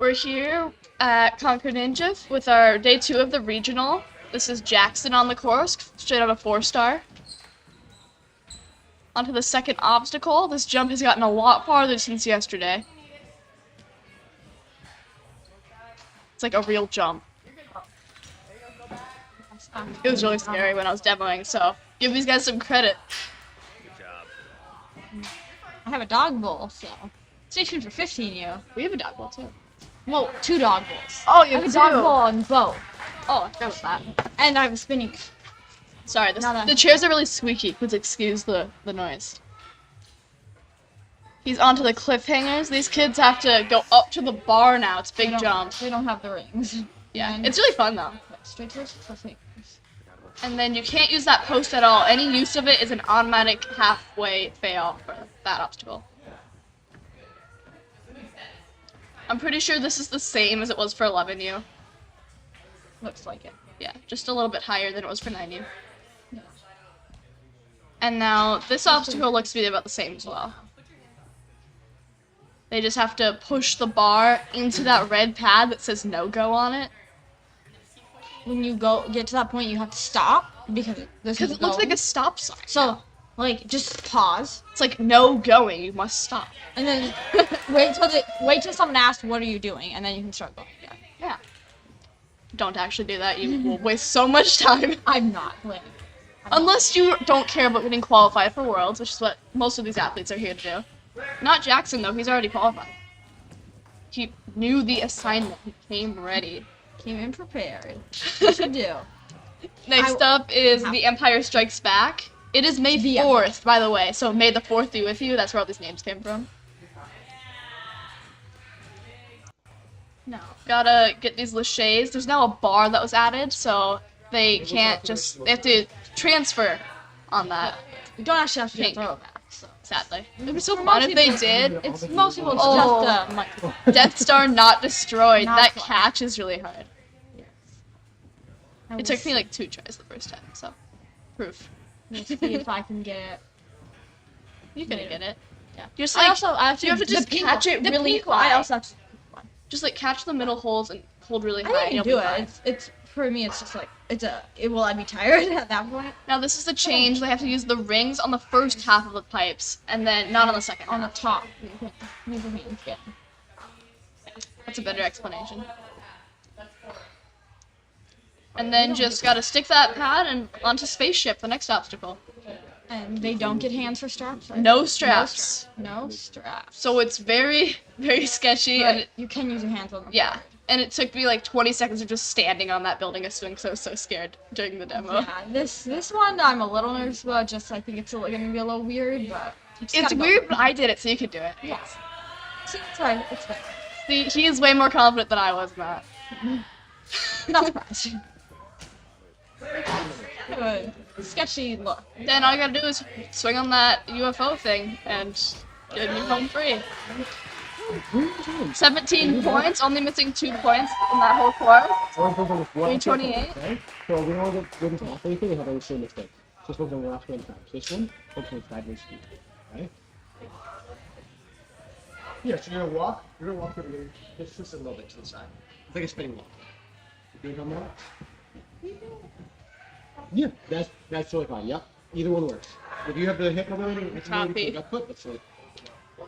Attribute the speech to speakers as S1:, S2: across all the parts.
S1: We're here at Concord Ninja with our day 2 of the regional. This is Jackson on the course, straight out of 4-star. Onto the second obstacle. This jump has gotten a lot farther since yesterday. It's like a real jump. It was really scary when I was demoing, so give these guys some credit.
S2: Good job.
S3: I have a dog bowl, so stay tuned for 15U.
S1: We have a dog bowl too.
S3: Well, 2 dog bowls.
S1: Oh,
S3: I have a dog bowl on both.
S1: Oh, I forgot about that.
S3: And I have a spinning.
S1: Sorry, the chairs are really squeaky. Please excuse the noise. He's onto the cliffhangers. These kids have to go up to the bar now. It's a big jump.
S3: They don't have the rings.
S1: Yeah, it's really fun though.
S3: Straight to the cliffhangers.
S1: And then you can't use that post at all. Any use of it is an automatic halfway fail for that obstacle. I'm pretty sure this is the same as it was for 11U.
S3: Looks like it.
S1: Yeah, just a little bit higher than it was for 9U. And now this obstacle looks to be about the same as well. They just have to push the bar into that red pad that says no-go on it.
S3: When you get to that point, you have to stop because
S1: it looks like a stop sign.
S3: So, like, just pause.
S1: It's like no going. You must stop.
S3: And then wait till someone asks, "What are you doing?" And then you can start going again.
S1: Yeah. Don't actually do that. You will waste so much time.
S3: I'm not playing.
S1: Unless you don't care about getting qualified for Worlds, which is what most of these athletes are here to do. Not Jackson, though. He's already qualified. He knew the assignment. He came ready.
S3: Came in prepared. What you do?
S1: Next up is The Empire Strikes Back. It is May 4th, by the way, so May the 4th be with you. That's where all these names came from. No. Gotta get these laches. There's now a bar that was added, so they can't just... They have to transfer on that.
S3: You don't actually have to throw it back, so.
S1: Sadly. It'd be so fun if they did.
S3: It's most people just
S1: Death Star not destroyed.
S3: Not
S1: that
S3: fun.
S1: catch is really hard.
S3: Yes.
S1: It took me like 2 tries the first time, so proof.
S3: Let's see if I can get it.
S1: You can get it.
S3: Yeah.
S1: You're just
S3: I
S1: you have to just catch it really high.
S3: I also have to.
S1: Just like catch the middle holes and hold really high.
S3: I can do it. It's for me. It's just like will I be tired at that point?
S1: Now this is the change. They have to use the rings on the first half of the pipes, and then not on the second.
S3: On
S1: half.
S3: the top. Move your hands. Yeah.
S1: That's a better explanation. And then just gotta stick that pad and onto spaceship, the next obstacle.
S3: And they don't get hands for straps. Right?
S1: No straps.
S3: No straps.
S1: So it's very, very sketchy.
S3: But
S1: And
S3: you can use your hands on them.
S1: yeah. And it took me like 20 seconds of just standing on that building a swing, so I was so scared during the demo.
S3: Yeah, this one I'm a little nervous about. Just I think it's gonna be a little weird, but
S1: It's weird, but I did it, so you could do it.
S3: Yes. See, it's fine. It's fine.
S1: See, he is way more confident than I was in that.
S3: Not surprised. Good. Sketchy look.
S1: Then all you gotta do is swing on that UFO thing and get me home free. 17 points, only missing 2 points in that whole course. 328.
S4: So we all get good math. Anything we have any same mistakes. Just look at the last one times. This one, hopefully sideways speed. Right? Yeah, so you're gonna walk over here, just twist it a little bit to the side. It's like a spinning wall. You gonna come out? Yeah, that's totally fine. Yep. Either one works. If you have the hip mobility, it's
S1: Copy.
S4: left foot, that's fine.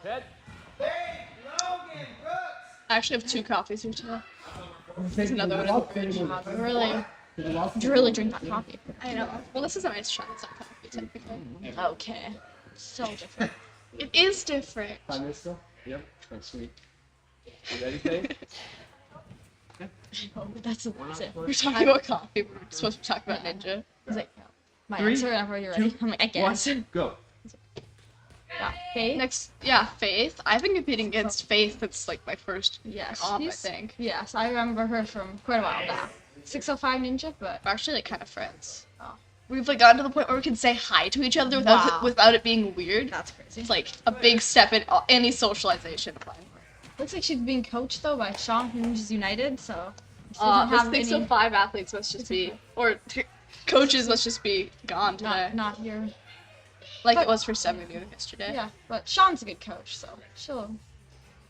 S2: Head.
S1: I actually have 2 coffees here too. There's another one in the fridge.
S3: Really drink that coffee.
S1: I know. Well, this is a nice shot. It's not coffee technically.
S3: Okay. So different.
S1: It is different.
S4: 5 minutes still? Yep. That's sweet.
S2: You ready, Faith?
S3: Oh, that's it.
S1: We're talking about coffee. We're supposed to talk about Ninja.
S3: It's like my
S4: 3,
S3: answer whenever you're ready. I'm like, I guess.
S4: Go.
S3: Yeah. Faith?
S1: Next, yeah, Faith. I've been competing against Faith. That's like my first
S3: Yes.
S1: comp, I think.
S3: Yes, I remember her from quite a while back. 605 Ninja, but
S1: We're actually like kind of friends.
S3: Oh.
S1: We've like gotten to the point where we can say hi to each other
S3: Wow.
S1: without it being weird.
S3: that's crazy.
S1: It's like a big step in any socialization.
S3: Looks like she's being coached though by Sean from Ninjas United, so. she
S1: This
S3: doesn't have
S1: 605 athletes must just be, or coaches must just be gone today.
S3: not here.
S1: Like
S3: but-
S1: it was for 7 yesterday.
S3: Yeah, but Sean's a good coach, so she'll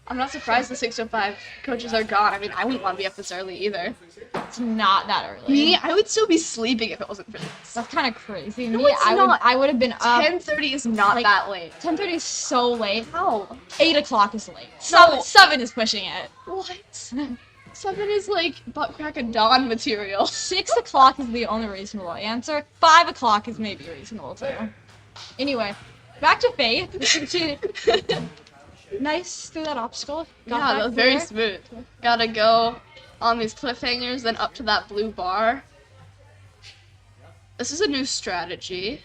S1: I'm not surprised the 6:05 coaches are gone. I mean, I wouldn't want to be up this early either.
S3: It's not that early.
S1: Me, I would still be sleeping if it wasn't for this.
S3: That's kind of crazy.
S1: No,
S3: Me,
S1: it's not.
S3: I would have been up.
S1: 10:30 is not
S3: like-
S1: that late.
S3: 10:30 is so late.
S1: How?
S3: 8 o'clock is late.
S1: No.
S3: 7 is pushing it.
S1: What? 7 is like butt crack of dawn material.
S3: 6 o'clock is the only reasonable answer. 5 o'clock is maybe reasonable too. Anyway, back to Faith. She nice through that obstacle. Got
S1: Yeah,
S3: back
S1: that was very
S3: there.
S1: smooth. Gotta go on these cliffhangers, then up to that blue bar. This is a new strategy.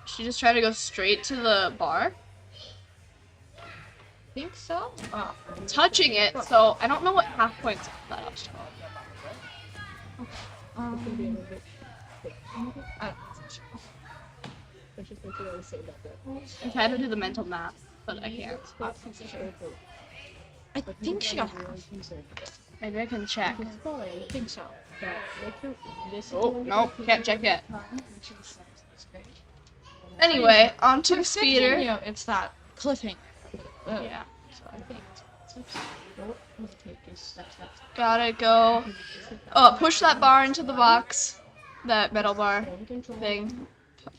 S1: She just tried to go straight to the bar.
S3: Think so? Oh.
S1: Touching it, so I don't know what half points are for that obstacle.
S3: I don't
S1: I'm trying to do the mental math, but I can't.
S3: I think she got half.
S1: Maybe I can check.
S3: I think so.
S1: Oh, nope, can't check yet. Anyway, on to the speeder.
S3: You know, it's that cliffhanger.
S1: Yeah.
S3: So I think.
S1: Gotta go. Oh, push that bar into the box. That metal bar thing.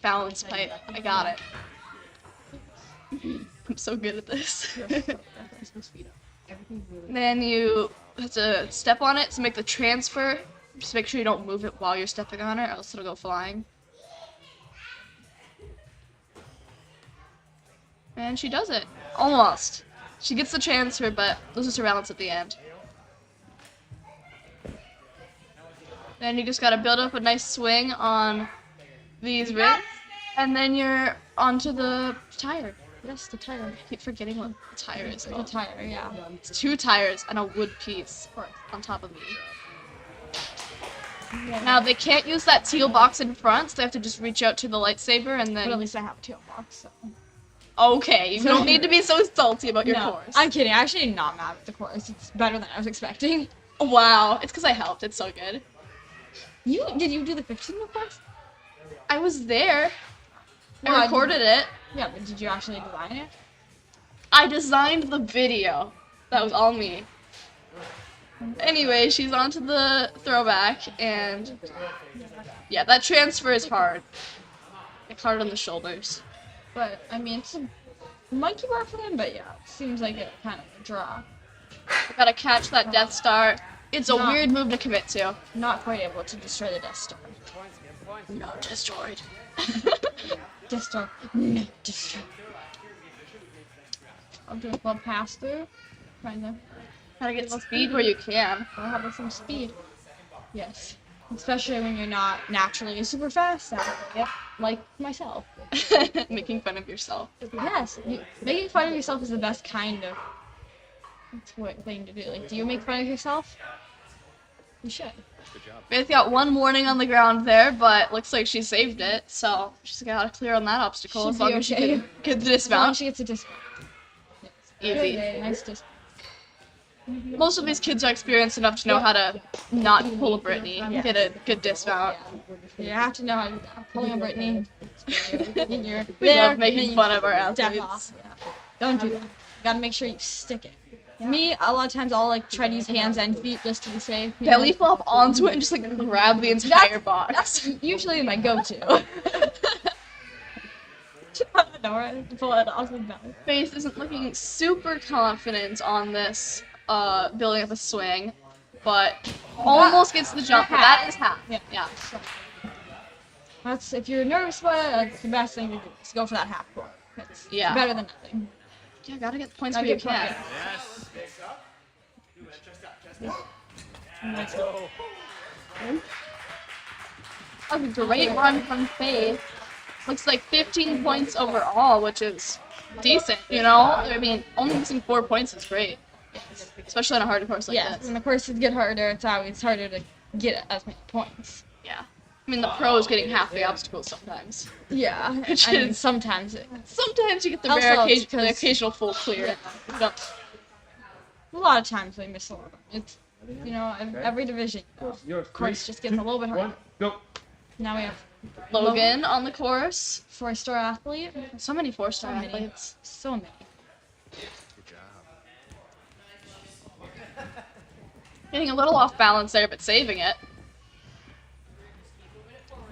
S1: Balance pipe. I got it. I'm so good at this. Then you have to step on it to make the transfer. Just make sure you don't move it while you're stepping on it, or else it'll go flying. And she does it. Almost. She gets the transfer, but loses her balance at the end. Then you just gotta build up a nice swing on these rings, and then you're onto the tire.
S3: Yes, the tire.
S1: I keep forgetting what the tire is
S3: The
S1: called.
S3: tire, yeah.
S1: It's 2 tires and a wood piece on top of me. Now they can't use that teal box in front, so they have to just reach out to the lightsaber and
S3: But at
S1: then.
S3: least I have a tail box, so.
S1: Okay, you don't need to be so salty about your
S3: No,
S1: course.
S3: I'm kidding. I'm actually not mad at the course. It's better than I was expecting.
S1: Wow, it's because I helped. It's so good.
S3: Did you do the 15 of course?
S1: I was there.
S3: No,
S1: I
S3: I
S1: recorded it.
S3: Yeah, but did you actually design it?
S1: I designed the video. That was all me. Anyway, she's onto the throwback, and yeah, that transfer is hard. Like hard on the shoulders.
S3: But I mean, it's a monkey bar for them. But yeah, it seems like it kind of a draw.
S1: I gotta catch that Death Star. It's a
S3: No.
S1: weird move to commit to.
S3: Not quite able to destroy the Death Star.
S1: Not destroyed.
S3: Death Star, no destroy. I'll do a little pass through. Trying to
S1: Gotta get speed where you can.
S3: have some speed. Yes. Especially when you're not naturally super fast. Yep. Like myself.
S1: Making fun of yourself.
S3: Yes. Making fun of yourself is the best kind of thing to do. Like, do you make fun of yourself? You should.
S1: Faith got one warning on the ground there, but looks like she saved it, so she's gotta clear on that obstacle
S3: Should
S1: as long
S3: be
S1: as she
S3: okay.
S1: can get the
S3: As long as
S1: dismount.
S3: she gets a dismount.
S1: Easy.
S3: Nice dismount.
S1: Most of these kids are experienced enough to know how to not pull a Brittany,
S3: Yes.
S1: get a good dismount.
S3: You have to know how to do that. Pulling a Brittany. You're
S1: We
S3: there,
S1: love making
S3: then
S1: fun of our
S3: step
S1: athletes.
S3: off. Yeah. Don't do that. You gotta make sure you stick it. Me, a lot of times I'll like try to use hands and feet just to be safe. you
S1: Belly
S3: know?
S1: flop onto it and just like grab the entire box.
S3: That's usually my go-to. Nora, pull it off the belly.
S1: Faith isn't looking super confident on this building up a swing, but almost gets the jump. But that is half.
S3: Yeah.
S1: Yeah.
S3: That's if you're nervous about it, that's the best thing to do. Is go for that half point. It's
S1: Yeah.
S3: better than nothing.
S1: Yeah, gotta get the points
S3: Gotta
S1: where you
S3: get
S1: can.
S3: points.
S2: Let's go.
S1: A great run from Faith. Looks like 15 points overall, which is decent, you know? I mean, only missing 4 points is great. Especially on a harder course like
S3: Yeah,
S1: this.
S3: when the courses get harder, it's always harder to get as many points.
S1: Yeah. I mean, the pros getting half the obstacles sometimes.
S3: Yeah,
S1: Which
S3: I mean,
S1: is-
S3: sometimes
S1: Sometimes you get the
S3: Also,
S1: rare
S3: it's
S1: the
S3: 'cause-
S1: occasional full clear. No.
S3: a lot of times they miss a lot. It's every division, of course, just gets a little bit harder.
S2: Go.
S3: Now we have
S1: Logan on the course.
S3: 4-star athlete.
S1: So many 4-star
S3: So many.
S1: athletes.
S3: So many.
S1: Getting a little off balance there, but saving it.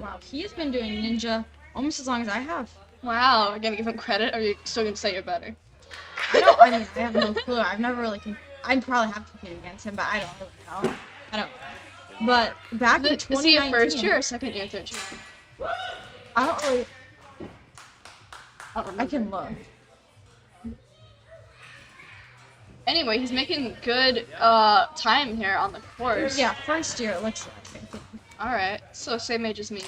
S3: Wow, he's been doing ninja almost as long as I have.
S1: Wow, are you gonna give him credit, or are you still gonna say you're better?
S3: I mean, I have no clue. I've never really, I probably have competed against him, but I don't really know. I don't. But back in 2019.
S1: Is he a first year or second year, third year?
S3: I don't really.
S1: I don't remember.
S3: I can look.
S1: Anyway, he's making good time here on the course.
S3: Yeah, first year it looks like. I think.
S1: Alright, so same age as me.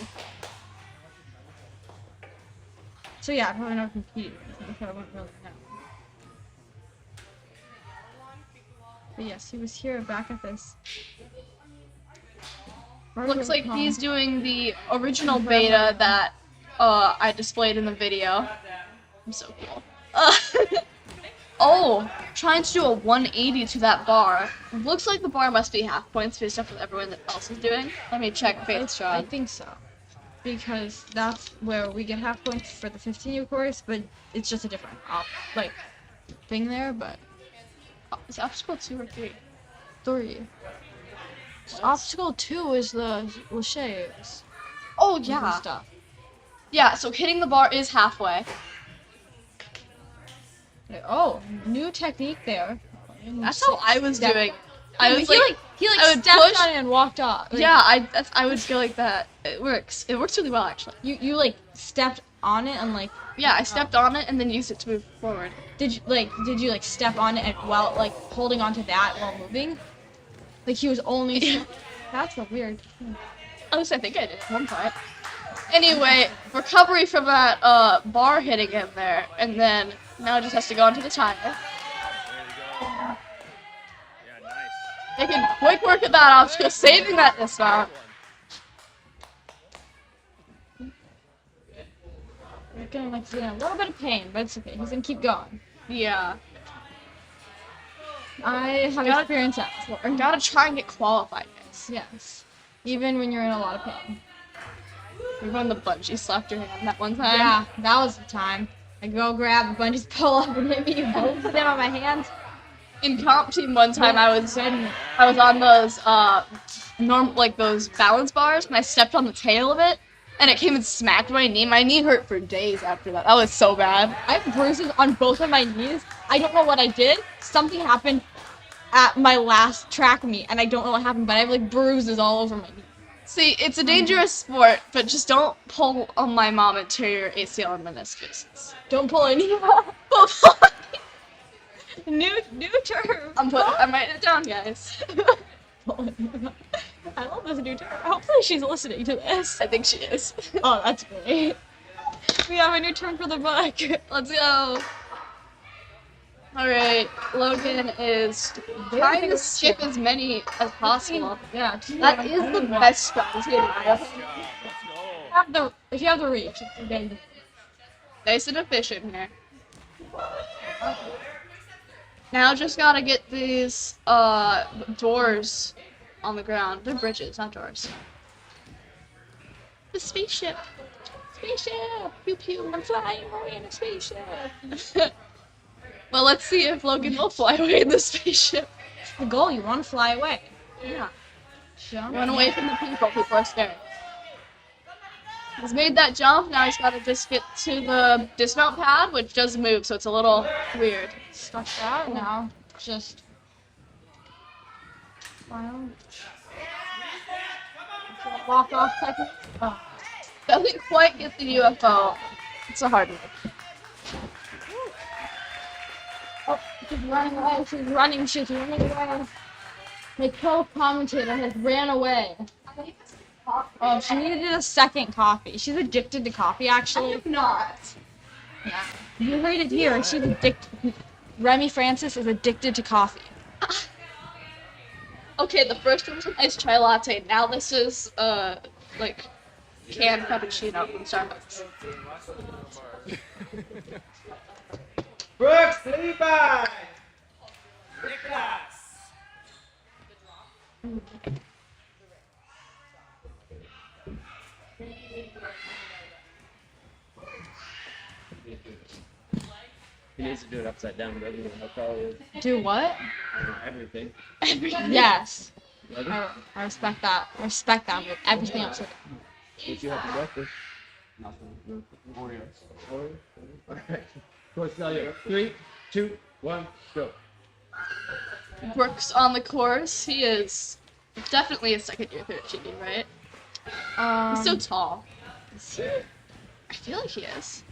S3: So yeah, I probably never competed with him, so I wouldn't really know. But yes, he was here back at this.
S1: Looks like he's doing the original beta that I displayed in the video. I'm so cool. Oh, trying to do a 180 to that bar. Looks like the bar must be half points based off what everyone else is doing. Let me check Faith's
S3: I
S1: shot.
S3: think so. Because that's where we get half points for the 15U course, but it's just a different thing there, but
S1: Is obstacle 2 or 3?
S3: 3. Obstacle 2 is the laches.
S1: Oh yeah.
S3: Stuff.
S1: Yeah, so hitting the bar is halfway.
S3: Oh, new technique there.
S1: That's how I was doing.
S3: I
S1: I was
S3: he
S1: I would
S3: stepped
S1: push-
S3: on it and walked off. Like,
S1: yeah, I would go like that. It works. It works really well actually.
S3: You like stepped on it and like
S1: Yeah, I stepped on it and then used it to move forward.
S3: did you step on it and while like holding onto that while moving? Like he was only That's a weird thing.
S1: At least I think I did at one point. Anyway, recovery from that bar hitting him there, and then now just has to go onto the tire.
S2: There you go. Yeah, nice.
S1: Making quick work at that obstacle, saving that dismount.
S3: He's gonna like feel a little bit of pain, but it's okay. He's gonna keep going.
S1: Yeah.
S3: I have
S1: Gotta-
S3: experience that before.
S1: Gotta try and get qualified, guys.
S3: Yes. Even when you're in a lot of pain.
S1: Remember when the bungee slapped your hand that one time?
S3: Yeah, that was the time. I go grab the bungees, pull up, and hit me both of them on my hands.
S1: In comp team one time I was on those those balance bars and I stepped on the tail of it and it came and smacked my knee. My knee hurt for days after that. That was so bad.
S3: I have bruises on both of my knees. I don't know what I did. Something happened at my last track meet, and I don't know what happened, but I have like bruises all over my knee.
S1: See, it's a dangerous sport, but just don't pull on my mom and tear your ACL and meniscus.
S3: Don't pull any. New term.
S1: I'm writing it down, guys.
S3: I love this new term. Hopefully she's listening to this.
S1: I think she is.
S3: Oh, that's great. We have a new term for the book.
S1: Let's go. Alright, Logan is trying to skip as many as possible.
S3: Yeah.
S1: That is the best strategy in my opinion.
S2: Let's go.
S3: If you have the reach, then
S1: Nice and efficient here. Now just gotta get these doors on the ground. They're bridges, not doors. The spaceship.
S3: spaceship. Pew pew. I'm flying away in a spaceship.
S1: Well, let's see if Logan will fly away in the spaceship.
S3: The goal, you want to fly away.
S1: Yeah.
S3: Jump.
S1: Run away from the people. People are scared. He's made that jump. Now he's got to just get to the dismount pad, which does move, so it's a little weird.
S3: Stuck out now. Just. Wow. Walk off second. Oh.
S1: Doesn't quite get the UFO. It's a hard one.
S3: Oh, she's running away. She's running away. My co-commentator has ran away. Oh, she needed a second coffee. She's addicted to coffee, actually.
S1: I'm not.
S3: Yeah. You heard it here. She's addicted. Remy Francis is addicted to coffee.
S1: Okay, the first one was an iced chai latte. Now this is, like, canned cappuccino from Starbucks.
S5: Brooks, Levi! Nicholas!
S4: He needs to do it upside down, doesn't he? That's all it is.
S3: Do what?
S4: Everything.
S3: Yes.
S4: Ready?
S3: I respect that. I respect that with everything else.
S4: What you have for breakfast? Nothing. Oreos. Oreos? Okay. Course failure. 3, 2, 1, go.
S1: Brooks on the course. He is definitely a second year 13, right? He's so tall.
S3: Is he?
S1: I feel like he is.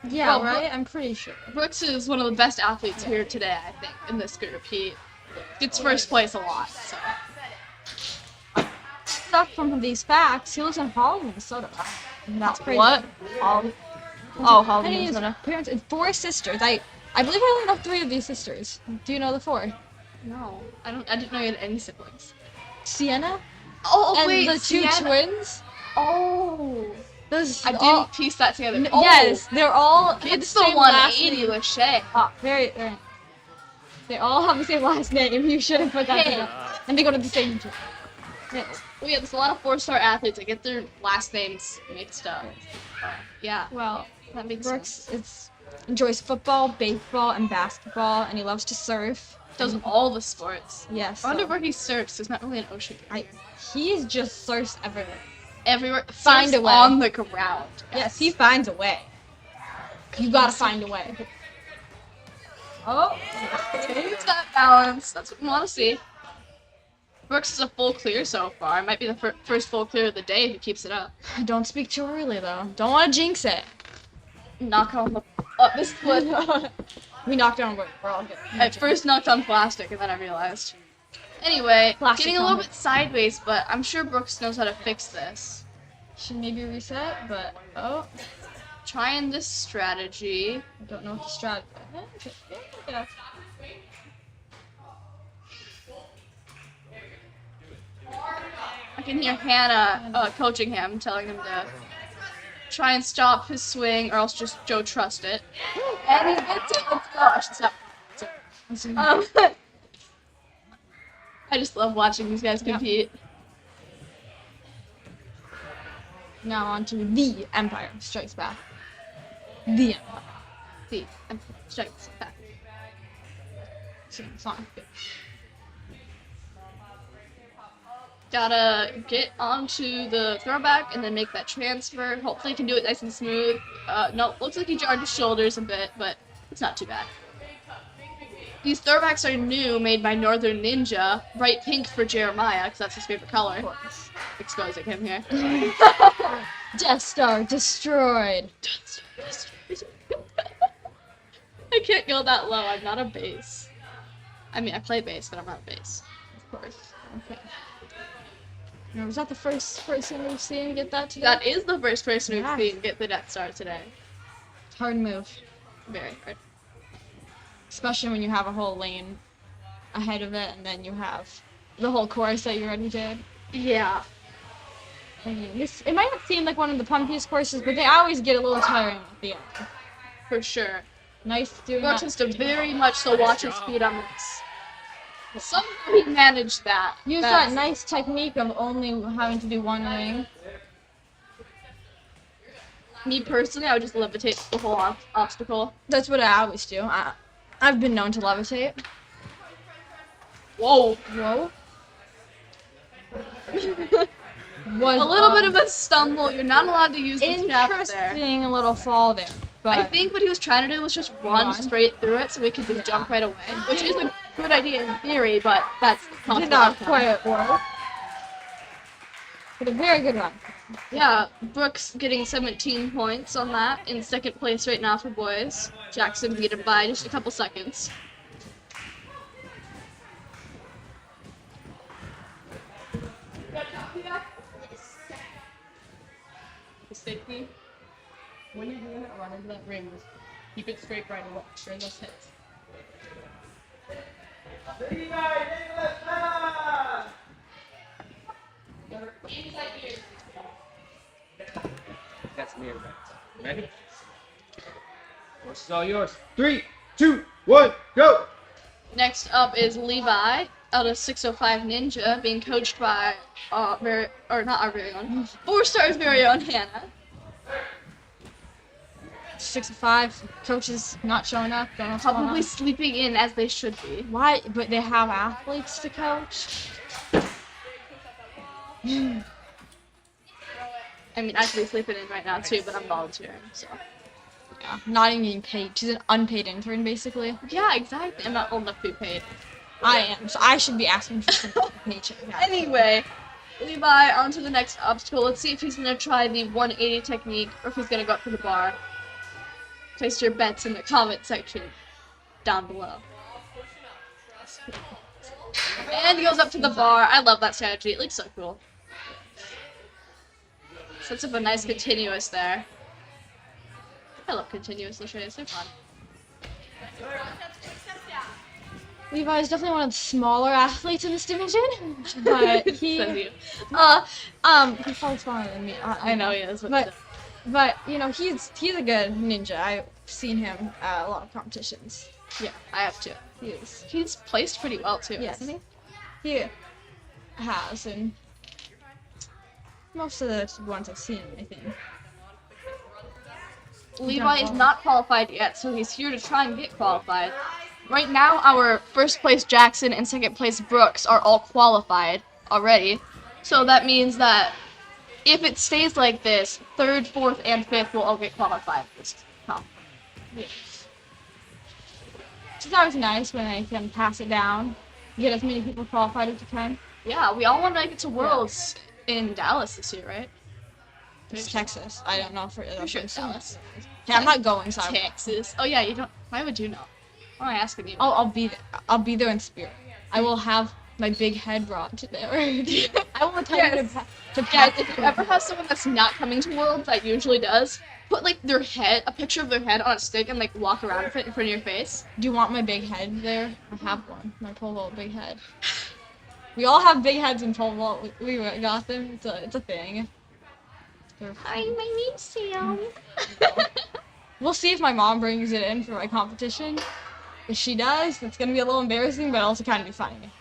S3: Yeah,
S1: Well,
S3: right? I'm pretty sure.
S1: Brooks is one of the best athletes here today, I think, in this group. He gets first place a lot, so.
S3: Stuff from these facts. He lives in Holland, Minnesota. And that's crazy.
S1: What?
S3: Holland.
S1: Oh, Holland,
S3: And he has
S1: Minnesota.
S3: parents and 4 sisters. I believe I only know 3 of these sisters. Do you know the 4?
S1: No, I didn't know you had any siblings.
S3: Sienna
S1: Oh,
S3: and
S1: wait,
S3: the 2
S1: Sienna.
S3: twins.
S1: Oh.
S3: Those
S1: I
S3: all-
S1: didn't piece that together.
S3: N-
S1: Oh,
S3: Yes, they're all. have
S1: it's
S3: the
S1: the
S3: same last
S1: 180
S3: name.
S1: with Shay.
S3: Ah, very. They all have the same last name. You should have put that
S1: Hey.
S3: together. And they go to the same gym. Yes.
S1: Well, yeah, there's a lot of 4-star athletes that get their last names mixed up. Yeah,
S3: Well,
S1: that makes
S3: Brooks
S1: sense.
S3: enjoys football, baseball, and basketball, and he loves to surf.
S1: Does all the sports.
S3: Yes.
S1: I wonder
S3: so
S1: where he surfs. There's not really an ocean.
S3: he's just surfs everywhere.
S1: Everywhere.
S3: Find
S1: surfs
S3: a way.
S1: on the ground.
S3: Yes, he finds a way. You gotta find a way. Oh,
S1: It's that balance. That's what we want to see. Brooks is a full clear so far. It might be the first full clear of the day if he keeps it up.
S3: don't speak too early though. Don't want to jinx it.
S1: Knock on the. Oh, this foot.
S3: We knocked on wood. We're all good.
S1: I first knocked on plastic and then I realized. Anyway,
S3: Plastic
S1: getting a little
S3: on.
S1: bit sideways, but I'm sure Brooks knows how to fix this.
S3: Should maybe reset, but
S1: Trying this strategy.
S3: I don't know what the strategy. Yeah.
S1: I can hear Hannah coaching him, telling him to try and stop his swing or else just Joe trust it. And he gets it. Let's go. I should stop. I just love watching these guys compete.
S3: Now on to the Empire Strikes Back. The Empire.
S1: See, I'm strikes back.
S3: Song.
S1: Gotta get onto the throwback and then make that transfer. Hopefully, he can do it nice and smooth. No, looks like he jarred his shoulders a bit, but it's not too bad. These throwbacks are new, made by Northern Ninja. Bright pink for Jeremiah, because that's his favorite color. Exposing him here.
S3: Death Star destroyed.
S1: I can't go that low. I'm not a bass. I mean, I play bass, but I'm not a bass.
S3: Of course. Okay. Now, was that the first person we've seen get that today?
S1: That is the first person we've
S3: Yeah.
S1: seen get the Death Star today.
S3: Hard move.
S1: Very hard.
S3: Especially when you have a whole lane ahead of it and then you have the whole course that you already did.
S1: Yeah.
S3: I mean, it might not seem like one of the pumpiest courses, but they always get a little tiring at the end.
S1: For sure.
S3: Nice doing
S1: Brooks
S3: that.
S1: has to very much so watch his speed on this. Somehow he managed that.
S3: Use that nice technique of only having to do one wing.
S1: Me personally, I would just levitate the whole obstacle.
S3: That's what I always do. I've been known to levitate.
S1: Whoa.
S3: Whoa.
S1: A little bit of a stumble. You're not allowed to use the shaft there.
S3: interesting little fall there. But
S1: I think what he was trying to do was just run straight through it so we could just jump right away, which is a good idea in theory, but that's not
S3: did not quite work. But a very good run.
S1: Yeah, Brooks getting 17 points on that in second place right now for boys. Jackson beat him by just a couple seconds. Safety. When you're doing it, run into that ring. Just keep it straight right and watch for those hits.
S4: That's me. Ready? This is all yours. 3, 2, 1, go!
S1: Next up is Levi out of 605 Ninja, being coached by not our very own, 4 stars very own Hannah.
S3: 6 to 5. Coaches not showing up. Don't know what's going
S1: Probably
S3: on.
S1: sleeping in as they should be.
S3: Why? But they have athletes to coach.
S1: I mean, I could be sleeping in right now too, but I'm volunteering, so.
S3: Yeah, not even getting paid. She's an unpaid intern, basically.
S1: Yeah, exactly. I'm not old enough to be paid.
S3: I am, so I should be asking for some paycheck.
S1: Anyway, Levi, on to the next obstacle. Let's see if he's gonna try the 180 technique or if he's gonna go up to the bar. Place your bets in the comment section down below. And he goes up to the bar. I love that strategy. It looks so cool. Sets up a nice continuous there. I love continuous Lachey. They're fun.
S3: Levi is definitely one of the smaller athletes in this division, but
S1: Says
S3: he
S1: you.
S3: he's probably smaller than me.
S1: I know he is,
S3: But you know, he's a good ninja. I've seen him at a lot of competitions.
S1: yeah, I have to.
S3: He is.
S1: He's placed pretty well too,
S3: Yes.
S1: hasn't he?
S3: He has, and most of the ones I've seen, I think.
S1: Levi is not qualified yet, so he's here to try and get qualified. Right now, our first place Jackson and second place Brooks are all qualified already. So that means that if it stays like this, third, fourth, and fifth will all get qualified this comp.
S3: Yes. It's always nice when I can pass it down, get as many people qualified as you can.
S1: Yeah, we all want to make it to Worlds in Dallas this year, right?
S3: It's Texas. I don't know if
S1: I'm sure it's Dallas.
S3: Yeah, I'm not going, so
S1: Texas. Oh yeah, you don't. Why would you know? Why am I asking you?
S3: I'll be there. I'll be there in spirit. I will have my big head brought to there. I will attempt
S1: Yes.
S3: to
S1: Guys, if you ever have someone that's not coming to Worlds, that usually does, put like their head, a picture of their head on a stick and like walk around with it in front of your face.
S3: Do you want my big head there? I have one. My pole vault big head. We all have big heads in pole vault. We got them. It's a thing.
S1: Hi, my name's Sam.
S3: We'll see if my mom brings it in for my competition. If she does, it's gonna be a little embarrassing, but also kind of be funny.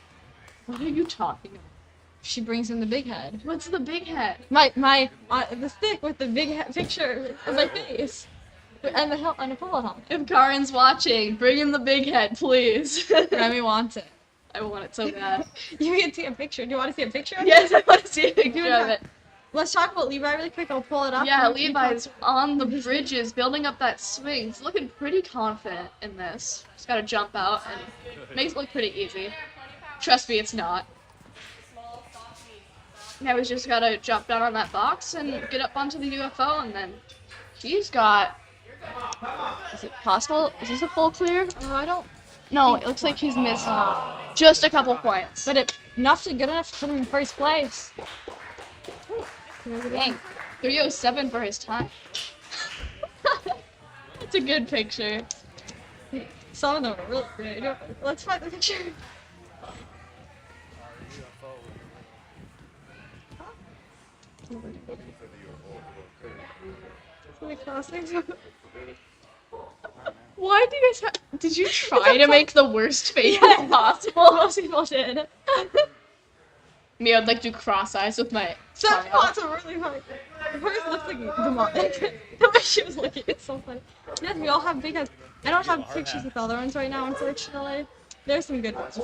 S1: What are you talking about?
S3: She brings in the big head.
S1: What's the big head?
S3: The stick with the big head picture of my face, and and a pole helmet.
S1: If Karen's watching, bring in the big head, please.
S3: Remy wants it.
S1: I want it so bad.
S3: You can see a picture. Do you want to see a picture? Of it?
S1: Yes, I want to see a picture of it.
S3: Let's talk about Levi really quick. I'll pull it up.
S1: Yeah, Levi's on the bridges, building up that swing. He's looking pretty confident in this. Just gotta jump out and makes it look pretty easy. Trust me, it's not. Now he's just gotta jump down on that box and get up onto the UFO, and then he's got. Is it possible? Is this a full clear?
S3: I don't.
S1: No, it looks like he's missed just a couple points.
S3: But good enough to put him in first place.
S1: Dang, 3:07 for his time. It's a good picture.
S3: Some of them are really great. Let's find the picture.
S1: Why do you guys have... Did you try to make the worst face possible?
S3: Most people did.
S1: Me, I'd like to cross eyes with my
S3: Some
S1: tongue out.
S3: spots are really funny. Hers looks like demonic. The way she was looking, it's so funny. Yes, we all have big heads. I don't have pictures with other ones right now, unfortunately. There's some good ones.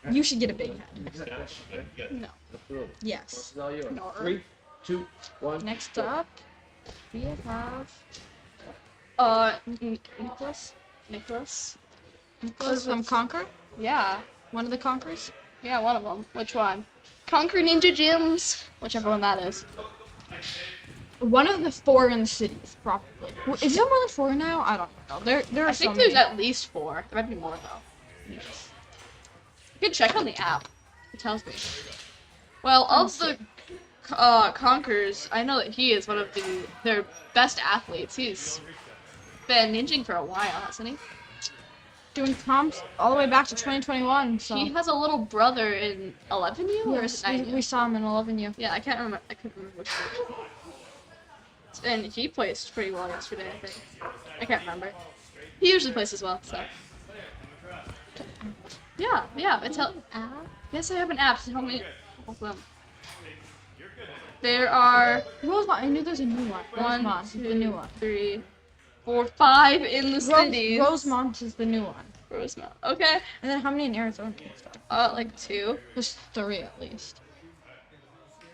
S3: You should get a big head.
S1: No.
S3: Yes.
S1: No.
S4: 3, 2, 1.
S3: Next up, we have
S1: Nicholas?
S3: Nicholas from Conquer.
S1: Yeah.
S3: One of the Conquers.
S1: Yeah, one of them. Which one? Conquer Ninja Gyms. Whichever one that is.
S3: One of the 4 in the cities, probably. Is there more than 4 now? I don't know. There are
S1: I think
S3: so
S1: there's
S3: many.
S1: at least 4. There might be more, though. You can check on the app. It tells me. Well, of the Conquers, I know that he is one of their best athletes. He's been ninjing for a while, hasn't he?
S3: Doing comps all the way back to 2021. So
S1: He has a little brother in 11U or is
S3: yes,
S1: it 9U?
S3: we saw him in 11U.
S1: Yeah, I can't remember. I couldn't remember which one. And he placed pretty well yesterday, I think. I can't remember. He usually places well, so. Yeah, it's help. Yes, I have an app to help me help them. There are
S3: Rosemont. I knew there's a new one.
S1: one,
S3: Rosemont is the
S1: two,
S3: new one.
S1: 3, 4, 5 in the cities.
S3: Rosemont is the new one.
S1: Rosemont. Okay.
S3: And then how many in Arizona? Stuff?
S1: Like 2.
S3: There's 3 at least.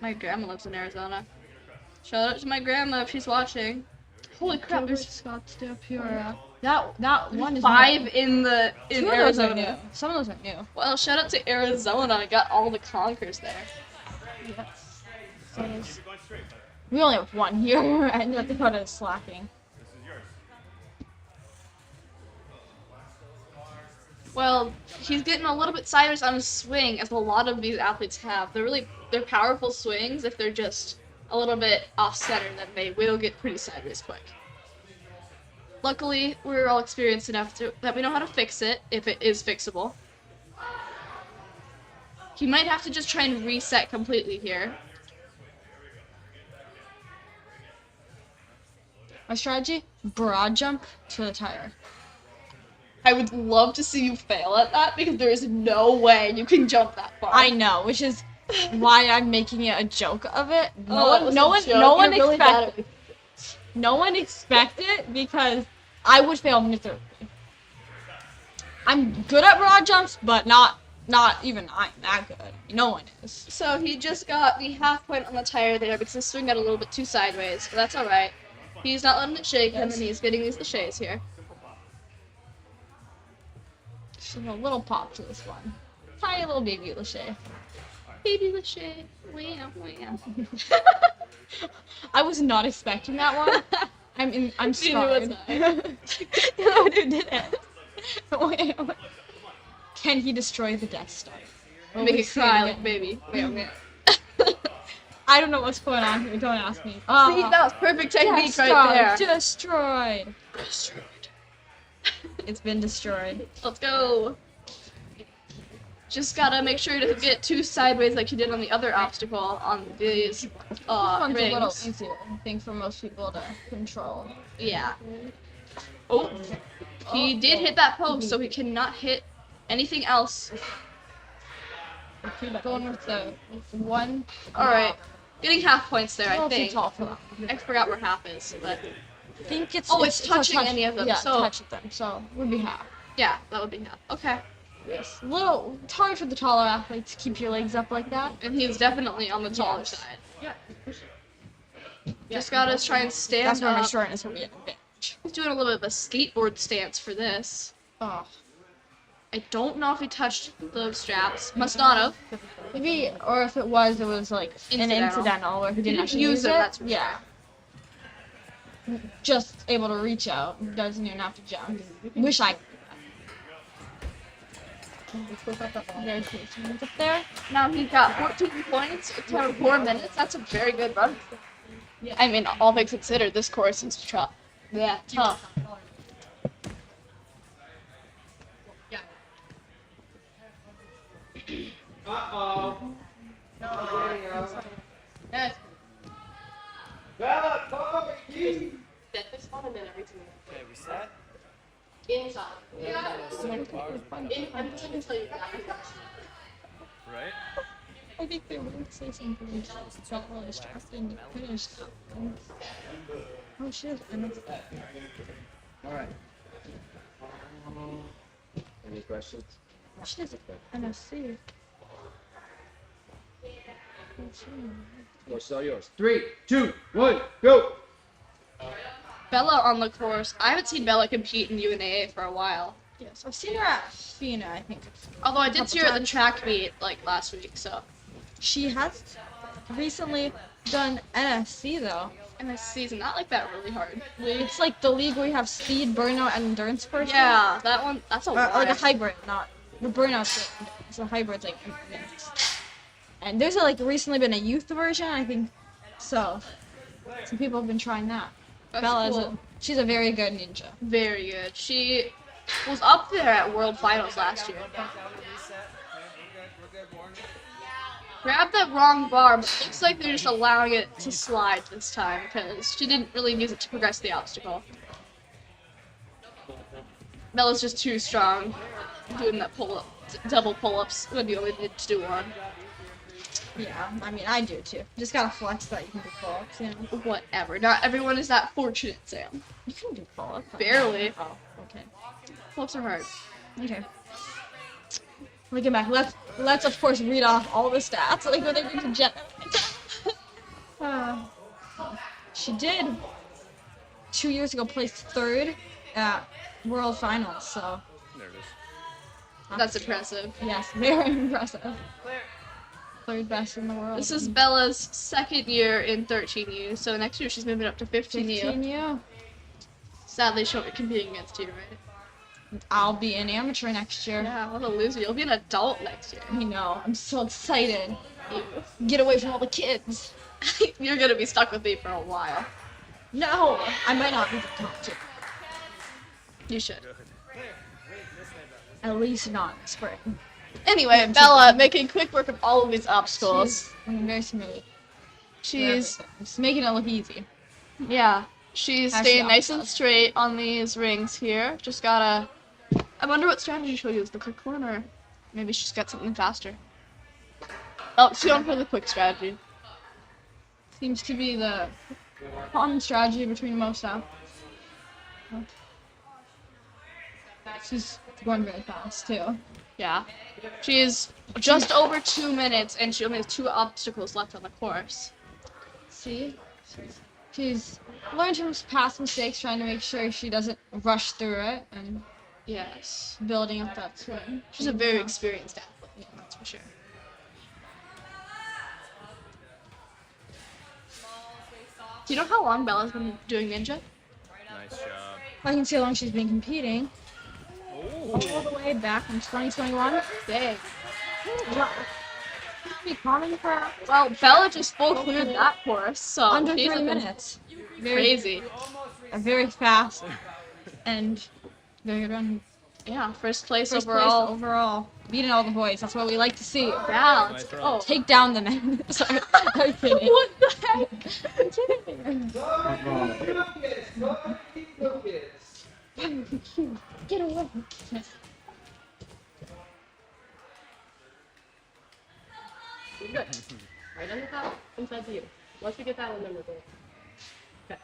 S1: My grandma lives in Arizona. Shout out to my grandma if she's watching. Holy crap,
S3: There's
S1: there's
S3: Scottsdale, Peoria. That one is
S1: 5
S3: new.
S1: in
S3: 2 of those are
S1: Arizona.
S3: new. Some of those are new.
S1: Well, shout out to Arizona. I got all the conkers there.
S3: Yes. So we only have 1 here, and North Dakota is slacking.
S1: Well, he's getting a little bit sideways on his swing, as a lot of these athletes have. They're powerful swings. If they're just a little bit off center, then they will get pretty sideways quick. Luckily, we're all experienced enough that we know how to fix it, if it is fixable. He might have to just try and reset completely here.
S3: My strategy: broad jump to the tire.
S1: I would love to see you fail at that, because there is no way you can jump that far.
S3: I know, which is why I'm making it a joke of it. No
S1: Oh,
S3: one expected because I would fail miserably. I'm good at broad jumps, but not even I'm that good. No one is.
S1: So he just got the half point on the tire there because his swing got a little bit too sideways, but that's alright. He's not letting it shake him, and he's getting these laches here.
S3: Just a little pop to this one. Tiny little baby lache.
S1: Baby lache. Wow, wow.
S3: I was not expecting that one. I'm
S1: Neither
S3: scarred.
S1: was I.
S3: Who did it? Wait. Can he destroy the Death Star?
S1: Make it cry like baby. Wow, wow.
S3: I don't know what's going on here. Don't ask me.
S1: See, that was perfect technique
S3: Death
S1: right
S3: Star
S1: there.
S3: destroyed.
S1: Destroyed.
S3: It's been destroyed.
S1: Let's go. Just gotta make sure to get too sideways like you did on the other obstacle on these
S3: This one's a little
S1: rings.
S3: easier, I think, for most people to control.
S1: Yeah. Oh, he did hit that post, so he cannot hit anything else.
S3: Going with the one.
S1: Alright, getting half points there,
S3: A
S1: I
S3: little too
S1: think.
S3: tall for that.
S1: I forgot where half is, but
S3: I think it's.
S1: Oh, it's touching
S3: touch-
S1: any of them,
S3: Yeah,
S1: so-
S3: touching them. So would be half.
S1: yeah, that would be half. Okay.
S3: Yes. Little. It's hard for the taller athlete to keep your legs up like that.
S1: And he's definitely on the taller
S3: Yes.
S1: side.
S3: Yeah.
S1: Just gotta try and stand
S3: That's where my
S1: up.
S3: shortness will be an advantage.
S1: He's doing a little bit of a skateboard stance for this.
S3: Oh.
S1: I don't know if he touched the straps. Must not have.
S3: Maybe, or if it was like an
S1: Incidental.
S3: incidental where he didn't
S1: Didn't
S3: actually
S1: use
S3: use
S1: them,
S3: it.
S1: that's for
S3: Yeah. Just able to reach out. Doesn't even have to jump. Wish I could do that. There's his hands up there.
S1: Now he's got 14 points for 4 minutes. That's a very good run. I mean, all things considered, this course is tough. Yeah, tough.
S5: Uh-oh.
S1: Yes.
S5: Bella, come here.
S1: This one and then everything.
S2: Okay, reset.
S1: Inside.
S2: Second bar.
S1: I'm just gonna tell you that.
S2: Right?
S3: I think they would say something. It's not really distracted and finish that. Oh shit.
S4: Alright. Any questions?
S3: She has an NFC.
S4: It's all yours. 3, 2, 1, go!
S1: Bella on the course. I haven't seen Bella compete in UNAA for a while.
S3: Yes, I've seen her at FINA, I think.
S1: Although I did
S3: Couple
S1: see her at the
S3: times.
S1: track meet like last week, so.
S3: She has recently done NFC though.
S1: And this season, not like that really hard.
S3: It's like the league where you have speed, burnout, and endurance person.
S1: Yeah, that one, that's a
S3: Or
S1: lot.
S3: like a hybrid, not the burnout's good. It's a hybrid's like mixed. And there's like recently been a youth version, I think. So some people have been trying that.
S1: That's
S3: Bella
S1: cool.
S3: she's a very good ninja.
S1: Very good. She was up there at World Finals last year. Grabbed that wrong bar, but it looks like they're just allowing it to slide this time because she didn't really use it to progress the obstacle. Bella's just too strong doing that pull-up, double pull-ups when you only need to do one.
S3: Yeah, I mean, I do too. Just gotta flex that you can do pull-ups, you know.
S1: Whatever. Not everyone is that fortunate, Sam.
S3: You can do pull-ups.
S1: Barely.
S3: Oh, okay.
S1: Pull-ups are hard.
S3: Okay. Look at back. Let's of course read off all the stats, like what they're going to generate. She did 2 years ago placed third at World Finals, so
S2: There it is.
S1: That's impressive.
S3: yes, very impressive. Third best in the world.
S1: This is Bella's second year in 13U, so next year she's moving up to 15U.
S3: 15U.
S1: Sadly, she'll be competing against you, right?
S3: I'll be an amateur next year.
S1: Yeah, what a loser. You'll be an adult next year.
S3: I know. I'm so excited.
S1: Ew.
S3: Get away from all the kids.
S1: You're gonna be stuck with me for a while.
S3: No, I might not be the top two.
S1: You should.
S3: At least not in spring.
S1: Anyway, Bella making quick work of all of these obstacles.
S3: She's very smooth.
S1: She's
S3: Just making it look easy.
S1: yeah, she's
S3: As
S1: staying
S3: she
S1: nice
S3: always
S1: and
S3: does.
S1: straight on these rings here. Just gotta. I wonder what strategy she'll use. The quick one, or maybe she's got something faster. Oh, she's going for the quick strategy.
S3: Seems to be the common strategy between most of. She's going very fast too.
S1: Yeah, she's just over 2 minutes, and she only has 2 obstacles left on the course.
S3: See? She's learned from past mistakes, trying to make sure she doesn't rush through it and
S1: Yes,
S3: building up that swing.
S1: she's a very experienced athlete. That's for sure. Do you know how long Bella's been doing ninja?
S2: Nice job.
S3: I can see how long she's been competing.
S2: Oh.
S3: All the way back from 2021.
S1: Dang.
S3: Wow. Be common for
S1: Well, Bella just full cleared that course, so
S3: under
S1: she's
S3: 3
S1: looking
S3: minutes.
S1: crazy.
S3: Very fast and very good run.
S1: Yeah, first place
S3: First
S1: overall.
S3: place overall. Beating all the boys. That's what we like to see.
S1: Yeah, let's
S2: Nice
S1: go.
S2: run.
S3: Take down the men. Sorry. I'm kidding.
S1: What the heck?
S3: I'm kidding.
S5: Go kids.
S3: Get away.
S1: Good. Right on the top, inside the U. Once we get that one, then we're good. Okay.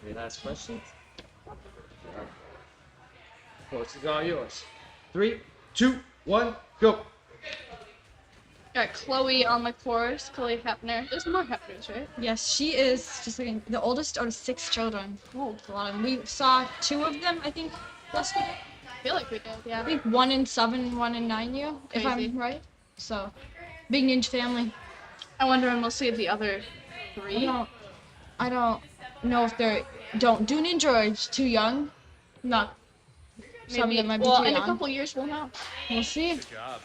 S4: Any last questions? Course is all yours. 3, 2, 1, go.
S1: Got Chloe on the course, Chloe Hepner. There's more Hepners, right?
S3: Yes, she is just like the oldest out of 6 children. Oh, a lot of them. We saw 2 of them, I think, last week.
S1: I feel like we did,
S3: I
S1: yeah.
S3: think 1 in 7, 1 in 9U, if
S1: Crazy.
S3: I'm right. So, big ninja family.
S1: I wonder when we'll see the other 3.
S3: I don't know if they don't do ninja or it's too young. Not. Some of them might be
S1: well,
S3: too
S1: in a
S3: young.
S1: couple years we'll know.
S3: We'll see.
S2: Good job.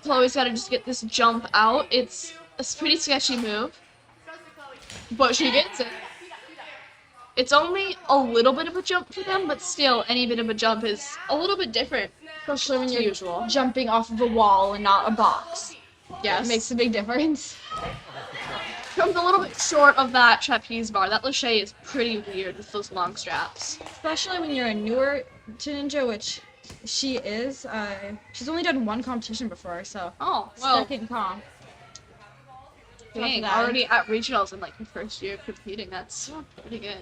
S1: Chloe's got to just get this jump out. It's a pretty sketchy move, but she gets it. It's only a little bit of a jump for them, but still, any bit of a jump is a little bit different.
S3: Especially when
S1: to
S3: you're
S1: usual.
S3: jumping off of a wall and not a box.
S1: Yes.
S3: It makes a big difference.
S1: Comes a little bit short of that trapeze bar. That lache is pretty weird with those long straps.
S3: Especially when you're a newer to ninja, which she is. She's only done 1 competition before, so
S1: Oh, well,
S3: second comp.
S1: dang,
S3: that.
S1: already at regionals in like her first year of competing. That's pretty good.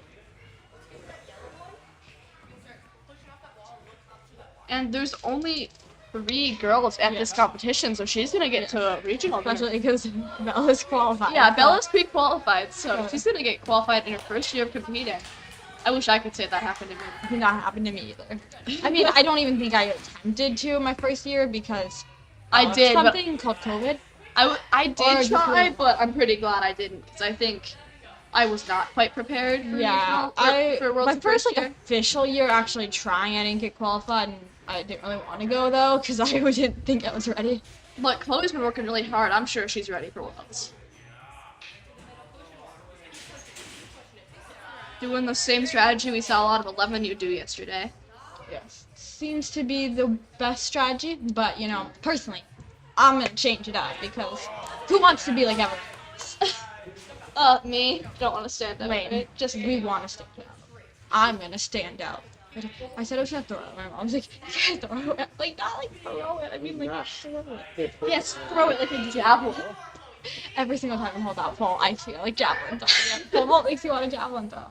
S1: And there's only 3 girls at this competition, so she's gonna get to a regional. there.
S3: Especially because Bella's qualified.
S1: Yeah, Bella's pre-qualified, so
S3: Yeah.
S1: she's gonna get qualified in her first year of competing. I wish I could say that happened to me.
S3: Did not happen to me either. I mean, I don't even think I attempted to my first year because
S1: I did, but
S3: something called COVID.
S1: I
S3: Or
S1: did
S3: just
S1: try,
S3: like-
S1: but I'm pretty glad I didn't, because I think I was not quite prepared for
S3: Yeah,
S1: regional, for Worlds
S3: my
S1: in
S3: first like
S1: year.
S3: official year actually trying, I didn't get qualified, and I didn't really want to go though because I didn't think I was ready.
S1: But Chloe's been working really hard. I'm sure she's ready for Worlds. Doing the same strategy we saw a lot of 11 you do yesterday.
S3: Yes, seems to be the best strategy, but you know, personally, I'm gonna change it up because who wants to be like everyone else?
S1: Me. Don't want to stand up.
S3: Lame.
S1: Right? Just
S3: We want to stand out. I'm gonna stand out. I said I was gonna throw it. My mom's like, you can't throw it. Like, not like throw it. I mean, like, throw it.
S1: Yes, throw it like a javelin.
S3: Every single time I hold that pole, I feel like javelin throw. Yeah, pole makes you want a javelin throw.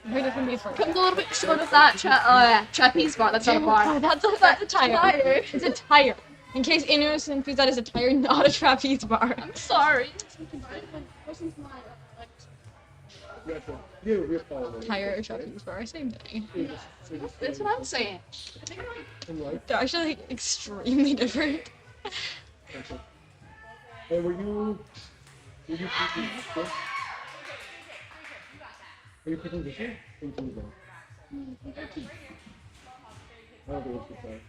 S3: Very different beats for
S1: Comes a little bit short of that trapeze bar. That's not a bar.
S3: That's a tire. It's a tire. In case anyone is confused, that is a tire, not a trapeze bar.
S1: I'm sorry.
S4: You're following.
S3: Tire or trapeze bar, same thing.
S1: That's what I'm saying.
S3: They're actually like, extremely different.
S4: Hey, were you picking this one? Are you picking this one? Or you picking that? I don't think it's the same.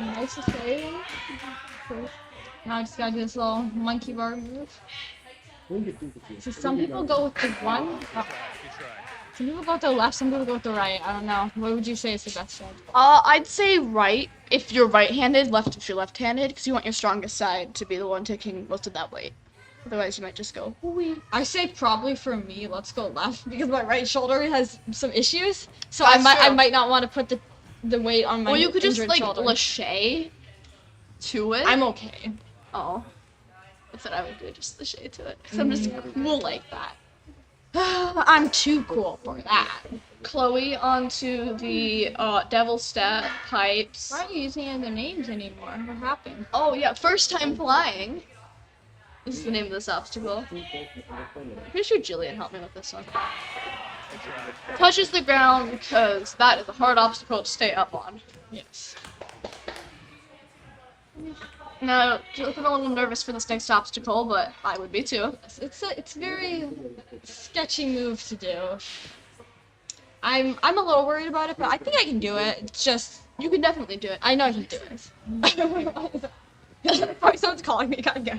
S3: Nice to say. Now I just gotta do this little monkey bar move.
S4: We can do this.
S3: So some people go with the one.
S2: Good try.
S3: Some people go with the left, some people go with the right. I don't know. What would you say is the best strategy?
S1: I'd say right if you're right-handed, left if you're left-handed, because you want your strongest side to be the one taking most of that weight. Otherwise, you might just go wee.
S3: I say probably for me, let's go left because my right shoulder has some issues. So
S1: That's
S3: I
S1: true.
S3: might not want to put the weight on my
S1: Or you could just
S3: injured
S1: like
S3: shoulder.
S1: lâcher to it.
S3: I'm okay.
S1: Oh. That's what I would do, just lâcher to it. Because I'm just cool like that.
S3: I'm too cool for that.
S1: Chloe onto the devil step pipes.
S3: Why aren't you using any other names anymore? What happened?
S1: Oh yeah, first time flying. This is the name of this obstacle. Pretty sure Jillian helped me with this one. Touches the ground because that is a hard obstacle to stay up on.
S3: Yes.
S1: Now, I'm a little nervous for this next obstacle, but I would be too.
S3: It's very sketchy move to do. I'm a little worried about it, but I think I can do it. It's just
S1: You can definitely do it.
S3: I know I can do it. Probably someone's calling me. Gotta go.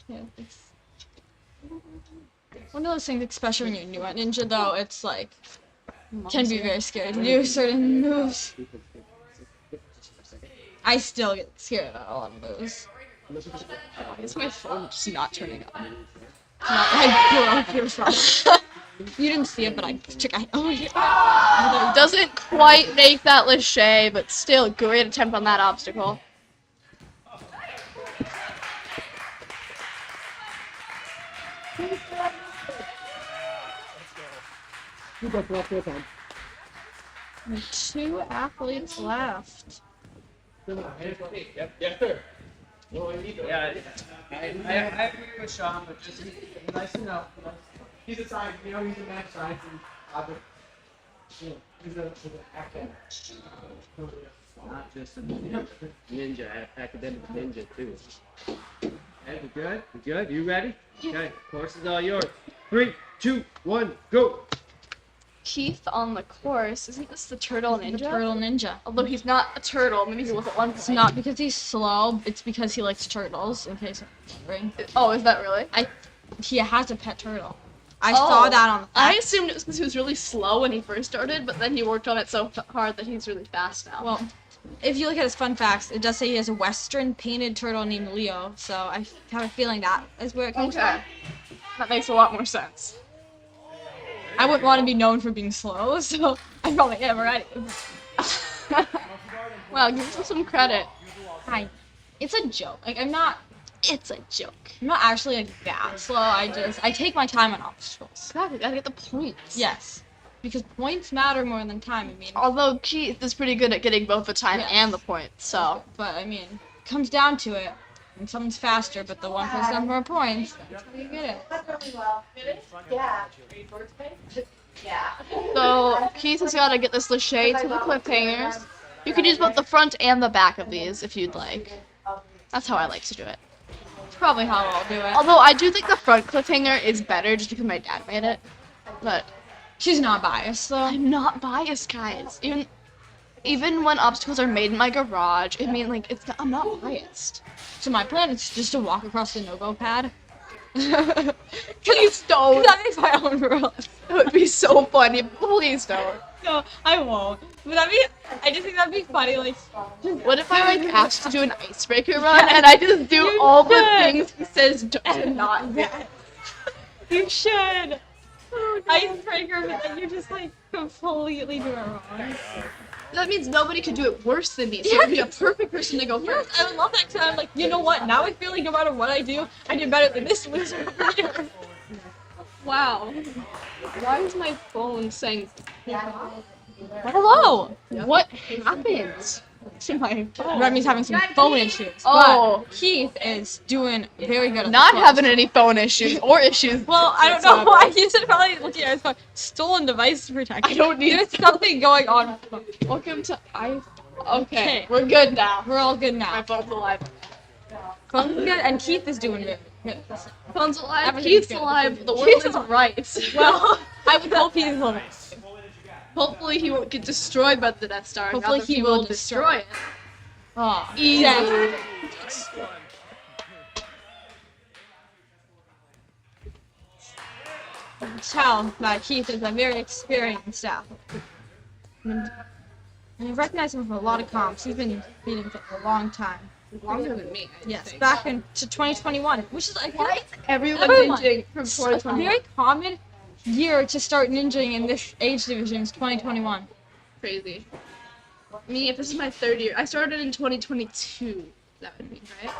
S3: Yeah, it's one of those things, especially when you're new at Ninja, though. It's like can be very scary to do certain moves. I still get scared at a lot of moves.
S1: Why is my phone just not turning on?
S3: I broke your phone. You didn't see it, but I check. Oh yeah.
S1: Doesn't quite make that lâcher, but still great attempt on that obstacle.
S4: You go for up to time.
S3: 2 athletes left.
S4: Yep, yes, sir.
S5: Yeah, I agree with Sean, but just nice to know. He's a side, he's a max side, and he's an academic.
S6: Not just a ninja, academic ninja too. Okay, we good? We good? You ready? Okay, course is all yours. 3, 2, 1, go!
S1: Keith on the course, isn't this the turtle ninja?
S3: The turtle ninja.
S1: Although he's not a turtle, maybe he was at one point.
S3: It's not because he's slow. It's because he likes turtles. In case I'm wondering.
S1: Oh, is that really?
S3: He has a pet turtle. I saw that on the
S1: I
S3: facts.
S1: assumed it was because he was really slow when he first started, but then he worked on it so hard that he's really fast now.
S3: Well, if you look at his fun facts, it does say he has a Western painted turtle named Leo. So I have a feeling that is where it comes
S1: Okay. That makes a lot more sense.
S3: from. I wouldn't want to be known for being slow, so I probably am already.
S1: Wow, give him some credit.
S3: Hi. It's a joke. Like I'm not
S1: It's a joke.
S3: actually like that slow. I take my time on obstacles.
S1: God, you gotta get the points.
S3: Yes. Because points matter more than time. I mean,
S1: Although Keith is pretty good at getting both the time
S3: Yes.
S1: and the points, so.
S3: but I mean, it comes down to it. And someone's faster, but the one person has more points. That's how you get it.
S1: So Keith has gotta get this lâcher to the cliffhangers. You can use both the front and the back of these if you'd like. That's how I like to do it.
S3: It's probably how I'll do it.
S1: Although I do think the front cliffhanger is better just because my dad made it. But
S3: She's not biased, though.
S1: I'm not biased, guys. Even when obstacles are made in my garage, I mean, like, I'm not biased.
S3: So my plan is just to walk across the no-go pad.
S1: Please don't.
S3: That makes my own rules.
S1: That would be so funny. Please don't.
S3: No, I won't. But I just think that'd be funny, like.
S1: What if I, like, asked to do an icebreaker run and I just do
S3: You
S1: all the
S3: should.
S1: things he says to not do?
S3: You should. icebreaker, but then you're just like completely doing it wrong.
S1: That means nobody could do it worse than me, so it would be a perfect person to go
S3: Yes,
S1: first.
S3: I would love that because I'm like, you know what? Now I feel like no matter what I do, I do better than this loser over here.
S1: Wow. Why is my phone saying
S3: Hello.
S1: what happened to my phone?
S3: Remy's having some phone issues.
S1: Oh.
S3: But Keith is doing very good at
S1: Not
S3: the
S1: having any phone issues or issues.
S3: Well, I don't know why he's probably looking at his phone. Stolen device protection.
S1: I don't need
S3: There's something going on.
S1: Welcome to Okay,
S3: Okay.
S1: we're good now.
S3: We're all good
S1: My
S3: now.
S1: phone's alive.
S3: Phone's good, and Keith is doing good.
S1: Phone's alive.
S3: Everything's
S1: Keith's
S3: good.
S1: alive. The world
S3: Keith's
S1: is
S3: alive.
S1: right.
S3: Well, I would hope he's alive.
S1: Hopefully he won't get destroyed by the Death Star.
S3: Hopefully
S1: Now that
S3: he will destroy
S1: it.
S3: Oh,
S1: Easy.
S3: yeah. Tell that Keith is a very experienced athlete. And I recognize him from a lot of comps. He's been beating for a long time.
S1: Longer than me. I
S3: Yes,
S1: think.
S3: back into 2021, which is I feel like
S1: Everyone
S3: Everyone.
S1: ninjing from
S3: a
S1: 2020.
S3: very common year to start ninjing in this age division is 2021.
S1: Crazy. Me, if this is my third year, I started in 2022. That would be right.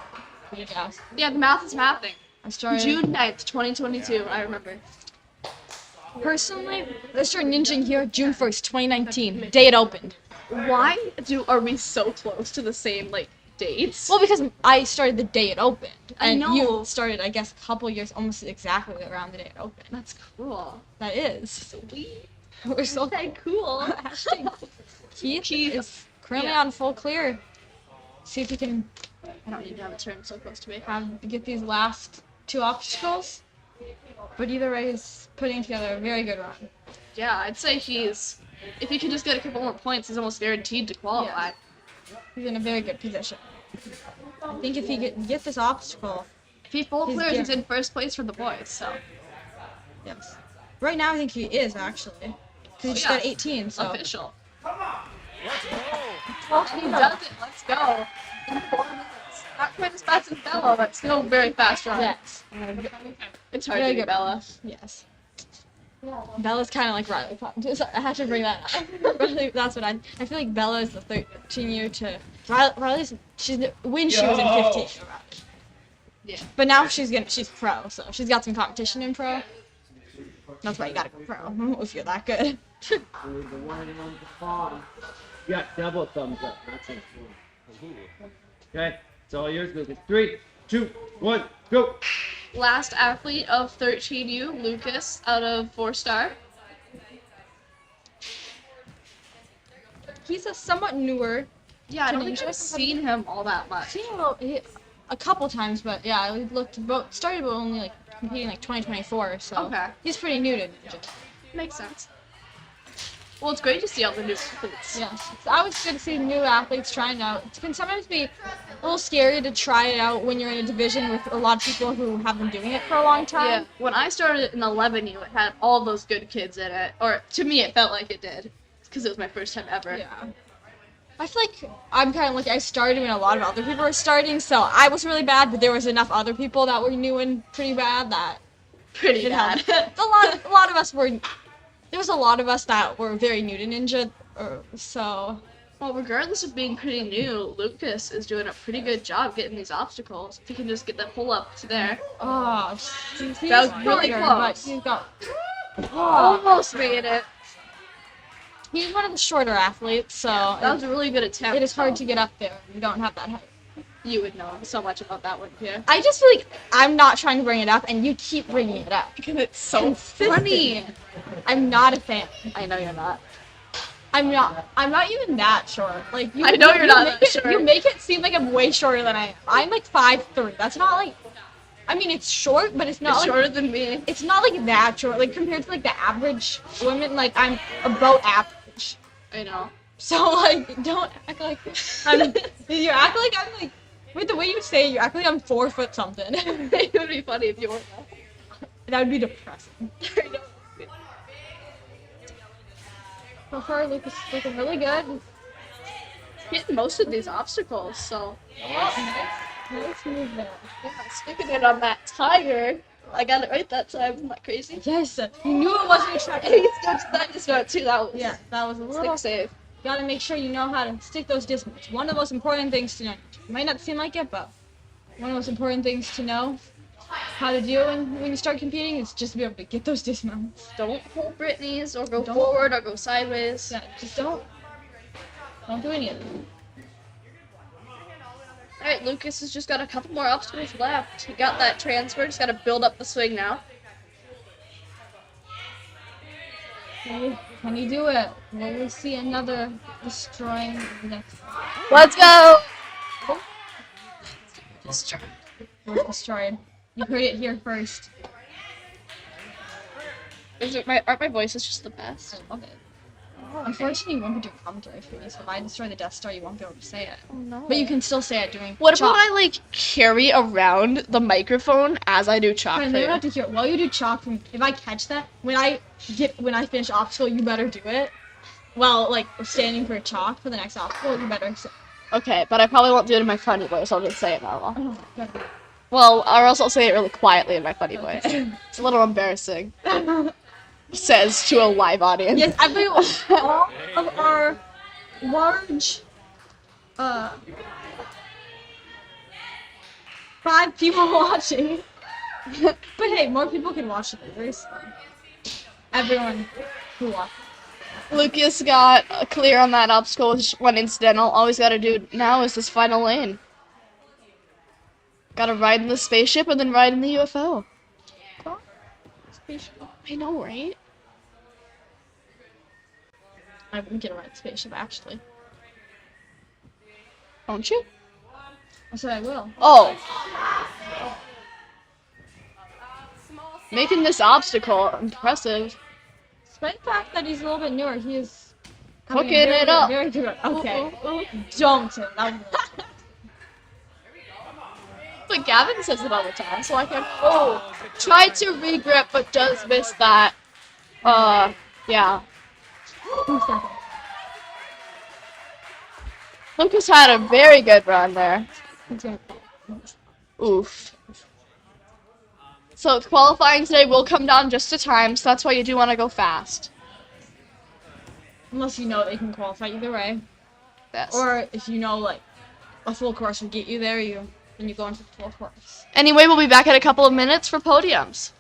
S3: Yeah,
S1: Yeah, the math is mathing.
S3: I started
S1: June 9th, 2022. I remember.
S3: personally. I started ninjing here June 1st, 2019. Day it opened.
S1: Why are we so close to the same dates?
S3: Well, because I started the day it opened,
S1: I
S3: and
S1: know.
S3: you started, I guess, a couple years, almost exactly around the day it opened.
S1: That's cool.
S3: That is.
S1: Sweet.
S3: We're so
S1: Cool.
S3: Keith
S1: Keith.
S3: is currently
S1: Yeah.
S3: on full clear. See if he can
S1: I don't need to have a turn so close to me.
S3: get these last two obstacles. But either way, he's putting together a very good run.
S1: Yeah, I'd say if he can just get a couple more points, he's almost guaranteed to qualify.
S3: He's in a very good position. I think if he can get this obstacle,
S1: If he full
S3: He's
S1: clears, he's
S3: good.
S1: in first place for the boys, so.
S3: yes. Right now, I think he is actually, because he just
S1: Yeah.
S3: got 18. So
S1: Official.
S2: Let's go.
S1: Well, he does it. Let's go. In 4 minutes. Not quite as fast as Bella, but still very fast run.
S3: yes,
S1: It's hard
S3: Very
S1: to be
S3: good.
S1: Bella.
S3: yes. Bella's kind of like Riley. So I have to bring that up. Riley, that's what I feel like. Bella is the 13-year to Riley's. When she was in 15.
S1: Yeah.
S3: But now she's pro, so she's got some competition in pro. That's why you gotta go pro if you're that good.
S6: The one on the pond. You got double thumbs up, not just one. Okay, it's all yours, Lucas. 3, 2, 1, go!
S1: Last athlete of 13U, Lucas, out of 4-star.
S3: He's a somewhat newer.
S1: Yeah, I don't
S3: Teenager.
S1: think I've seen him all that
S3: I've
S1: much.
S3: seen him a couple times, but yeah, I started only competing 2024, so
S1: Okay.
S3: he's pretty new to ninja.
S1: Makes sense. Well, it's great to see all the new athletes.
S3: Yeah, so I was good to see new athletes trying out. It can sometimes be a little scary to try it out when you're in a division with a lot of people who have been doing it for a long
S1: Yeah,
S3: time.
S1: when I started in 11U, it had all those good kids in it. Or, to me, it felt like it did. Because it was my first time ever.
S3: Yeah. I feel like I'm kind of lucky. I started when a lot of other people were starting, so I was really bad, but there was enough other people that were new and pretty bad that
S1: Pretty
S3: it
S1: bad.
S3: helped. A lot of us were. There was a lot of us that were very new to ninja, so
S1: Well, regardless of being pretty new, Lucas is doing a pretty good job getting these obstacles. If he can just get that pull up to there.
S3: he's
S1: That was really
S3: shorter,
S1: close.
S3: But he's got.
S1: Almost made it.
S3: He's one of the shorter athletes, so
S1: That was a really good attempt.
S3: it is hard
S1: though.
S3: to get up there. You don't have that height.
S1: You would know so much about that one, yeah.
S3: I just feel like I'm not trying to bring it up, and you keep bringing it up.
S1: Because it's so
S3: Consistent.
S1: funny.
S3: I'm not a fan.
S1: I know you're not.
S3: I'm not even that short. Like you,
S1: I know you're not
S3: make
S1: that
S3: it,
S1: short.
S3: You make it seem like I'm way shorter than I am. I'm like 5'3". That's not like. I mean, it's short, but it's not
S1: It's
S3: like.
S1: shorter than me.
S3: It's not like that short. Like compared to like the average women, like I'm about average.
S1: I know.
S3: So like, don't act like I'm. You act like I'm like. With the way you say it, you act like I'm 4 foot something.
S1: It would be funny if you weren't.
S3: That would be depressing. So far, Lucas is looking really good.
S1: Hitting most of these obstacles, so.
S3: Nice move there.
S1: Yeah, sticking it on that tiger. I got it right that time. I'm not crazy.
S3: Yes, you knew it wasn't a trap.
S1: And he's going to that dismount too. That was
S3: Yeah, that was a
S1: Stick
S3: little.
S1: safe.
S3: Gotta make sure you know how to stick those dismounts. One of the most important things to know. It might not seem like it, but one of the most important things to know how to do when you start competing is just to be able to get those dismounts.
S1: Don't hold Britney's or go
S3: Don't.
S1: forward or go sideways.
S3: Yeah, just don't do any of it.
S1: Alright, Lucas has just got a couple more obstacles left. He got that transfer, just gotta build up the swing now.
S3: Can you do it? Will we see another destroying the next
S1: Let's go!
S3: was destroyed? You heard it here first.
S1: Aren't my voices just the best?
S3: I love it. Unfortunately, you won't be doing commentary for these. If I destroy the Death Star, you won't be able to say it.
S1: Oh no.
S3: But you can still say it during.
S1: What
S3: chalk.
S1: about I like carry around the microphone as I do chalk?
S3: Fine, they don't have to hear it. While you do chalk, if I catch that, when I finish obstacle, you better do it. Well, like standing for chalk for the next obstacle, you better say.
S1: Okay, but I probably won't do it in my funny voice. I'll just say it normal.
S3: Oh, God.
S1: Well, or else I'll say it really quietly in my funny voice. It's a little embarrassing. Says to a live audience.
S3: Yes, I believe all of our large, 5 people watching. But hey, more people can watch it. There's everyone who watches.
S1: Lucas got clear on that obstacle with one incidental. All he's got to do now is this final lane. Gotta ride in the spaceship and then ride in the UFO. I know, right?
S3: I wouldn't get a ride spaceship actually.
S1: Don't you?
S3: I said I will.
S1: Oh. Making this obstacle impressive.
S3: Despite the fact that he's a little bit newer, he is having a
S1: Hooking
S3: very
S1: it
S3: good-
S1: up.
S3: Very good. Okay.
S1: Ooh, ooh, ooh.
S3: Don't. That was
S1: But Gavin says it all the time, so I can. Oh, tried to regrip, but does miss that. Yeah.
S3: 2 seconds.
S1: Lucas had a very good run there.
S3: He's gonna-
S1: Oof. So qualifying today will come down just to time, so that's why you do want to go fast.
S3: Unless you know they can qualify either way.
S1: Yes.
S3: Or if you know like a full course will get you there, then you go into the full course.
S1: Anyway, we'll be back in a couple of minutes for podiums.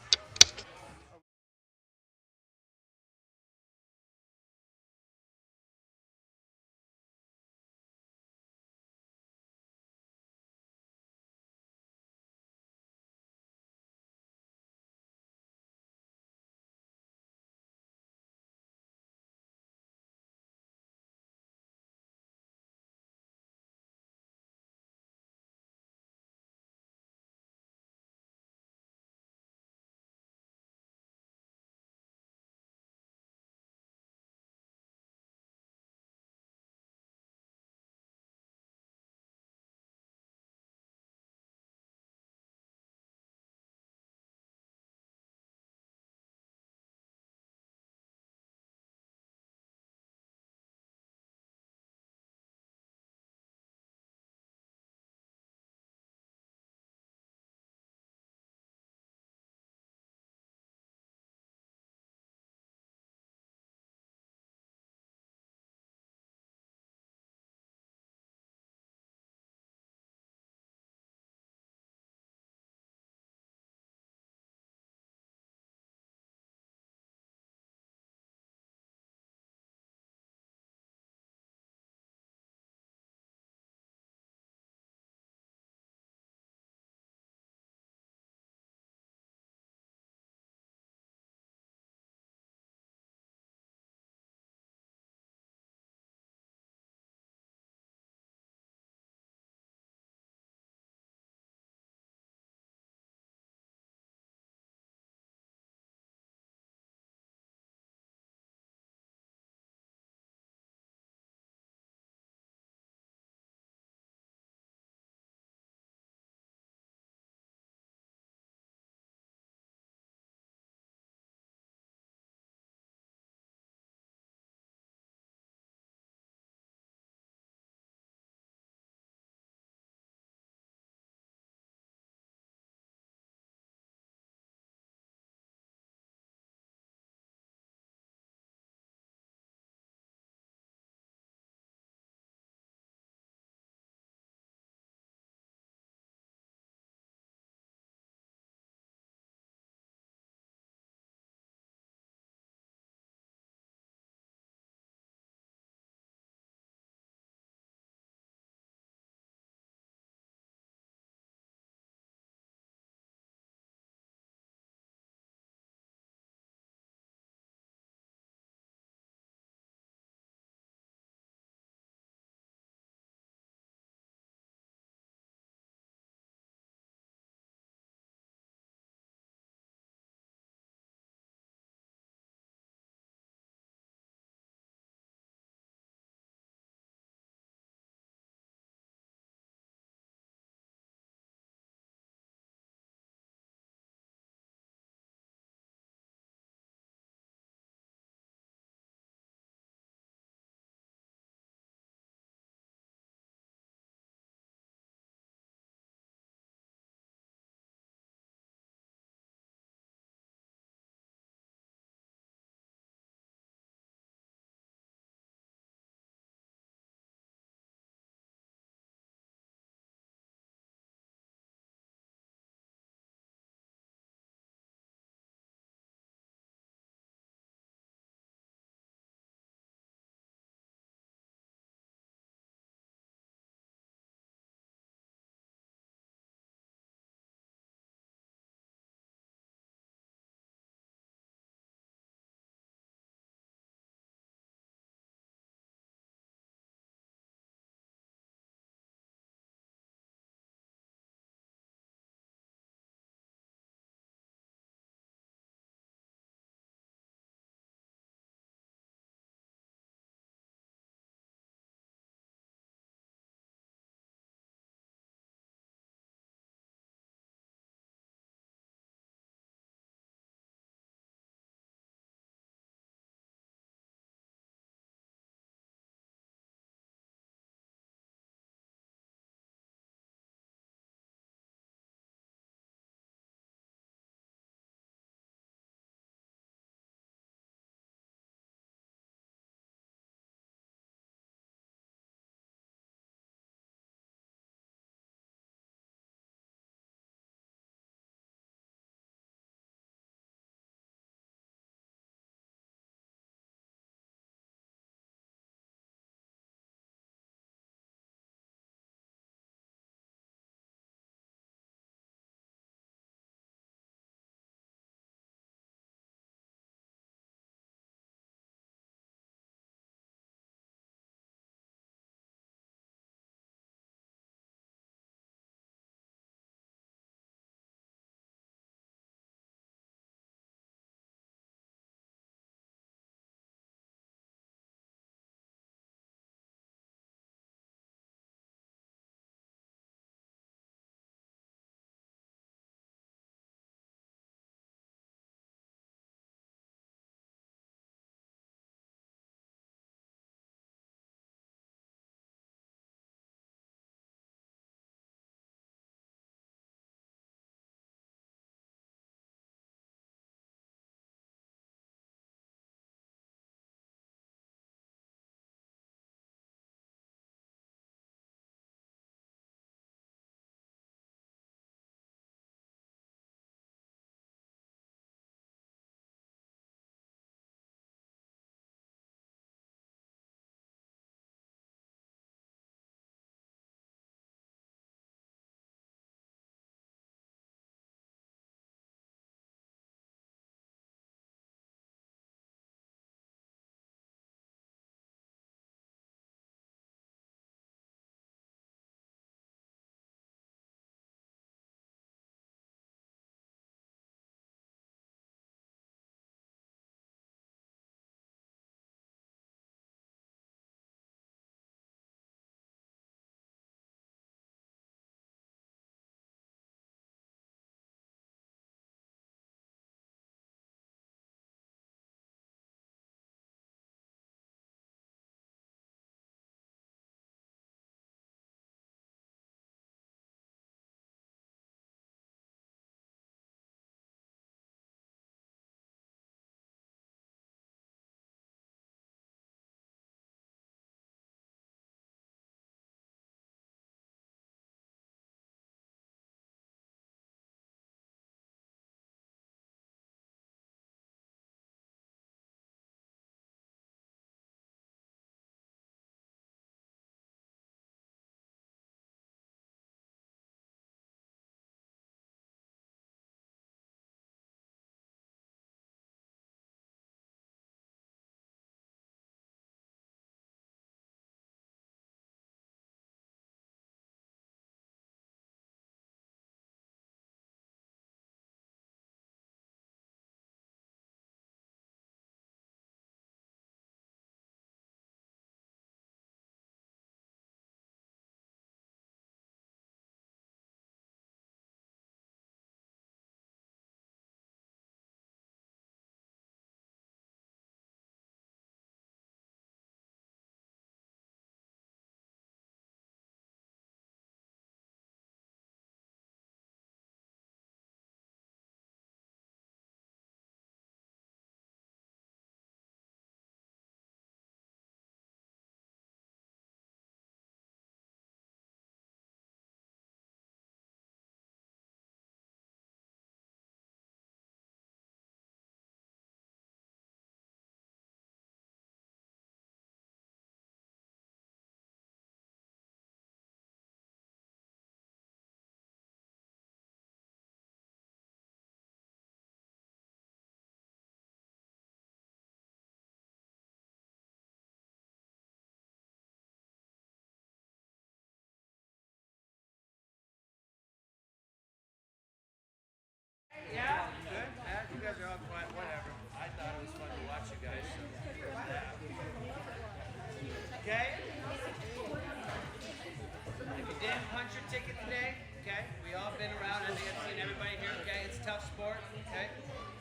S5: didn't punch your ticket today, okay? We all been around. I think I've seen everybody here, okay? It's a tough sport, okay?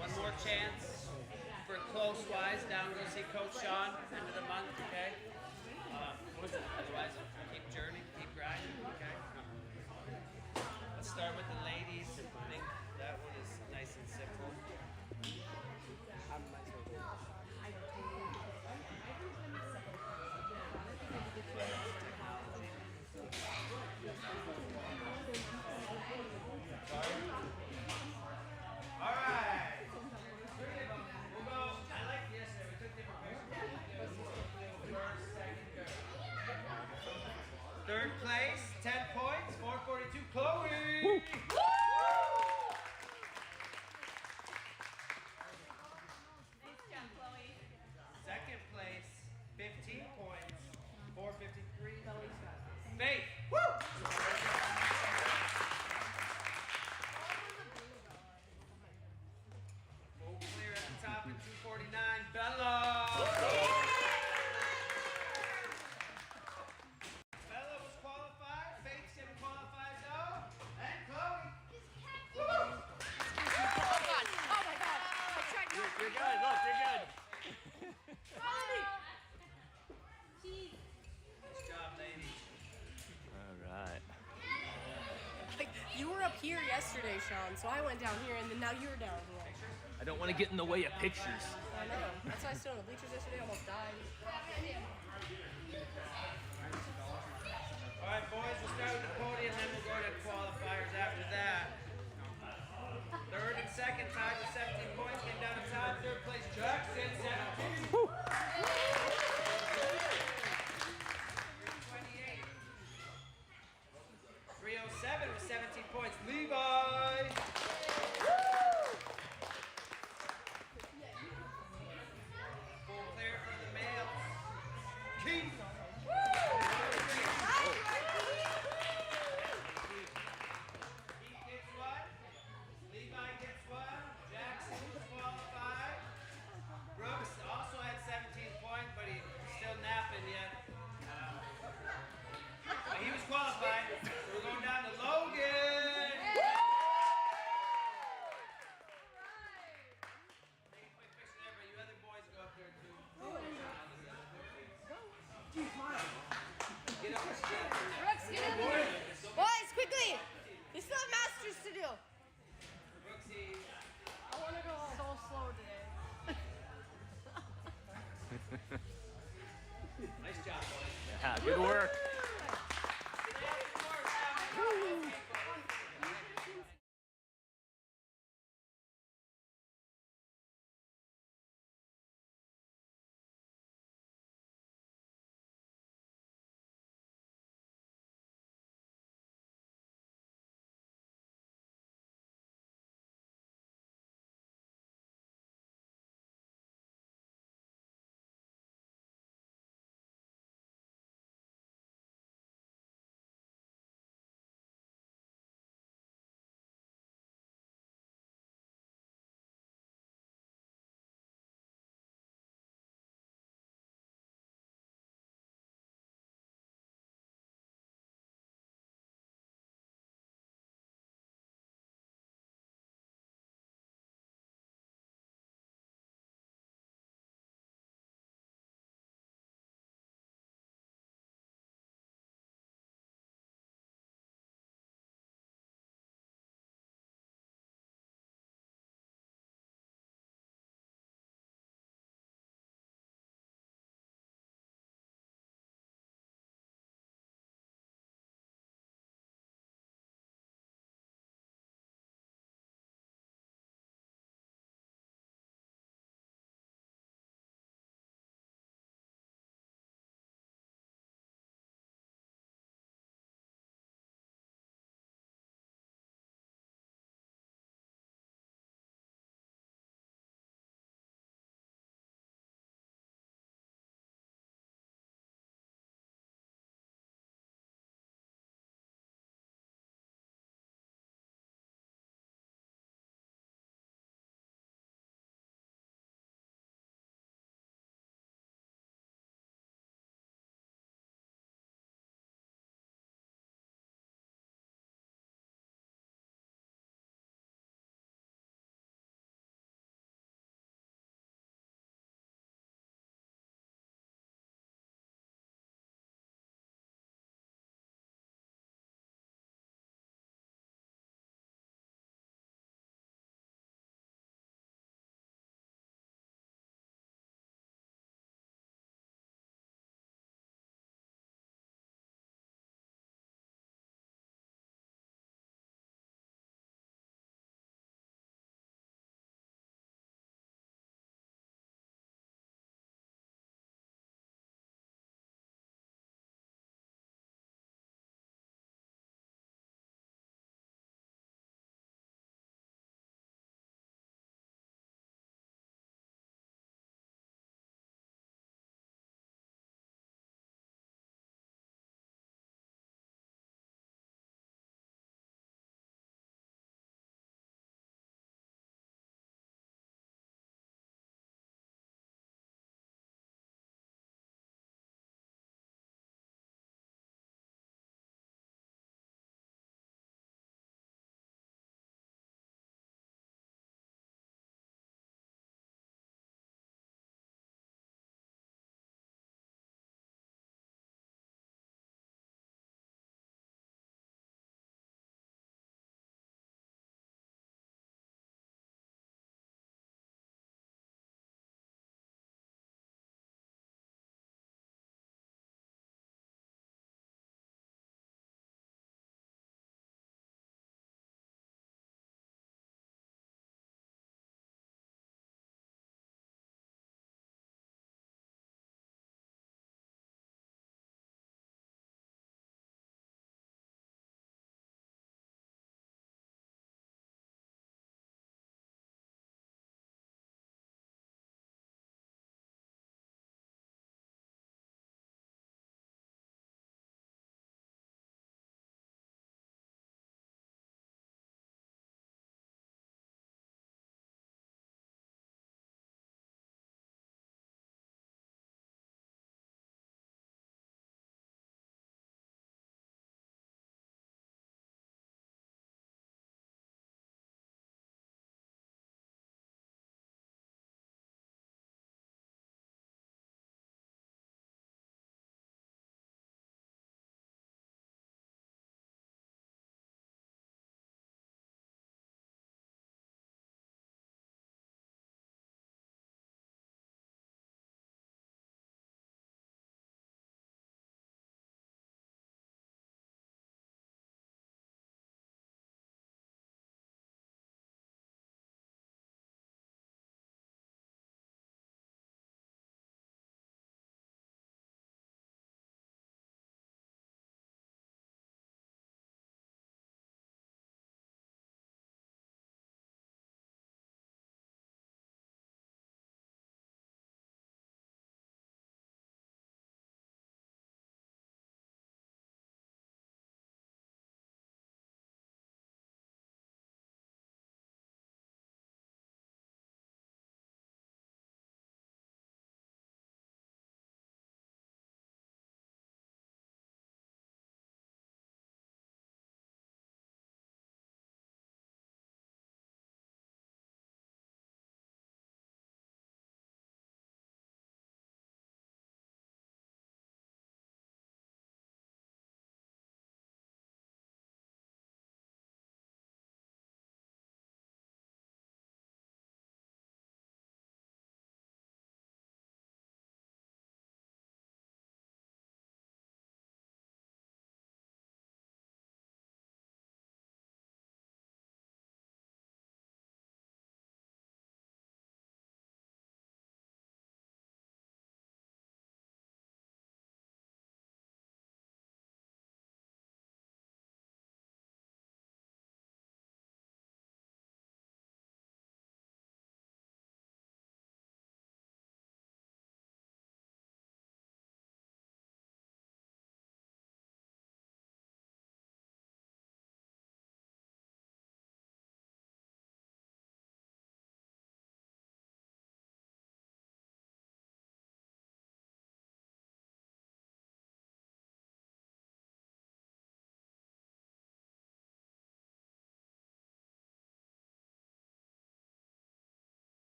S5: One more chance for close-wise. Down, go see Coach Sean, end of the month, okay? Otherwise, keep journeying, keep grinding, okay? Let's start with the ladies. I think that one is nice and simple. All right. We'll go. I like yesterday. We took different pictures. First, second, third. Third place, 10 points, 442. Chloe. Woo. Second place, 15 points, 453. Faith. Woo! Full clear at the top at 249. Bella. Bella was qualified. Faith didn't qualify though. And Chloe. Woo!
S3: Oh my god!
S2: You're good. Look, you're good.
S5: Nice job, ladies.
S2: All right.
S7: Like, you were up here yesterday, Sean, so I went down here, and then now you're down here.
S2: I don't want to get in the way of pictures.
S7: I know. That's why I stood on the bleachers yesterday, almost died.
S5: All right, boys, we'll start with the podium, then we'll go to qualifiers after that. Third and second tied with 17 points. Came down to top. Third place, Jackson, 17. 328. 307 with 17 points. Levi. Full clear for the males. Keith. Keith gets one. Levi gets one. Jackson was qualified. Brooks also had 17 points, but he's still napping yet. But he was qualified. So we're going down to Logan.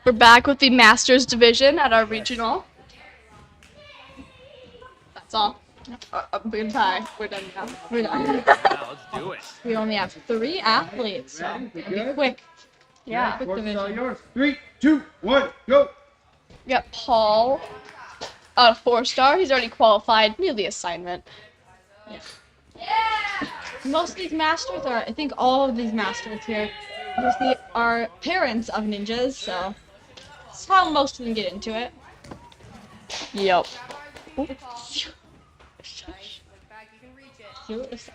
S1: We're back with the Masters division at our regional. That's all. Good tie. We're done now.
S3: We're done.
S2: Yeah, let's do it.
S3: We only have 3 athletes, so it'll be quick.
S1: Yeah.
S3: Quick
S6: Course is all
S3: division.
S6: yours. 3, 2, 1, go.
S1: We got Paul, 4-star. He's already qualified. Knew the assignment.
S3: Most of these masters are, I think all of these masters here, are parents of ninjas, so that's how most of them get into it.
S1: Yep.
S7: Back, you can reach it.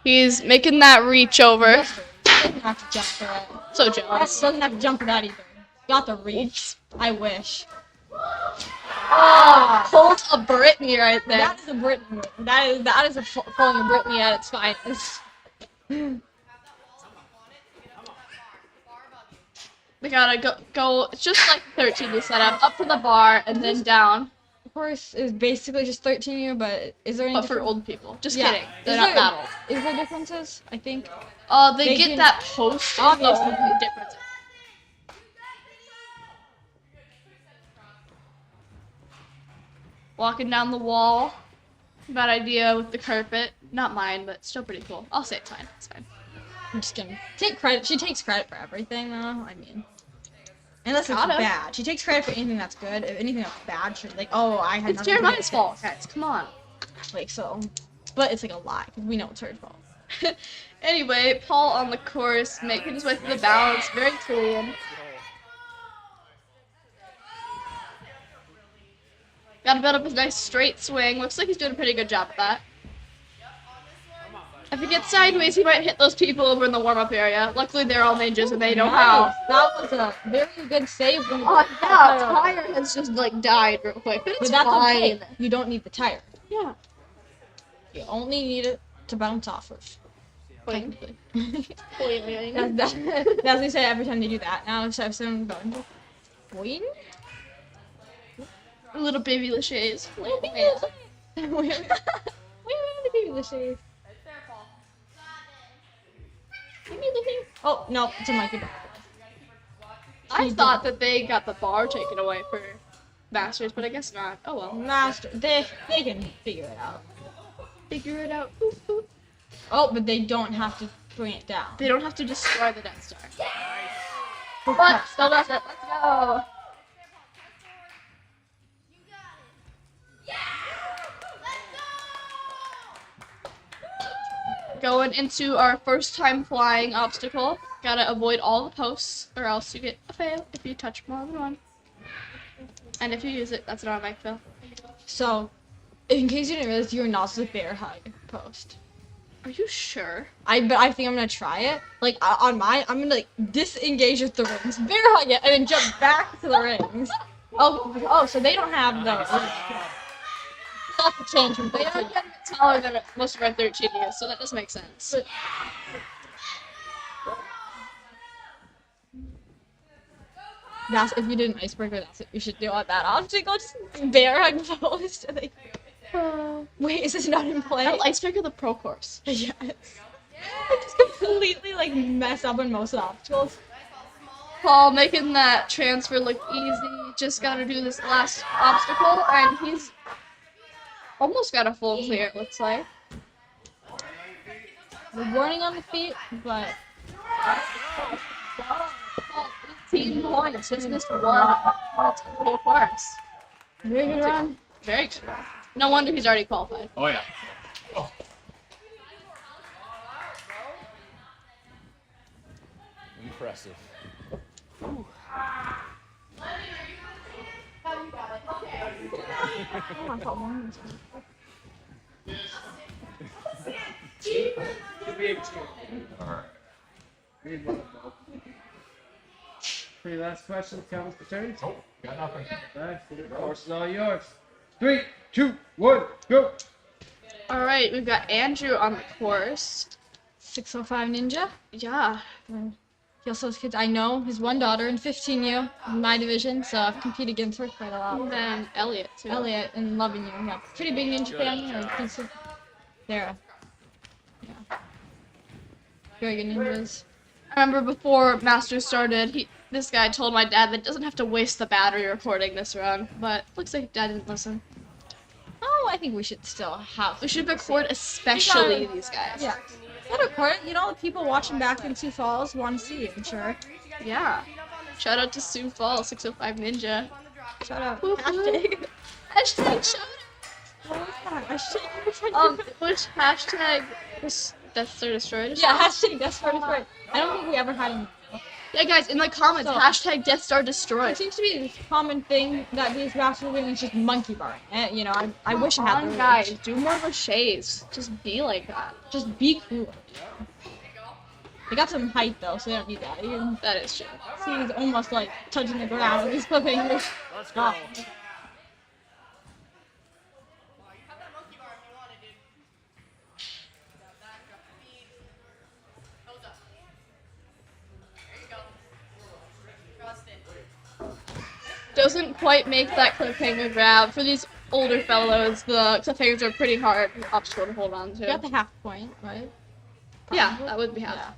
S1: He's making that reach over.
S3: Doesn't have to jump for it.
S1: So jealous.
S3: Doesn't have to jump for that either. Got the reach. I wish.
S1: Oh, pulled a Brittany right there.
S3: That is a Brittany. That is a pulling a Brittany at its finest.
S1: We gotta go. It's just like 13 to set up to the bar and then down.
S3: Of course, is basically just 13U, but is there any
S1: But for
S3: difference?
S1: old people. Just
S3: Yeah.
S1: kidding. They're
S3: Is
S1: not
S3: there-
S1: that old.
S3: Is there differences? I think.
S1: They
S3: They
S1: get
S3: can-
S1: that post.
S3: Obviously.
S1: The difference. Walking down the wall. Bad idea with the carpet. Not mine, but still pretty cool. I'll say it's fine. It's fine.
S3: I'm just gonna take credit. She takes credit for everything, though. I mean, unless it's
S1: Gotta.
S3: bad. She takes credit for anything that's good. If anything that's bad, she's like, "Oh, I had."
S1: It's
S3: nothing to do
S1: Jeremiah's
S3: with
S1: fault,
S3: it."
S1: guys. Come on.
S3: Like so, but it's like a lie because we know it's her fault.
S1: Anyway, Paul on the course, making his way through the balance, very clean. Got to build up his nice straight swing. Looks like he's doing a pretty good job at that. If he gets sideways, he might hit those people over in the warm-up area. Luckily, they're all ninjas and they know how.
S3: That was a very good save.
S1: Oh, yeah, tire has just, like, died real quick, but it's
S3: But that's
S1: fine.
S3: okay. You don't need the tire.
S1: Yeah.
S3: You only need it to bounce off of.
S1: Technically.
S3: That's what they say every time they do that. Now let's have some going. Boing.
S1: Little baby Lachey's.
S3: Where are the baby Lachey's? Oh no, it's a monkey bar.
S1: I thought that they got the bar taken away for Masters, but I guess not. Oh well.
S3: Master, they can figure it out.
S1: Figure it out. Ooh, ooh.
S3: Oh, but they don't have to bring it down.
S1: They don't have to destroy the Death Star. But still does it. Let's go. Going into our first time flying obstacle. Gotta avoid all the posts or else you get a fail if you touch more than one. And if you use it, that's an automatic fail.
S3: So, in case you didn't realize, you're not the bear hug post.
S1: Are you sure?
S3: I think I'm gonna try it. Like on mine, I'm gonna like disengage with the rings, bear hug it, and then jump back to the rings. Oh, so they don't have those. That's a change from
S1: They
S3: 13.
S1: don't get taller than most of our 13 years, so that does make sense.
S3: That's if you did an icebreaker, that's what you should do on that obstacle. Just bear hug post. Like, wait, is this not in play?
S1: I'll icebreaker the pro course.
S3: Yes. I just completely like mess up on most of the obstacles.
S1: Paul making that transfer look easy. Just gotta do this last obstacle, and he's almost got a full clear, it looks like.
S3: The warning on the feet, but
S1: 18 points, just missed one. That's a full course.
S3: very good run.
S1: Very good. No wonder he's already qualified.
S4: Oh yeah.
S2: Impressive.
S6: Three last questions, counts the turns.
S4: Oh, got nothing.
S6: Nice. The course is all yours. 3, 2, 1, go.
S1: Alright, we've got Andrew on the course.
S3: 605 Ninja.
S1: Yeah.
S3: He also has kids. I know his one daughter in 15U in my division, so I've competed against her quite a lot.
S1: And then Elliot, too.
S3: Elliot and loving you. Yeah, pretty big ninja family. Or decent. Sarah. Yeah. Very good ninjas.
S1: I remember before Masters started, this guy told my dad that it doesn't have to waste the battery recording this run, but looks like Dad didn't listen.
S3: Oh, I think we should still have.
S1: We should record especially these guys.
S3: Yeah. Gotta record it. You know, the people watching back in Sioux Falls want to see it, I'm sure.
S1: Yeah. Shout out to Sioux Falls 605 Ninja.
S3: Shout out.
S1: Woo-hoo.
S3: Hashtag.
S1: Hashtag shout
S3: What was that? Hashtag.
S1: out. Which hashtag was Death Star Destroyed?
S3: Yeah, hashtag Death Star Destroyed. I don't think we ever had any.
S1: Yeah, guys, in the comments,
S3: So-
S1: hashtag Death Star
S3: It
S1: Destroyed.
S3: seems to be this common thing that these masters are doing is just monkey barring. You know, I wish I had
S1: Come
S3: the
S1: on,
S3: guys.
S1: guys, do more shades. Just be like that.
S3: Just be cool. They got some height though, so they don't need that. You can
S1: That is true.
S3: see he's almost like touching the ground with his cliffhangers.
S2: Let's go.
S1: Doesn't quite make that cliffhanger grab. For these older fellows, the cliffhangers are pretty hard obstacle to hold on
S3: You got
S1: to.
S3: the half point, right?
S1: Yeah, that would be half.
S3: Yeah.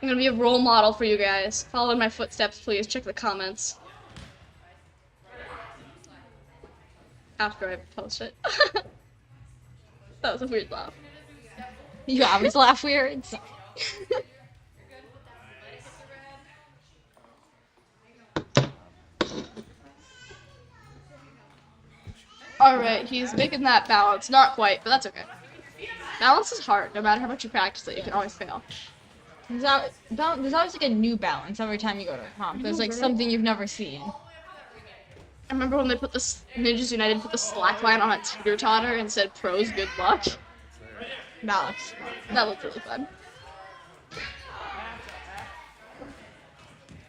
S1: I'm gonna be a role model for you guys. Follow in my footsteps, please. Check the comments. After I post it. That was a weird laugh.
S3: You always laugh weird. So.
S1: Alright, he's making that balance. Not quite, but that's okay. Balance is hard. No matter how much you practice it, you can always fail.
S3: There's always like a new balance every time you go to a comp. There's like something you've never seen.
S1: I remember when they put this Ninjas United put the slack line on a teeter-totter and said pros good luck.
S3: Balance.
S1: That looked really fun.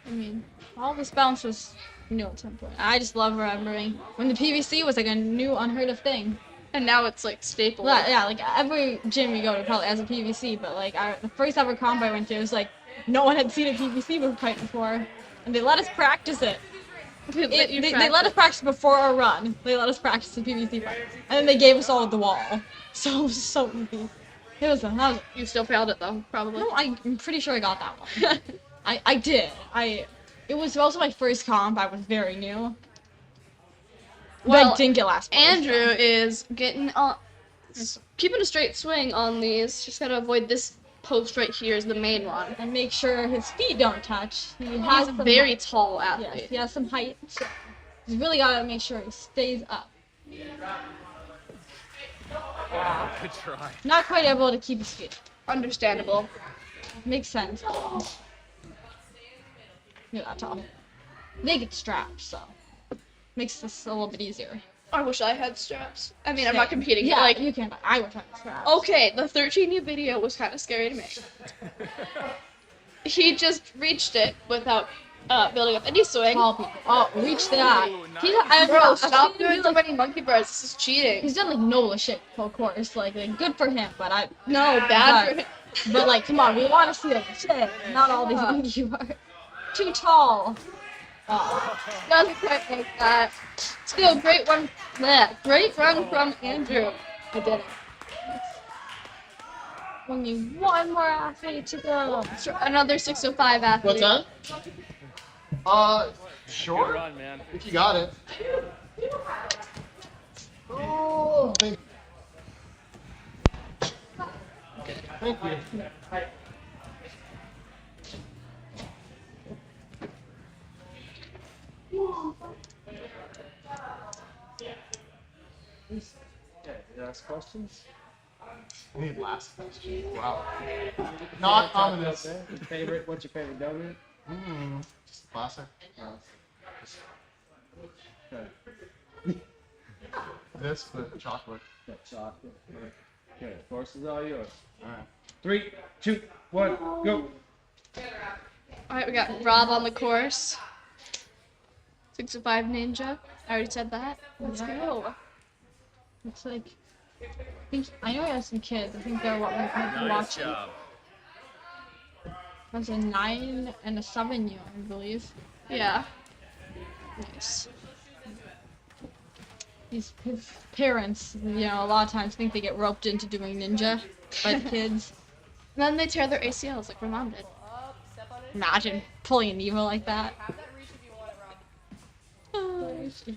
S3: I mean, all this balance was new at some point. I just love remembering when the PVC was like a new unheard of thing.
S1: And now it's like staple.
S3: Yeah, like every gym you go to probably has a PVC, but like the first ever comp I went to, it was like no one had seen a PVC fight before, and they let us practice it. They let us practice before our run. They let us practice the PVC fight, and then they gave us all the wall. So it was so easy. That was
S1: You still failed it though, probably.
S3: no, I'm pretty sure I got that one. I did. It was also my first comp. I was very new. But
S1: Well,
S3: I didn't get last place.
S1: Andrew is getting keeping a straight swing on these. Just gotta avoid this post right here is the main one.
S3: And make sure his feet don't touch. He
S1: He's
S3: has
S1: a
S3: some
S1: very
S3: height.
S1: tall
S3: Yes,
S1: athlete.
S3: he has some height. So he's really gotta make sure he stays up.
S2: Good try.
S3: Not quite able to keep his feet.
S1: Understandable.
S3: Makes sense. You're that tall. They get straps, so makes this a little bit easier.
S1: I wish I had straps. I mean, I'm not competing.
S3: Yeah,
S1: But like,
S3: you can. But I would have straps.
S1: okay, the 13U video was kind of scary to me. He just reached it without building up any swing.
S3: Tall people. Oh, reach that.
S2: Ooh, nice.
S1: Bro,
S3: I've
S1: stop
S3: seen him
S1: doing
S3: do,
S1: so
S3: like,
S1: many monkey bars. This is cheating.
S3: he's done like NOLA shit full course. Like good for him, but
S1: No, bad for
S3: but,
S1: him.
S3: but like, come on, we want to see like shit. Not all these
S1: Yeah.
S3: monkey bars. Too tall. Oh.
S1: Doesn't quite make that. Still, great one. Great run from Andrew. I did it.
S3: Only one more athlete to go.
S1: Another 605 athlete.
S4: What's that?
S2: Good
S4: Sure.
S2: run, man.
S4: If you got it. Oh, thank you.
S6: Okay, you ask questions?
S4: I need last question. Wow. Not ominous.
S6: Okay. What's your favorite donut?
S4: Just classic.
S6: Okay.
S4: This with chocolate.
S6: Yeah, chocolate. Okay, course is all yours.
S4: Alright.
S6: 3, 2, 1, go.
S1: Alright, we got Rob on the course. 605 Ninja. I already said that. Let's go.
S3: Looks like. I know he has some kids. I think they're what we're
S2: Nice
S3: watching.
S2: job.
S3: That's a 9 and a 7 year, I believe.
S1: Yeah. Nice.
S3: his parents, a lot of times think they get roped into doing ninja by the kids.
S1: And then they tear their ACLs like my mom did.
S7: Up, step on it.
S3: Imagine pulling an evil like that.
S7: Have that reach if you want it, Rob. Trust it.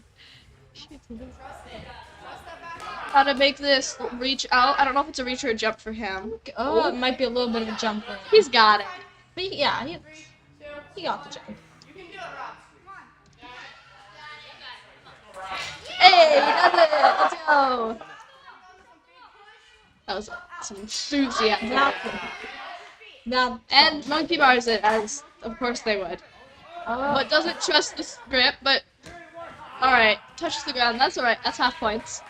S7: Trust that back.
S1: How to make this reach out. I don't know if it's a reach or a jump for him.
S3: Oh, it might be a little bit of a jump for him.
S1: He's got it.
S3: But he got the jump.
S7: You can do it, Rob.
S1: Hey, he does it! Let's go! That was some enthusiasm.
S3: Now,
S1: And monkey bars it, as of course they would.
S3: oh,
S1: But doesn't trust the grip, but... Alright, touches the ground, that's alright, that's half points.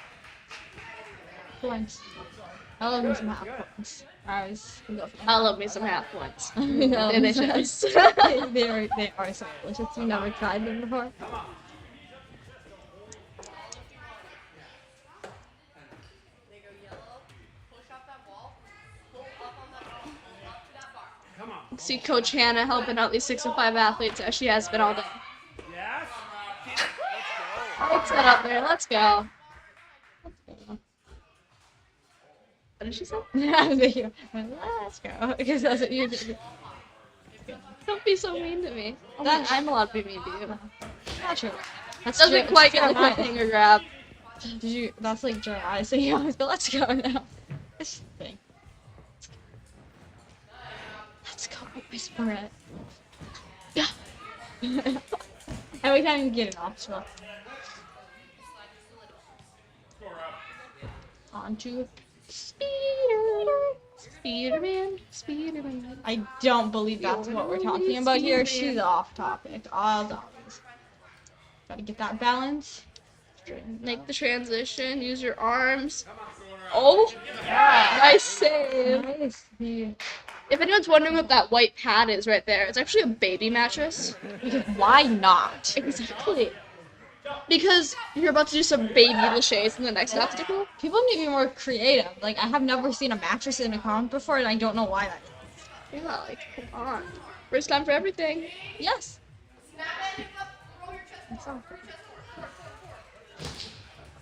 S3: points. I love me some half points. I was gonna go for
S1: I love me some half points.
S3: that.
S1: Delicious.
S3: They are so delicious. You've never tried them before.
S7: They go yellow. Push off that wall. Pull up on that wall. Pull up to that bar.
S1: See Coach Hannah helping out these 6 and 5 athletes as she has been all day.
S2: Yes. Let's
S1: Let's get up there, let's go. What did she say?
S3: Let's go. Because that's what you did.
S1: Don't be so mean to me. I'm allowed to be mean to you.
S3: Not true. That's
S1: Doesn't
S3: true.
S1: quite
S3: It's
S1: get the
S3: true.
S1: cliffhanger grab.
S3: Did you? That's like dry eyes. So you always go. Let's go now. This thing. Let's go. Whisper it.
S1: Yeah.
S3: Every time you get an obstacle. Onto
S1: Spider-Man, Spider-Man.
S3: I don't believe that's what we're talking about here. She's off topic. As always. Gotta get that balance.
S1: Make the transition, use your arms. Oh, nice save.
S3: Nice.
S1: If anyone's wondering what that white pad is right there, it's actually a baby mattress.
S3: Because why not?
S1: Exactly. Because you're about to do some baby laches in the next obstacle.
S3: People need to be more creative. Like, I have never seen a mattress in a comic before, and I don't know why that is.
S1: Yeah, like, come on. First time for everything.
S3: Yes.
S7: Snap it. Roll your chest forward.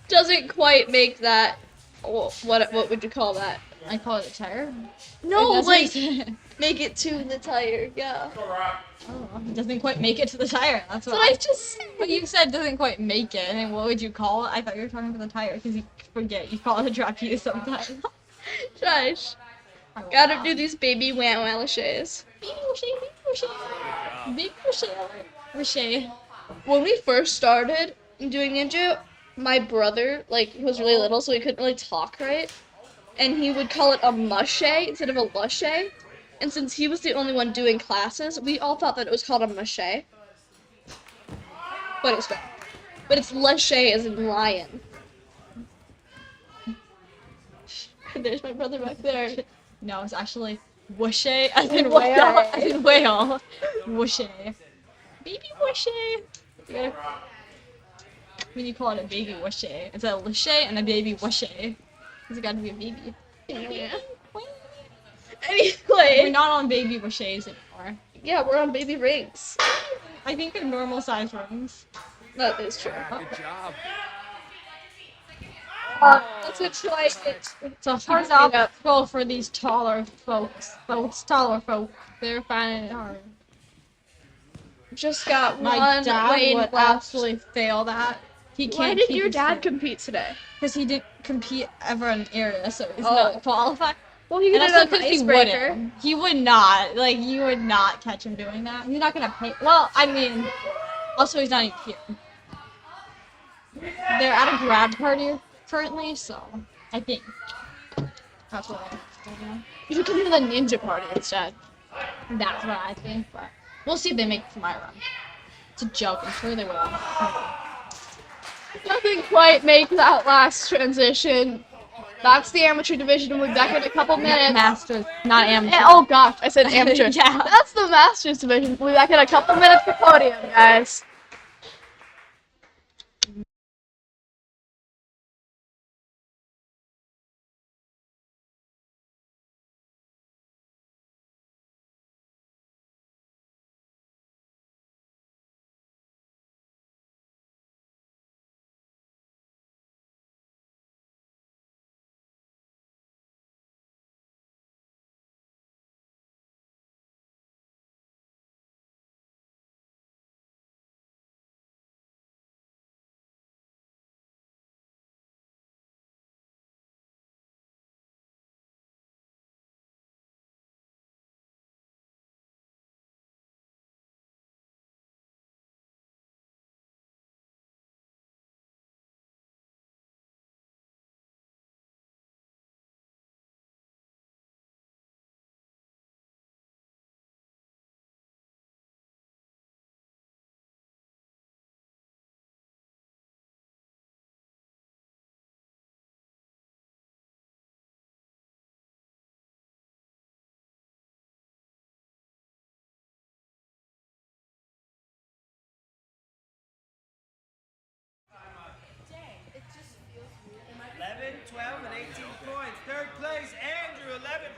S1: Doesn't quite make that. Oh, what would you call that?
S3: I call it a tire.
S1: No,
S3: That's
S1: like
S3: what you said.
S1: make it to the tire. Yeah.
S3: Oh, it doesn't quite make it to the tire. That's
S1: That's
S3: what
S1: what I just said.
S3: But you said doesn't quite make it, and then what would you call it? I thought you were talking about the tire, because you forget. You call it a trapeze sometimes.
S1: Josh,
S3: I will
S1: gotta
S3: not.
S1: do these baby wah laches.
S3: Baby Rocher. Baby Rocher.
S1: When we first started doing ninja, my brother, like, he was really little, so he couldn't really talk right. And he would call it a mushe instead of a lushe. And since he was the only one doing classes, we all thought that it was called a mushe. But it's not. But it's lushe as in lion. There's my brother back there.
S3: No, it's actually whooshay, as in
S1: Whooshay.
S3: whale. As in whale. Whooshay. Baby whooshay. You gotta... When you call it a baby whooshay, it's a lushay and a baby whooshay. Because it gotta be a baby.
S1: Yeah.
S3: We're
S1: Anyway.
S3: not on baby whooshays anymore.
S1: Yeah, we're on baby rings.
S3: I think they're normal size rings.
S1: That is true.
S2: Good job.
S1: That's what's like it.
S3: It's a hard
S1: Keep it up.
S3: obstacle for these taller folks. Taller folk. They're finding it hard.
S1: Just got
S3: My
S1: one
S3: dad
S1: lane
S3: would
S1: left.
S3: absolutely fail that. He can't.
S1: Why did your dad compete today?
S3: Because he didn't compete ever in area, so he's
S1: Oh.
S3: not qualified.
S1: Well, he
S3: And
S1: could
S3: also
S1: have done
S3: because
S1: the
S3: he
S1: icebreaker.
S3: wouldn't. He would not. Like, you would not catch him doing that. He's not gonna pay. Well, I mean, also he's not even here. They're at a grad party currently, so I think that's what I know.
S1: You should come to the ninja party instead.
S3: That's what I think, but we'll see if they make it to my run. It's a joke. I'm sure they will.
S1: Doesn't quite make that last transition. That's the amateur division. We'll be back in a couple minutes.
S3: Masters, not amateur.
S1: And, oh gosh, I said amateur.
S3: Yeah.
S1: That's the masters division. We'll be back in a couple minutes for podium, guys.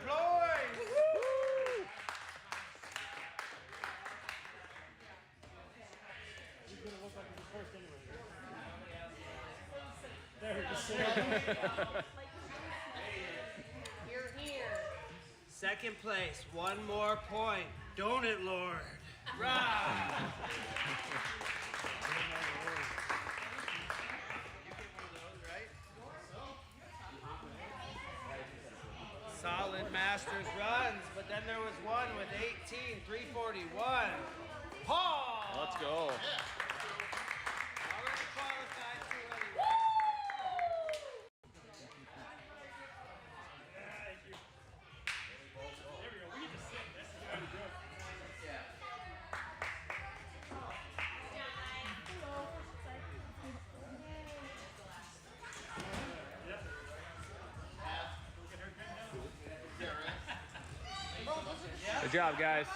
S5: employed.
S7: You're here.
S5: Second place, one more point. Don't it, Lord? Solid Masters runs, but then there was one with 18, 341. Paul!
S2: Let's go.
S5: Already qualified too early.
S2: Good job, guys.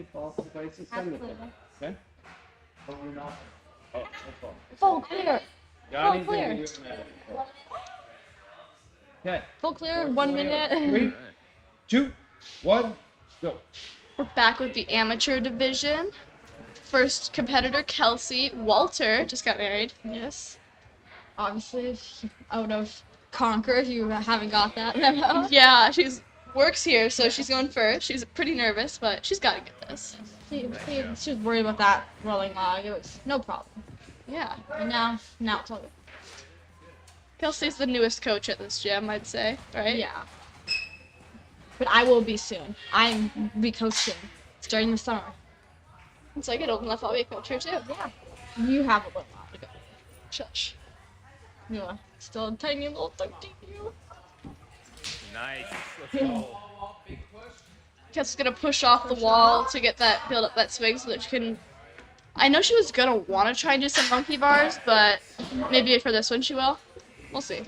S6: it falls into place and send it. Okay? Oh, you're not. Oh, that's all.
S3: Full clear.
S6: Johnny's
S3: clear.
S6: gonna be doing that. Okay.
S3: Full clear. 1 minute.
S6: 3, 2, 1, go.
S1: We're back with the amateur division. First competitor, Kelsey. Walter just got married.
S3: Yes. Obviously, out of Conquer, if you haven't got that memo.
S1: Yeah, she's works here, so she's going first. She's pretty nervous, but she's got to get this.
S3: She was worried about that rolling log. It was no problem.
S1: Yeah.
S3: And now it's all good.
S1: Kelsey's the newest coach at this gym, I'd say, right?
S3: Yeah. But I will be soon. I'm be coaching starting the summer.
S1: Once I get old enough, I'll be a coach here too.
S3: Yeah. You have a little while to go.
S1: Shush.
S3: You're still a tiny little 13 year old.
S2: Nice. Let's go.
S1: Kelsey's gonna push off the wall to get that, build up that swing so that she can. I know she was gonna want to try and do some monkey bars, but maybe for this one she will. We'll see.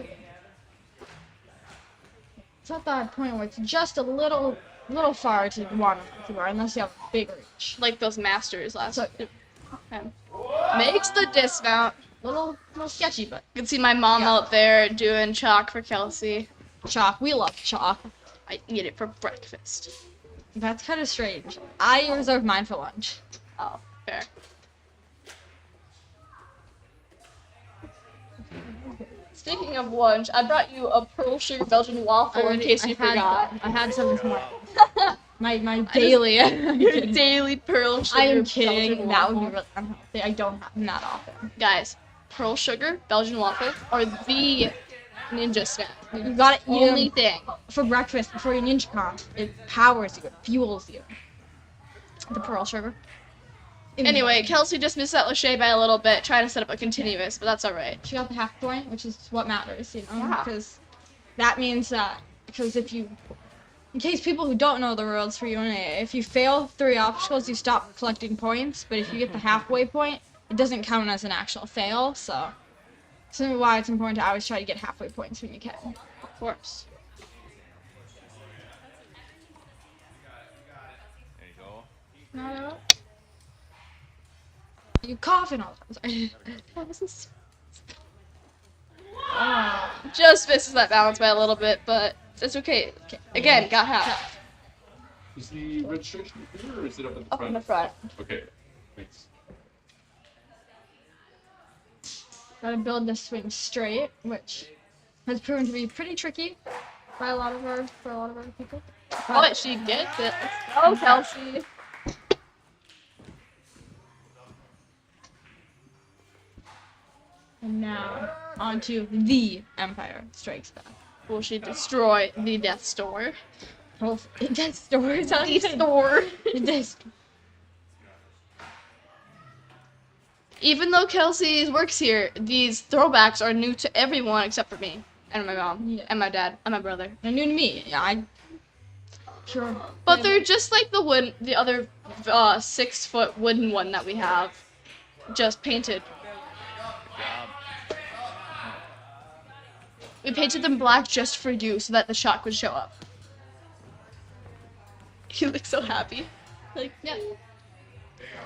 S3: It's at that point where it's just a little far to want a monkey bar unless you have a big reach.
S1: Like those masters last.
S3: So
S1: Makes the dismount.
S3: little sketchy, but
S1: You can see my mom
S3: Yeah.
S1: out there doing chalk for Kelsey.
S3: chalk. We love chalk.
S1: I eat it for breakfast.
S3: That's kind of strange. I reserve mine for lunch.
S1: Oh, fair. Speaking of lunch, I brought you a pearl sugar Belgian waffle in case you forgot.
S3: I had some this morning. My daily.
S1: Your daily pearl sugar
S3: I am
S1: Belgian
S3: kidding. That would be
S1: waffle.
S3: really unhealthy. I don't have them that often.
S1: Guys, pearl sugar Belgian waffles are the ninja snack.
S3: You gotta eat
S1: Only
S3: them
S1: thing.
S3: for breakfast before your ninja comp. It powers you. It fuels you. The pearl sugar.
S1: Anyway, Kelsey just missed that Lachey by a little bit, trying to set up a continuous, but that's alright.
S3: She got the half point, which is what matters, you know,
S1: Yeah.
S3: because that means that, because if you, in case people who don't know the rules for UNAA, if you fail 3 obstacles, you stop collecting points, but if you get the halfway point, it doesn't count as an actual fail, so that's why it's important to always try to get halfway points when you can.
S1: Of course.
S2: There you go.
S3: No. You coughing all the time. Sorry.
S1: Just misses that balance by a little bit, but it's okay. Again, got half.
S8: Is the registration here or is it up in the
S1: Up
S8: front?
S1: in the front.
S8: Okay, thanks.
S3: Gotta build this swing straight, which has proven to be pretty tricky for a lot of our people.
S1: But she gets it. Let's go, Kelsey.
S3: And now onto the Empire Strikes Back.
S1: Will she destroy the Death Store?
S3: Well, Death Store is on
S1: The store.
S3: Death.
S1: Even though Kelsey works here, these throwbacks are new to everyone except for me and my mom
S3: Yeah.
S1: and my dad and my brother.
S3: They're new to me. Yeah, I. Sure.
S1: But they're just like the other 6-foot wooden one that we have, just painted. We painted them black just for you so that the shock would show up. You look so happy. Like, yeah.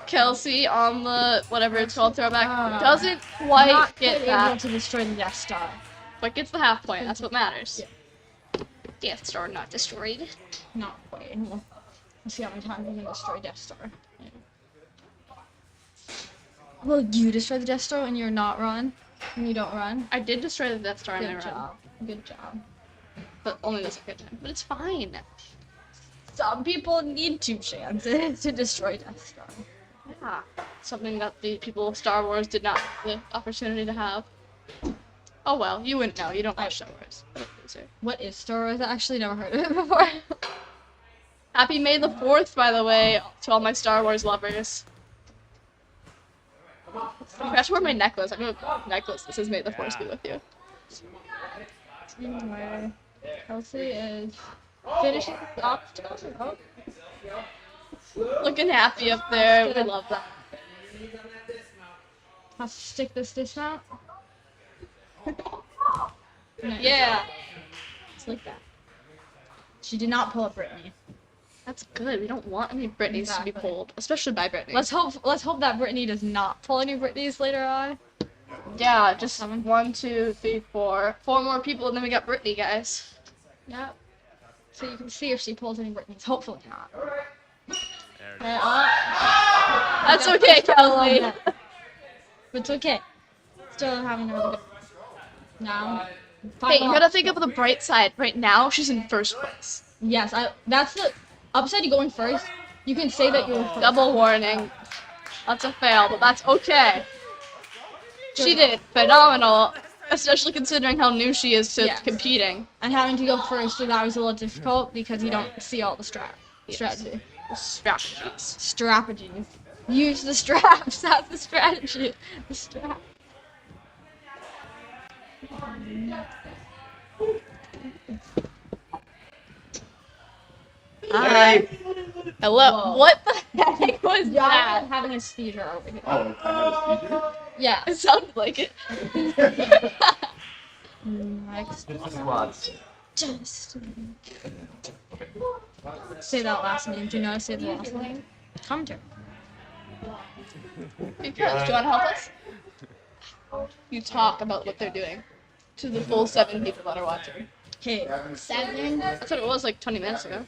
S1: Kelsey on the whatever it's called throwback doesn't quite
S3: not
S1: get
S3: able
S1: that,
S3: to destroy the Death Star.
S1: but gets the half point. That's what matters. Death Star not destroyed.
S3: Not quite. We'll see how many times we can destroy Death Star. Yeah. Will you destroy the Death Star when you're not run? When you don't run?
S1: I did destroy the Death Star in my
S3: Good
S1: run,
S3: job. Good job.
S1: but only the second time. But it's fine.
S3: Some people need 2 chances to destroy Death Star.
S1: Yeah. Something that the people of Star Wars did not have the opportunity to have. Oh well, you wouldn't know. You don't watch Star Wars. What a loser.
S3: What is Star Wars? I actually never heard of it before.
S1: Happy May the 4th, by the way, to all my Star Wars lovers. I forgot to wear my necklace. I'm gonna wear a necklace that says May the 4th be with you.
S3: Anyway, Kelsey is finishing the obstacle. Oh,
S1: Looking happy up there. We love that.
S3: has to stick this dismount. Nice.
S1: Yeah.
S3: It's like that. She did not pull up Brittany.
S1: That's good. We don't want any Britneys to be
S3: Exactly.
S1: pulled, especially by Britney.
S3: Let's hope that Brittany does not pull any Britneys later on.
S1: Yeah, just
S3: Seven.
S1: 1, 2, 3, 4. 4 more people, and then we got Britney, guys.
S3: Yep. So you can see if she pulls any Britneys. Hopefully not.
S2: There it
S3: Okay,
S1: That's okay, Kelsey.
S3: But it's okay. Still having a really good. Now.
S1: Hey, you gotta think of the bright side. Right now, she's in first place.
S3: Yes, that's the upside to going first. You can say that you're first.
S1: Double warning. That's a fail, but that's okay. She did phenomenal, especially considering how new she is to
S3: Yes.
S1: competing.
S3: And having to go first, that was a little difficult because you don't see all the strategy. Strategies. Use the straps. That's the strategy. The strap.
S1: Alright. Hello.
S3: Whoa.
S1: What the heck was
S3: Yeah,
S1: that?
S3: I'm having a seizure over here.
S8: Oh, I had a seizure?
S3: Yeah.
S1: It sounded like it.
S3: Next.
S8: Squats.
S3: Just say that last name. Do you know how to say the last name? Commenter.
S1: Hey, Felix, do you want to help us? You talk about what they're doing to the full 7 people that are watching.
S3: Okay.
S7: 7.
S1: That's what it was like 20 minutes ago.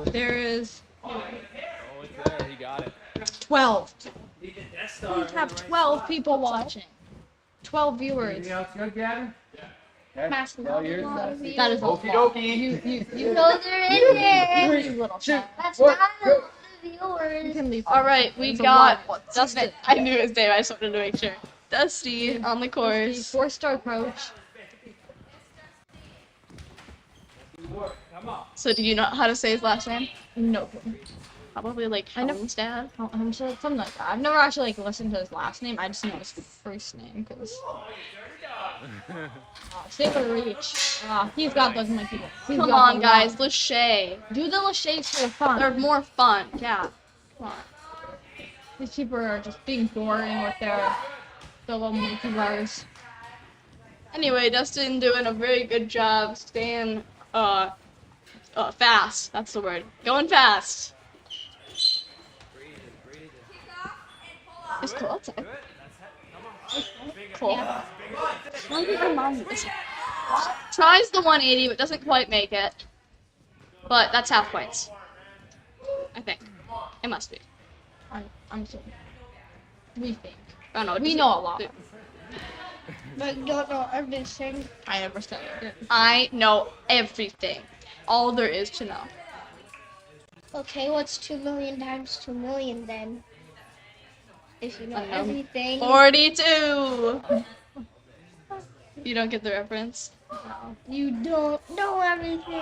S3: There is
S2: Oh, it's there. He got it.
S3: 12. We have 12 people watching. 12 viewers.
S6: Anything else good, Gavin?
S7: Basketball.
S3: That is a
S6: Okie
S3: lot.
S6: dokie.
S7: You know they're in there.
S3: You little
S6: Shoot.
S3: fat.
S7: That's not a lot of
S3: You
S7: viewers.
S3: can leave.
S1: Alright, we
S3: It's a
S1: got
S3: lot.
S1: Dustin. I knew his name, I just wanted to make sure. Dusty on the course.
S3: 4-star coach.
S1: So do you know how to say his last name?
S3: No.
S1: Probably like
S3: I know.
S1: Helmstad.
S3: I'm sure something like that. I've never actually listened to his last name. I just know his first name because. Save a reach. He's got those monkey people. He's
S1: Come
S3: got
S1: on,
S3: the
S1: guys,
S3: lot.
S1: Lachey.
S3: Do the Lachey's for fun.
S1: They're more fun. Yeah. Come on.
S3: These people are just being boring with their little monkey bars.
S1: Anyway, Dustin doing a very good job staying fast. That's the word. Going fast. It's cool outside. Cool. Tries the 180, but doesn't quite make it. But that's half points. I think. It must be.
S3: I'm sorry. We think.
S1: Oh no, it
S3: We
S1: doesn't-
S3: know a lot.
S7: But you don't know everything.
S3: I never said it.
S1: I know everything. All there is to know.
S7: Okay, what's 2 million times 2 million then? If you know
S1: Unknown.
S7: everything.
S1: 42! You don't get the reference?
S7: You don't know everything.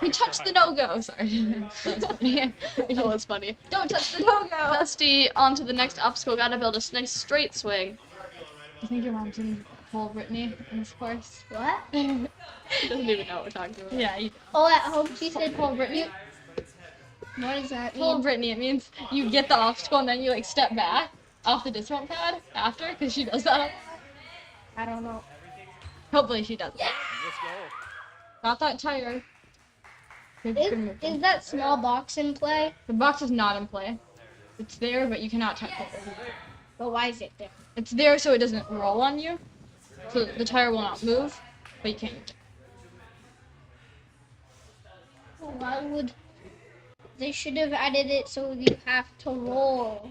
S3: He touched the no-go. Sorry.
S1: That was funny.
S3: Don't touch the no-go.
S1: Dusty, on to the next obstacle. Gotta build a nice straight swing.
S3: I think your mom's gonna pull Brittany in this course.
S7: What?
S1: Doesn't even know what we're talking about.
S3: Yeah, you
S7: Oh, at home she said pull Brittany. What does that
S3: pull
S7: mean?
S3: Brittany. It means you get the obstacle and then you like step back off the dismount pad after, because she does that.
S7: I don't know.
S3: Hopefully she does.
S2: Let's go.
S3: Got that tire.
S7: Is that small box in play?
S3: The box is not in play. It's there, but you cannot touch it.
S7: But why is it there?
S3: It's there so it doesn't roll on you. So the tire will not move, but you can't use it.
S7: Well, why would they should have added it so you have to roll?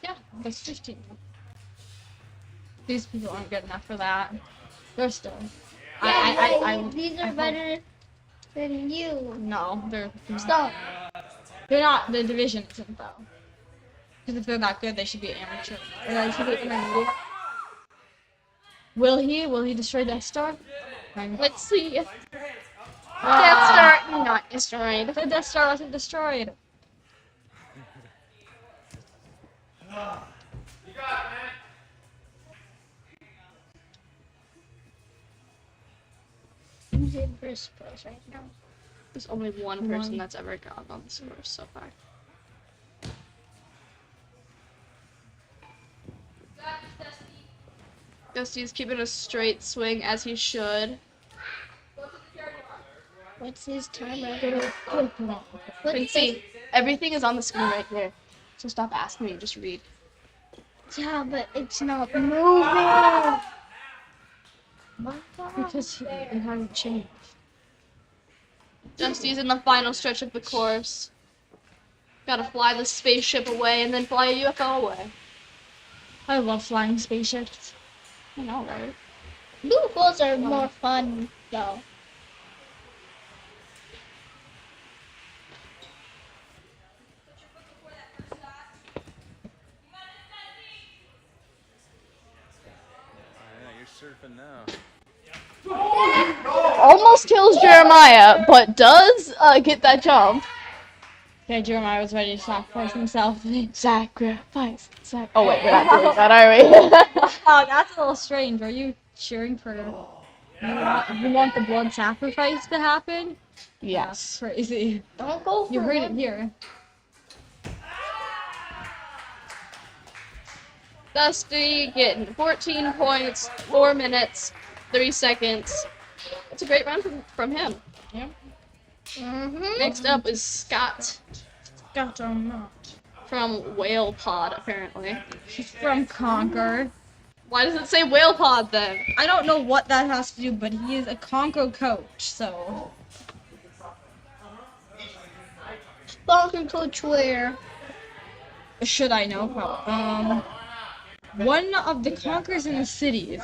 S3: Yeah, that's 15. These people aren't good enough for that. They're still.
S7: These are better than you.
S3: No, they're
S7: Stop.
S3: They're not. The division isn't though. Because if they're that good, they should be amateur. Or they should be intermediate. Will he? Will he destroy Death Star?
S1: Let's see. Death Star not destroyed.
S3: The Death Star wasn't destroyed.
S7: Who's in first place right now?
S1: There's only one person that's ever gotten on this course so far. Dusty's keeping a straight swing as he should.
S9: What's his timer?
S1: Quincy, everything is on the screen right here. So stop asking me, just read.
S9: Yeah, but it's not moving.
S3: Because it hasn't changed.
S1: Dusty's in the final stretch of the course. Gotta fly the spaceship away and then fly a UFO away.
S3: I love flying spaceships.
S1: I know, right?
S9: UFOs are more fun, though.
S2: Yeah, you're surfing now.
S1: Almost kills Jeremiah, but does get that jump.
S3: Okay, Jeremiah was ready to sacrifice himself.
S1: Sacrifice. Oh wait, we're not doing that, are we?
S3: Oh, that's a little strange. Are you cheering for... You want the blood sacrifice to happen?
S1: Yes.
S3: That's crazy.
S9: Don't go for
S3: You heard it
S9: one.
S3: here.
S1: Dusty getting 14 points, 4 minutes, 3 seconds. That's a great run from him.
S3: Yeah.
S1: Next up is Scott
S3: Got or not.
S1: from Whale Pod, apparently.
S3: He's from Concord.
S1: Why does it say Whale Pod then?
S3: I don't know what that has to do, but he is a Concord coach, so...
S9: Falcon coach where?
S3: Should I know? Probably. One of the Conquerors in the cities.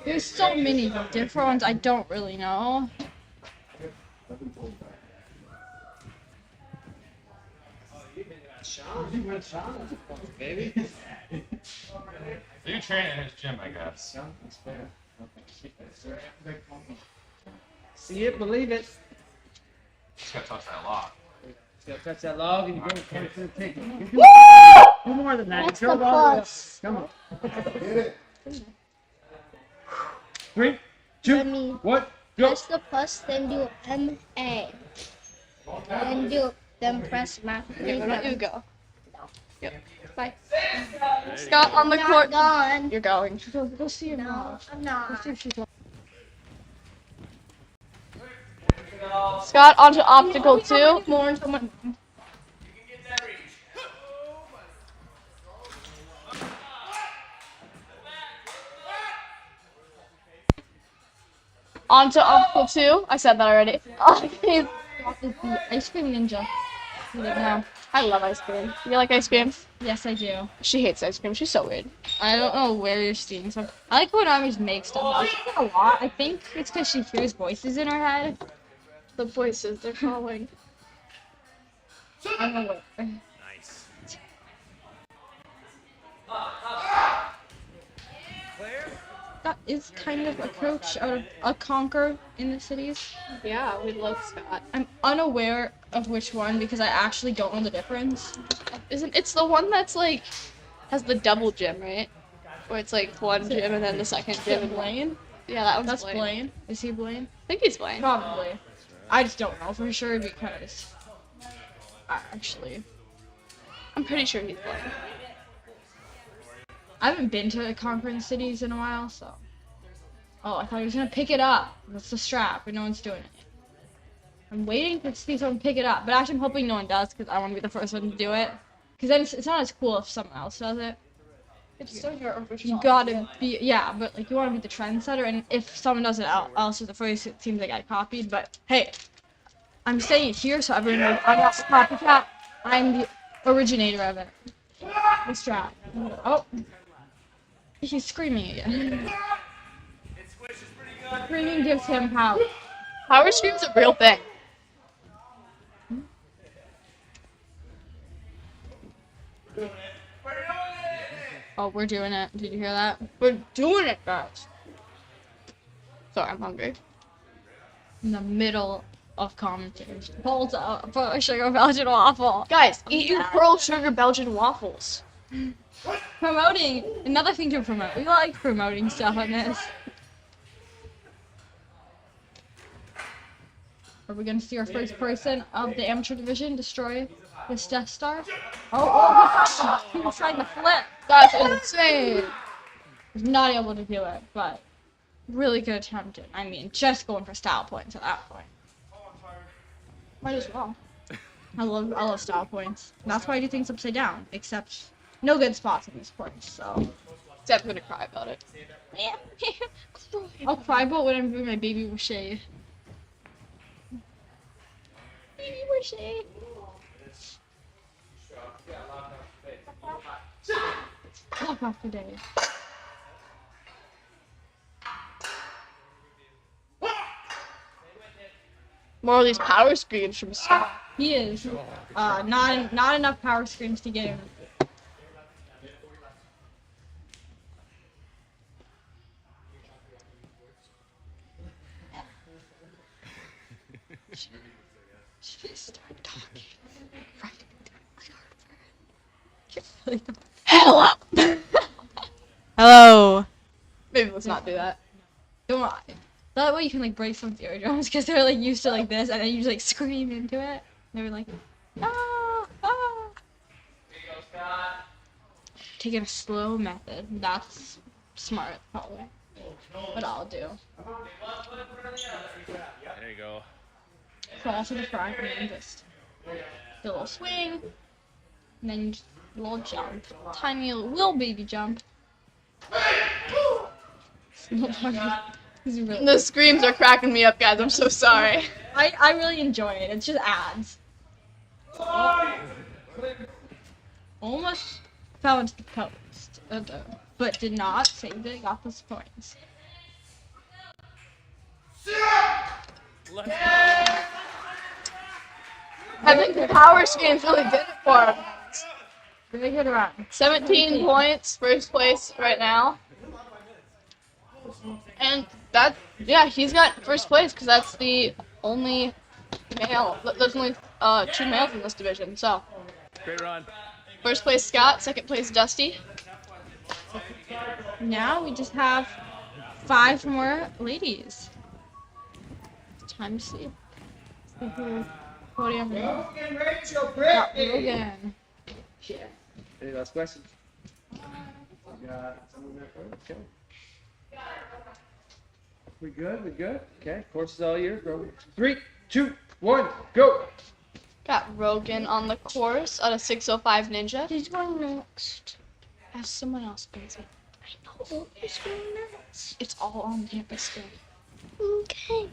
S3: There's so many different ones I don't really know.
S4: Baby.
S8: You train in his gym, I guess.
S6: See it, believe it.
S8: Just gotta touch that lock.
S6: Just gotta touch that log and you go for the ticket.
S4: Do more than that.
S9: That's
S4: You throw
S9: the
S4: it all the way up.
S9: plus.
S4: Come on.
S8: Get it.
S4: 3, 2,
S9: Let me
S4: 1, go.
S9: press the plus, then do MA. Then press math.
S1: Okay, why don't you go? Yep. Bye.
S2: There you
S1: Scott
S2: go.
S1: on the
S9: Not
S1: court.
S9: gone.
S1: You're going.
S3: Go see your
S9: No,
S3: mom.
S9: I'm not.
S3: Go see if she's on.
S1: Scott onto optical 2.
S3: More into my...
S1: Onto optical 2. I said that already.
S3: The ice cream ninja. You didn't know.
S1: I love ice cream. You like ice cream?
S3: Yes, I do.
S1: She hates ice cream. She's so weird.
S3: I don't know where you're seeing some. I like when Armies make stuff. She does it a lot. I think it's because she hears voices in her head.
S1: The voices, they're calling.
S3: I don't know where.
S2: Nice.
S3: That is kind of a coach out of a conquer in the cities.
S1: Yeah, we love Scott.
S3: I'm unaware of which one because I actually don't know the difference.
S1: Isn't it's the one that's like has the double gym, right? Where it's like one gym and then the second
S3: Is
S1: gym
S3: it
S1: and
S3: Blaine?
S1: yeah, that one's
S3: That's
S1: Blaine.
S3: Blaine. Is he Blaine?
S1: I think he's Blaine.
S3: Probably. I just don't know for sure because actually
S1: I'm pretty sure he's Blaine.
S3: I haven't been to Conquering Cities in a while, so. Oh, I thought he was gonna pick it up. That's the strap, but no one's doing it. I'm waiting to see someone pick it up, but actually I'm hoping no one does because I want to be the first one to do it. Because then it's not as cool if someone else does it.
S1: It's still your original.
S3: You gotta be, yeah, but like you want to be the trendsetter, and if someone does it else is the first, it seems like I copied. But hey, I'm saying it here so everyone knows I'm not the copycat. I'm the originator of it. The strap. Oh, he's screaming again. Screaming gives him power.
S1: Power Scream's a real thing.
S3: Oh, we're doing it. Did you hear that?
S1: We're doing it, guys. Sorry, I'm hungry.
S3: In the middle of commentary. Pulls out for a sugar Belgian waffle.
S1: Guys, eat your pearl sugar Belgian waffles.
S3: Promoting. Another thing to promote. We like promoting stuff on this. Are we gonna see our first person of the amateur division destroy this Death Star? Oh, he was trying to flip.
S1: That's insane.
S3: Was not able to do it, but really good attempt. I mean, just going for style points at that point. Might as well. I love style points. That's why I do things upside down. Except no good spots in this course. So
S1: Except I'm gonna cry about it.
S3: I'll cry about when I'm doing my baby Rocher. Baby Rocher. Lock off the day.
S1: More of these power screens from Scott.
S3: He is. Not enough power screams to get him. Start talking. Right.
S1: Hello.
S3: Hello.
S1: Maybe let's not do that.
S3: Don't lie. That way you can like break someone's eardrums because they're like used to like this, and then you just like scream into it. And they're like, ah, ah. Taking a slow method. That's smart, probably. What I'll do.
S2: There you go.
S3: Crawl to the front and then just do a little swing, and then just a little jump. Tiny little baby jump. Really
S1: The screams are cracking me up, guys. I'm so sorry.
S3: I really enjoy it. It's just ads. Almost fell into the post, but did not. Saved it. Got those points.
S2: Let's
S1: I think the power screens really did it for him.
S3: Really good run.
S1: 17 points, first place right now. And that, yeah, he's got first place because that's the only male. There's only 2 males in this division. So,
S2: Great run.
S1: first place Scott, second place Dusty.
S3: Now we just have 5 more ladies. Time to see. Podium.
S6: Logan, Rachel,
S3: Got
S6: Brittany.
S3: Logan.
S6: Any last questions? Got someone there first? Okay. We good? We good? Okay. Course is all yours, bro. 3, 2, 1, go.
S1: Got Rogan on the course at a 6:05 Ninja.
S9: Who's going next?
S1: Ask someone else, Benzie.
S9: I know. Who's going next?
S1: It's all on campus still.
S9: Okay.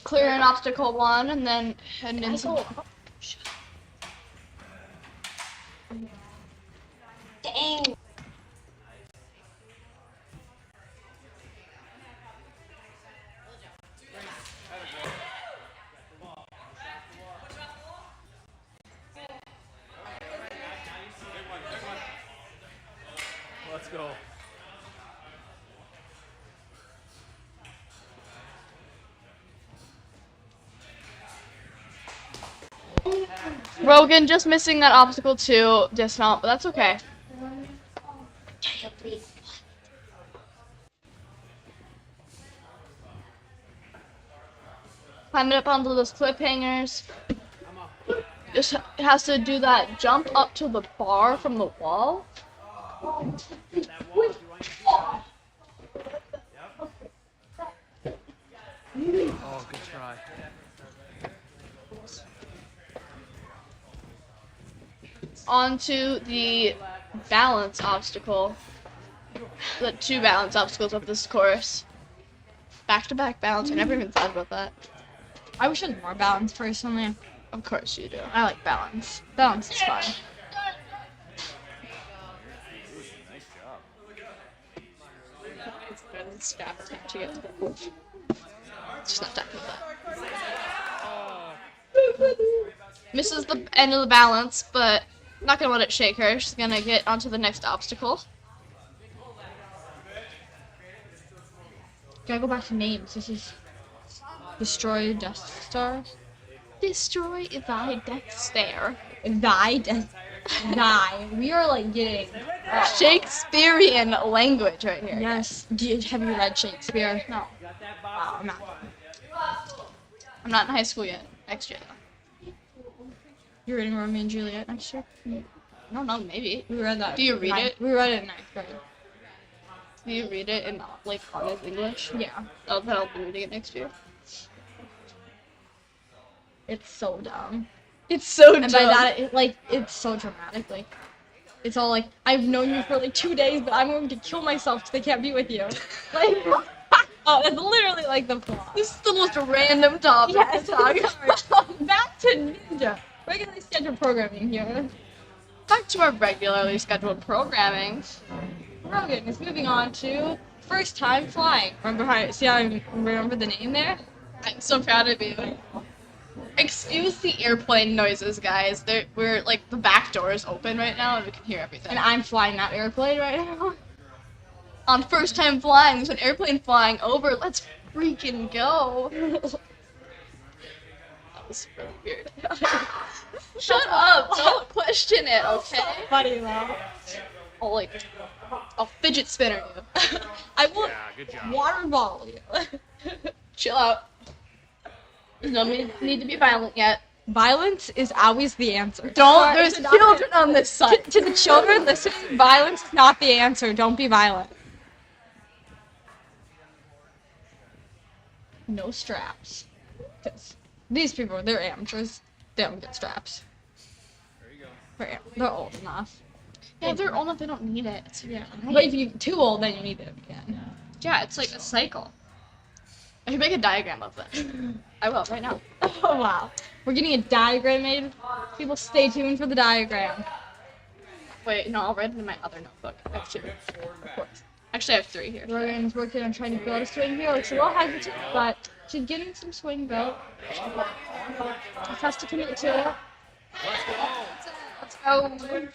S1: Clear an obstacle 1 and then head into some.
S9: Dang.
S2: Let's go.
S1: Rogan just missing that obstacle 2 dismount, but that's okay. Climbing up onto those cliffhangers. Just has to do that jump up to the bar from the wall.
S2: Oh, good try.
S1: Onto the balance obstacle. The 2 balance obstacles of this course. Back-to-back balance. I never even thought about that.
S3: I wish I had more balance personally.
S1: Of course you do.
S3: I like balance. Balance is fun.
S2: Nice job.
S1: It's been staff time to get to the course. Just not talking about that. Misses the end of the balance, but not gonna let it shake her. She's gonna get onto the next obstacle.
S3: Gotta go back to names. This is Destroy Death Star.
S1: Destroy thy Death Star.
S3: Thy Death. Thy. We are like getting.
S1: Shakespearean language right here.
S3: Yes. Have you read Shakespeare? No. Wow, I'm not.
S1: I'm not in high school yet. Next year though.
S3: You're reading Romeo and Juliet next year?
S1: I don't know, maybe.
S3: We read that.
S1: Do you read it?
S3: We read it in 9th grade.
S1: Do you read it in like honest English?
S3: Yeah.
S1: Oh, then I'll be reading it next year.
S3: It's so dumb.
S1: It's so
S3: And by that, it's so dramatic. Like, it's all like, I've known you for like 2 days, but I'm going to kill myself because I can't be with you. Like, oh, it's literally like the plot.
S1: This is the most random topic
S3: Yes,
S1: to talk about.
S3: back to Ninja. Regularly scheduled programming here.
S1: Back to our regularly scheduled programming.
S3: Rogan is moving on to first time flying. Remember how? See how I remember the name there?
S1: I'm so proud of you. Excuse the airplane noises, guys. We're like the back door is open right now and we can hear everything.
S3: And I'm flying that airplane right now.
S1: On first time flying, there's an airplane flying over. Let's freaking go. That was really weird. Shut up! Don't question it, okay?
S3: Funny though.
S1: I'll fidget spinner you.
S3: I will
S2: Yeah, good job.
S3: water bottle you.
S1: Chill out. There's no need to be violent yet.
S3: Violence is always the answer.
S1: Don't. There's children on this side.
S3: To the children listening, violence is not the answer. Don't be violent. No straps. 'Cause these people, they're amateurs. They don't get straps.
S2: There you go.
S3: They're old enough.
S1: Yeah, if they're old enough, they don't need it. It's
S3: Yeah.
S1: fine.
S3: But if you're too old, then you need it again.
S1: Yeah, it's like a cycle. I should make a diagram of this. I will right now.
S3: Oh wow. We're getting a diagram made. People stay tuned for the diagram.
S1: Wait, no, I'll write it in my other notebook. I have two. Of course. Actually, I have three here.
S3: Rogan's working on trying to build a swing here. Looks a little hesitant, but she's getting some swing built. Just has to commit to it.
S1: Let's go.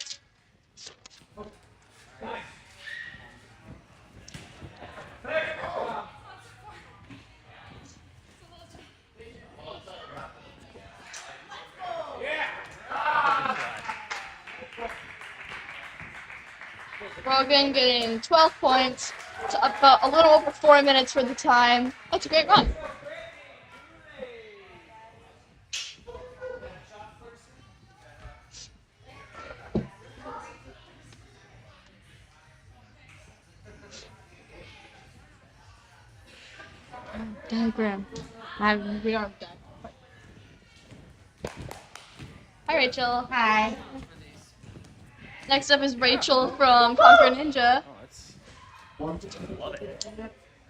S1: Rogan getting 12 points. It's about a little over 4 minutes for the time. That's a great run.
S3: Diagram. We are done.
S1: Hi, Rachel.
S3: Hi.
S1: Next up is Rachel from Conquer Ninja.
S2: Oh, that's
S4: 115.
S2: love it.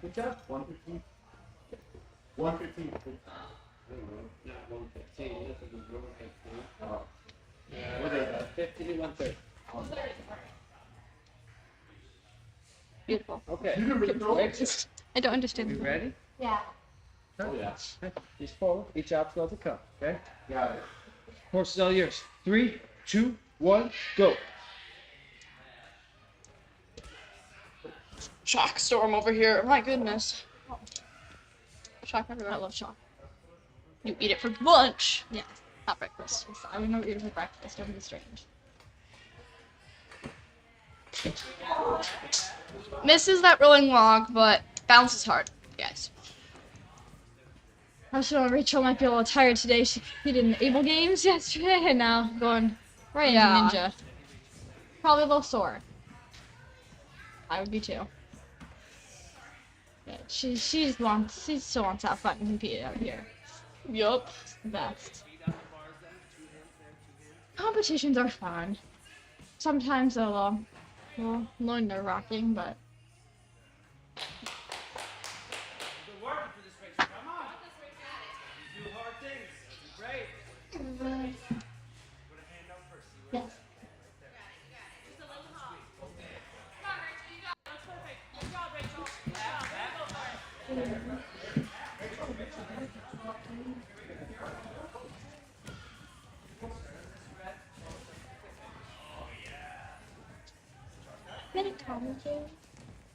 S4: Good job. 115. 115.
S6: Not 115. This is 115. Oh. What is that? 50 to 130.
S1: Beautiful.
S6: Okay.
S4: You can read
S6: Rachel,
S1: I don't understand.
S6: you ready?
S3: Yeah.
S6: Oh, yeah. Just follow. Each obstacle to come. Okay?
S4: Got it.
S6: Course is all yours. 3, 2, 1, go.
S1: Shock storm over here. My goodness. Shock everywhere.
S3: I love chocolate.
S1: You eat it for lunch,
S3: Yeah.
S1: not breakfast.
S3: I would never eat it for breakfast. Don't be strange.
S1: Misses that rolling log, but bounces hard. Yes.
S3: I'm sure Rachel might be a little tired today. She competed in the Able Games yesterday and now going right into
S1: Yeah.
S3: Ninja. Probably a little sore. I would be too. Yeah, she still wants to have fun and compete out here.
S1: Yup.
S3: It's the best. Competitions are fun. Sometimes they're a little nerve-wracking, but
S5: Been working for this race. Come on. You do hard things. Great.
S3: yes.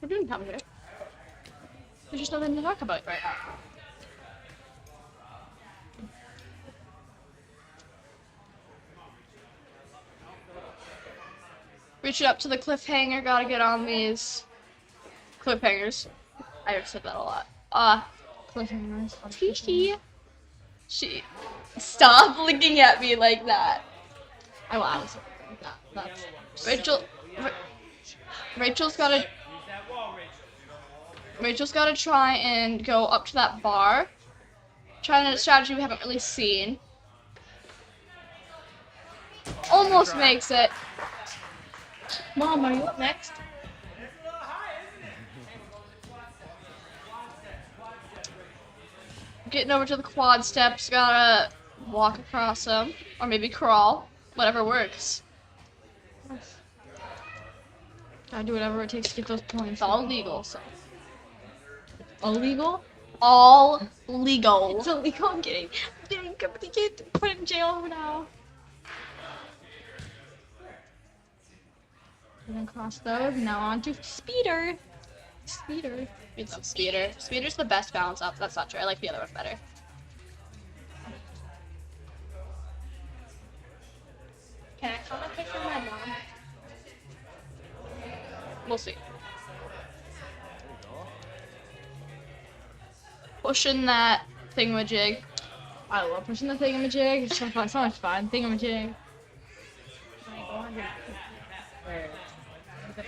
S1: We're doing commentary. There's just nothing to talk about right now. Reach it up to the cliffhanger. Gotta get on these cliffhangers. I have said that a lot.
S3: Cliffhangers.
S1: Tee. She stop looking at me like that.
S3: I was like that. That's
S1: Rachel's gotta
S5: Use that wall, Rachel.
S1: Rachel's gotta try and go up to that bar. Trying a strategy we haven't really seen. Almost makes it.
S3: Mom, are you up next?
S1: Getting over to the quad steps, gotta walk across them, or maybe crawl, whatever works.
S3: Gotta do whatever it takes to get those points.
S1: It's all legal, so.
S3: Illegal?
S1: All legal.
S3: It's illegal. I'm getting put in jail now. And then cross those. Now on to speeder. Speeder.
S1: It's a speeder. Speeder's the best balance up. That's not true. I like the other one better.
S9: Can I come and pick up my mom?
S1: We'll see. Pushing that thingamajig.
S3: I love pushing the thingamajig. It's so fun. So much fun. Thingamajig.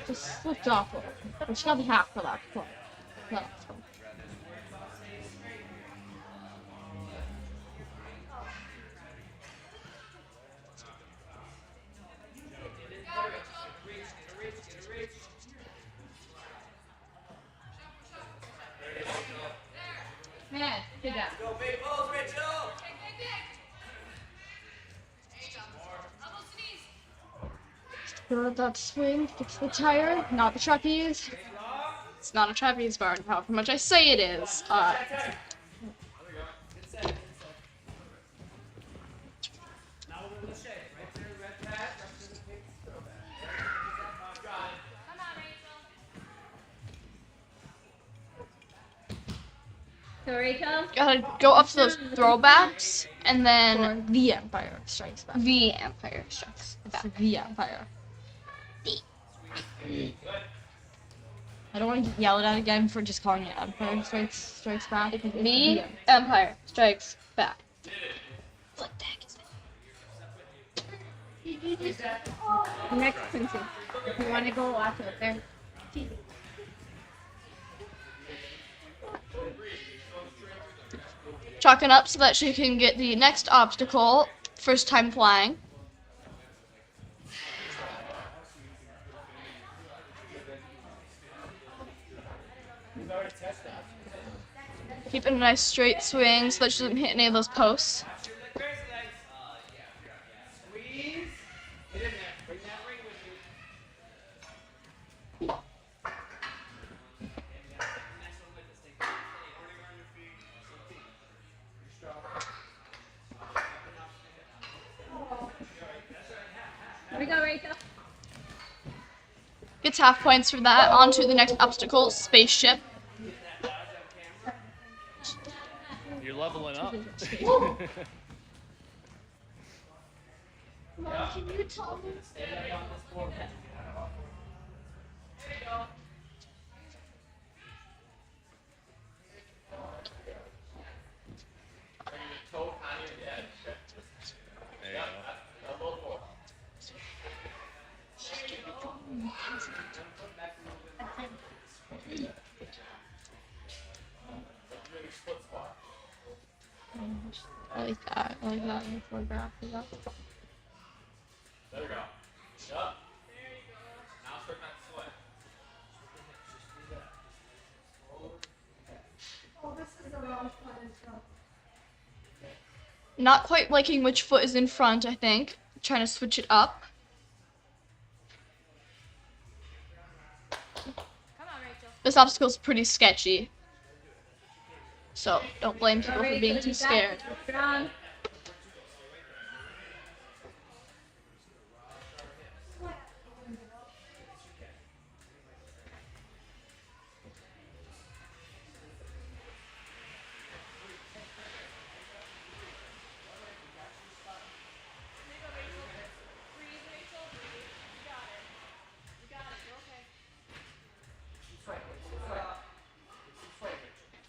S3: Just slipped off a little. We should have half for that. Cool. No, it's cool. Yeah, good job.
S5: Go big balls, Rachel.
S3: Go with that swing, fix the tire, not the trapeze.
S1: It's not a trapeze bar, however much I say it is.
S9: So Rachel?
S1: Gotta go up to those throwbacks, and then
S3: Or the Empire Strikes Back.
S1: the Empire Strikes
S3: It's
S1: Back.
S3: the Empire. I don't want to get yelled at again for just calling it Empire Strikes Back. Because it's
S1: The Empire Strikes Back.
S9: What the heck is that?
S3: Next, Quincy. If you want to go watch it there.
S1: Chalking up so that she can get the next obstacle, first time flying. Keeping a nice straight swing so that she doesn't hit any of those posts.
S5: Squeeze. Get in there. Bring that ring with you.
S9: Here we go, Rachel.
S1: Gets half points for that. On to the next obstacle, spaceship.
S2: You're leveling up.
S9: Mom, can you tell me?
S2: There you go.
S3: I like that. I like that in the photograph.
S8: There we go. Yup. Now start that sweat.
S1: Not quite liking which foot is in front, I think. Trying to switch it up.
S9: Come on, Rachel.
S1: This obstacle's pretty sketchy. So don't blame people for being too scared.
S9: Strong.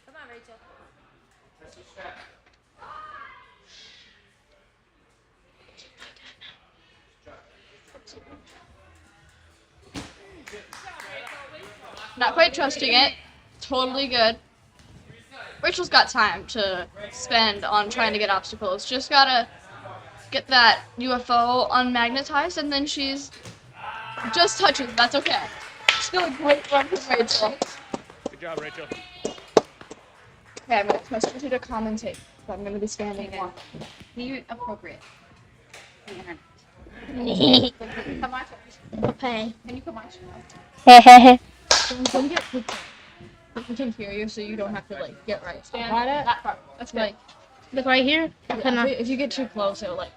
S9: Come on, Rachel.
S1: Not quite trusting it. Totally good. Rachel's got time to spend on trying to get obstacles. Just gotta get that UFO unmagnetized, and then she's just touching. That's okay. Still a great run from Rachel.
S2: Good job, Rachel.
S1: Okay, I'm gonna trust you to commentate. So I'm gonna be standing in.
S7: Be appropriate.
S9: Okay.
S7: Can you come on?
S3: Don't get too close. We can hear you, so you don't have to like get right.
S1: Stand
S3: Got it?
S1: that far. That's good.
S9: Look right here.
S3: Yeah, if you get too close, it'll like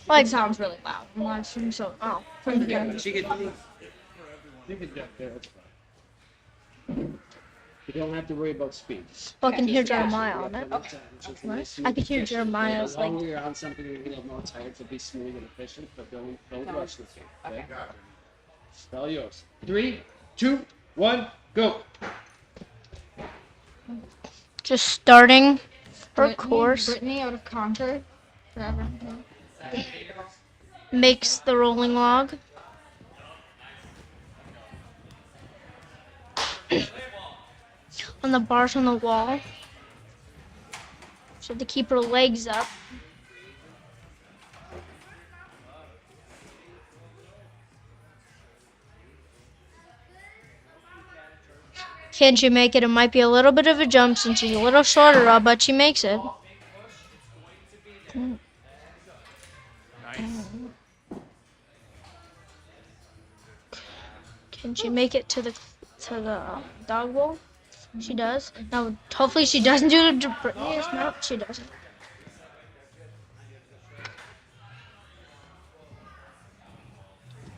S3: it sounds really loud on live stream. So from here.
S6: She could. You could jump there. That's fine. You don't have to worry about speed.
S9: I can hear Jeremiah on it.
S6: Okay.
S9: I can hear Jeremiah's
S6: As
S9: like.
S6: long as you're on something, you're gonna have more time to be smooth and efficient, but don't rush this one. Okay. Spell yours. 3, 2, 1, go.
S9: Just starting her
S3: Brittany-
S9: course.
S3: Brittany out of Concord. Forever.
S9: Makes the rolling log. On the bars on the wall. So to keep her legs up. Can she make it? It might be a little bit of a jump since she's a little shorter, but she makes it.
S2: Nice.
S9: Can she make it to the dog bowl? She does. Now, hopefully she doesn't do it to Brittany. No, she doesn't.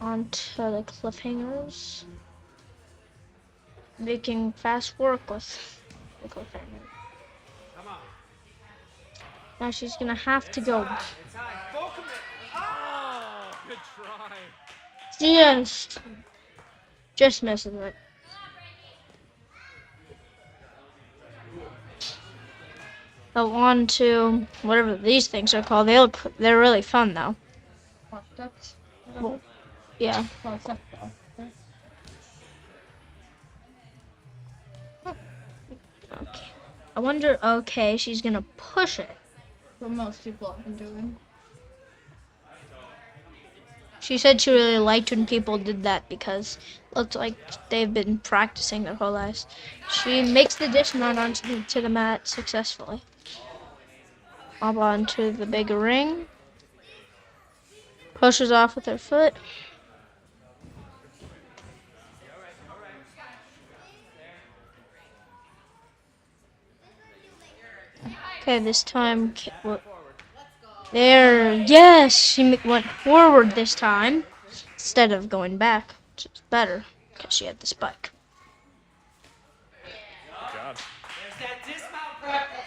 S9: On to the cliffhangers. Making fast work with the cliffhanger. Now she's gonna have to go.
S2: Oh, good try.
S9: Just missing it. So on to whatever these things are called. They're really fun though.
S3: Steps.
S9: Yeah.
S3: Oh, step.
S9: Okay. I wonder. Okay, she's gonna push it.
S3: What most people have been doing.
S9: She said she really liked when people did that because it looked like they've been practicing their whole lives. She makes the dish mount onto the mat successfully. Up onto the big ring. Pushes off with her foot. Okay, this time, there, yes, she went forward this time instead of going back, which is better because she had the spike.
S2: Good job.
S5: There's that dismount practice.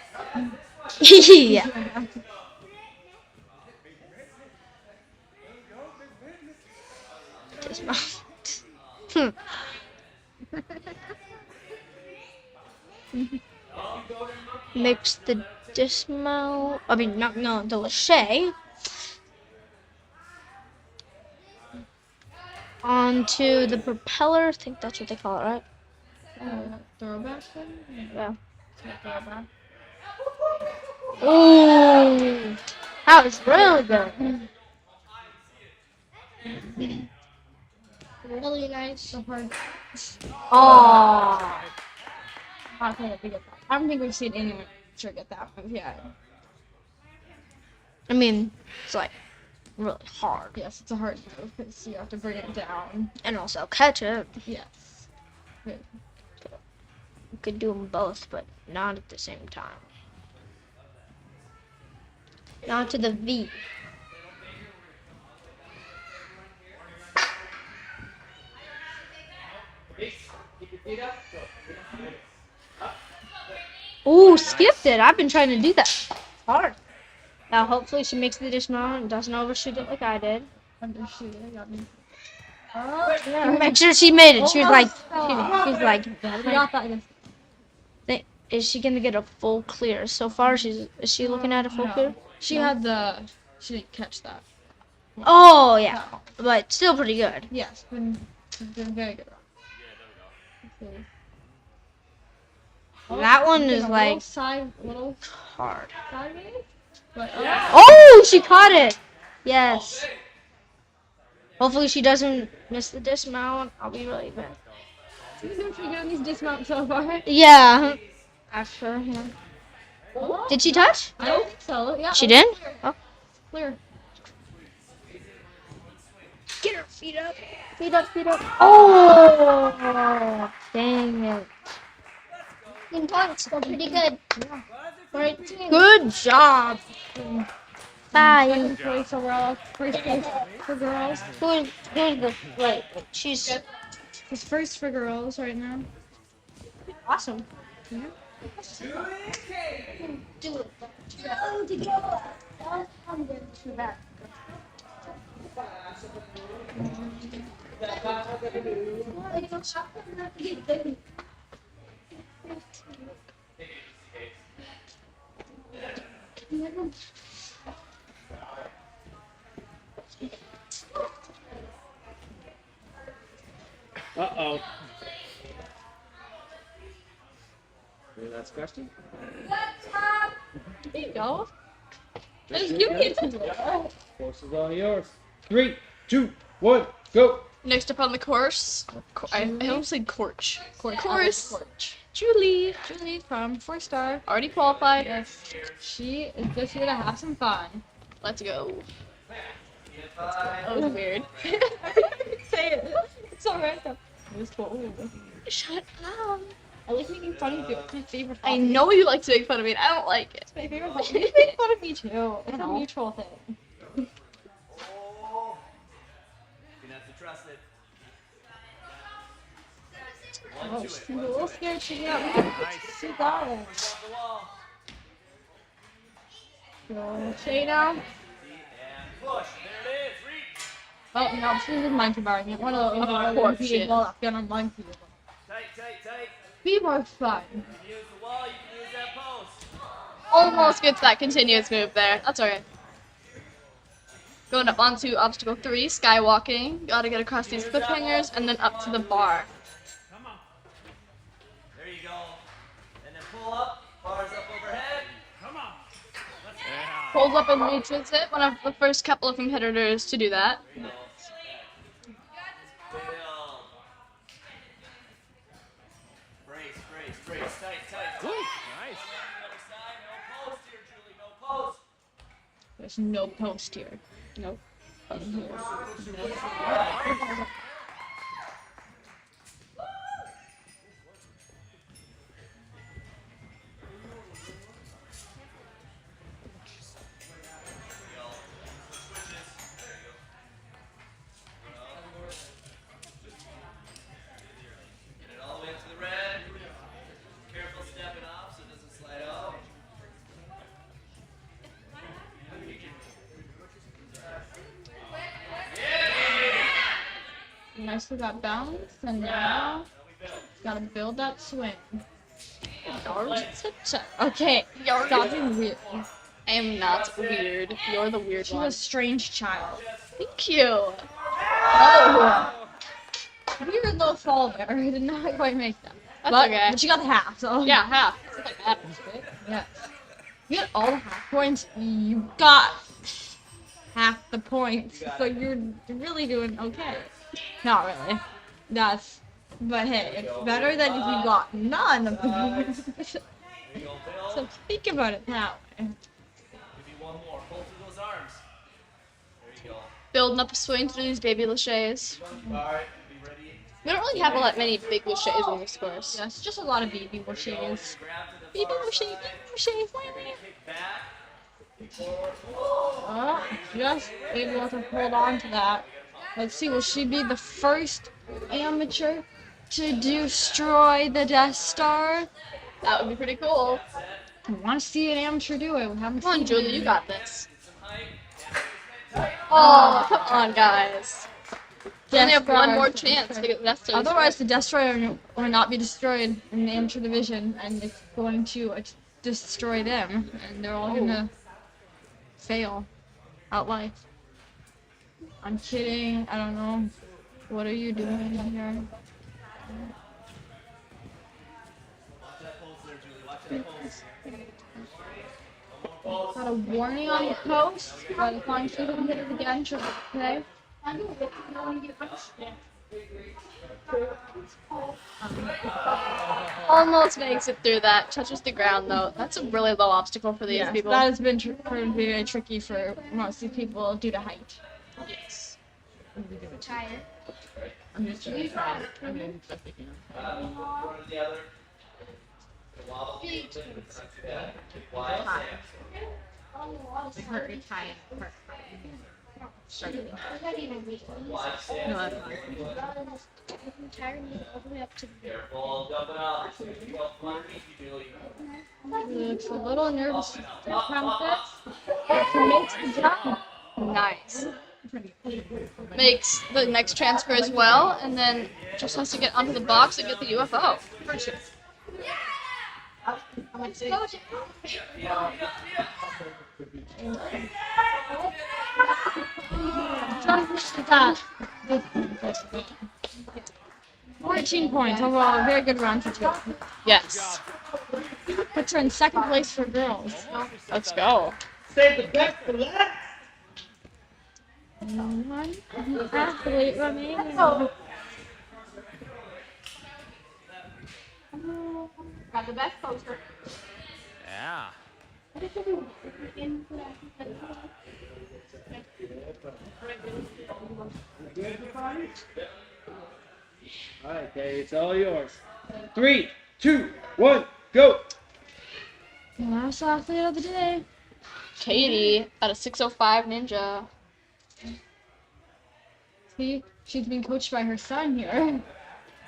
S9: Yeah. Dismount. Mix the dismount. I mean, no, the lachey. Onto the propeller. I think that's what they call it, right?
S3: Throwback thing?
S9: Yeah.
S3: Throwback.
S9: Ooh, that was really good. Really nice.
S3: The hard.
S9: Oh.
S3: I don't think we've seen anyone sure get that move yet.
S9: I mean, it's like really hard.
S3: Yes, it's a hard move because you have to bring it down.
S9: And also catch it.
S3: Yes. Good.
S9: You could do them both, but not at the same time. Now to the V. Ooh, skipped it. I've been trying to do that. It's hard. Now hopefully she makes the dismount and doesn't overshoot it like I did.
S3: Undershoot it. Got me.
S9: Make sure she made it. She was like, she's like,
S3: We got that.
S9: is she gonna get a full clear? So far, is she looking at a full clear?
S3: She had the. She didn't catch that.
S9: Oh yeah, but still pretty good.
S3: Yes, been very good.
S9: That one is
S3: A
S9: like
S3: little
S9: hard.
S3: sideways, but
S9: Oh, she caught it. Yes. Hopefully she doesn't miss the dismount. I'll be really mad.
S3: She's doing pretty good on these dismounts so far.
S9: Yeah. After, yeah. Did she touch?
S3: I don't think so. Yeah.
S9: She did? Oh.
S3: Clear.
S9: Get her feet up. Feet up, feet up. Oh! Dang it.
S10: In points, they're pretty good.
S9: Good job. Bye.
S3: Second place overall. First place for girls.
S9: Who's the right? She's
S3: It's first for girls right now.
S9: awesome.
S10: Do it. Oh, to go. I'm going to that.
S6: Uh-oh. Any last question?
S3: There you go.
S6: Just
S3: You get to do it.
S6: Course is all yours. 3, 2, 1, go.
S1: Next up on the course, I almost said course. Course.
S3: Course.
S1: Julie.
S3: Julie from 4-star.
S1: Already qualified.
S3: Yes. She is just here to have some fun.
S1: Let's go. That was weird.
S3: Say it. It's alright though.
S1: Shut up.
S3: I like making fun of you. It's my favorite
S1: I
S3: hobby.
S1: know you like to make fun of me. And I don't like it.
S3: It's my favorite hobby. You make fun of me too. It's a mutual thing.
S5: Oh. You're gonna have to trust it.
S3: Oh, she's a little scared. She got She got it.
S5: Off the wall.
S3: Go Shayna.
S5: And push. There it is. Reach.
S3: Oh no, she's just monkey barring it. One of those
S1: course she is.
S3: gonna monkey.
S5: Tight, tight, tight.
S3: Be more fun.
S5: You can use the wall, you can use that post.
S1: Almost gets that continuous move there. That's alright. Going up onto obstacle 3, skywalking. Gotta get across these cliffhangers and then up to the bar.
S5: Come on. There you go. And then pull up. Bars up overhead. Come on. Let's go.
S2: Yeah.
S1: Pulls up and reaches it. One of the first couple of competitors to do that.
S5: Bill. Brace, brace, brace. Tight, tight, tight.
S2: Nice.
S5: The other side. No post here, Julie. No post.
S3: There's no post here.
S1: Nope.
S5: Get it all the way up to the red. Careful stepping off so it doesn't slide out.
S3: Nicely got balance and now gotta build that swing. Okay, stop being weird.
S1: I am not weird. You're the weird
S3: She's
S1: one.
S3: a strange child.
S1: Thank you.
S3: Weird little fall there. I did not quite make that.
S1: That's
S3: but,
S1: okay.
S3: But she got the half, so.
S1: Yeah, half. That's what matters.
S3: Yeah. You get all the half points, you got half the points. So you're really doing okay. Not really. But hey, it's better than if you got none of the points.
S5: There you go, Bill.
S3: So think about it that way.
S5: Give you one more. Pull through those arms. There you go.
S1: Building up a swing through these baby laches.
S5: Alright, be ready.
S1: We don't really have a lot many big laches in this course.
S3: Yeah, it's just a lot of baby wishes.
S5: Grab to the
S3: Baby
S5: far
S3: wishes,
S5: side.
S3: baby wishes.
S5: Kick back.
S3: Oh, just able to hold on to that. Let's see, will she be the first amateur to destroy the Death Star?
S1: That would be pretty cool.
S3: I want to see an amateur do it. We haven't
S1: Come on,
S3: seen
S1: Julie,
S3: it.
S1: you got this.
S5: Height.
S1: Oh, come on, guys. We only have
S3: Death
S1: one
S3: Star.
S1: more chance to get the Death Star.
S3: Otherwise, the Destroyer will not be destroyed in the amateur division, and it's going to destroy them, and they're all gonna fail out life. I'm kidding. I don't know. What are you doing here?
S5: Watch that pose there, Julie. Watch that pose. One more
S3: Got a warning on the coast, but as long as she doesn't hit it again, she'll be okay.
S1: Almost makes it through that. Touches the ground though. That's a really low obstacle for these
S3: Yes,
S1: people.
S3: that has been proven to be very tricky for most of the people due to height.
S1: Yes.
S10: Tired.
S3: I'm just really tired. I mean, very tired. Struggling.
S10: I'm not even weak.
S3: No, that's fine.
S10: I'm tired and all the way up to the
S3: She looks a little nervous to attempt it, but she makes the jump.
S1: Nice. Makes the next transfer as well, and then just has to get onto the box and get the UFO.
S3: That. 14 points overall, a very good run for two.
S1: Yes.
S3: Puts her in second place for girls.
S1: Let's go.
S6: Save the best for last.
S3: One athlete remaining.
S1: Got the best poster.
S2: Yeah.
S6: All right, okay, it's all yours. 3, 2, 1, go.
S3: Last athlete of the day.
S1: Katie at a 605 ninja.
S3: See, she's being coached by her son here.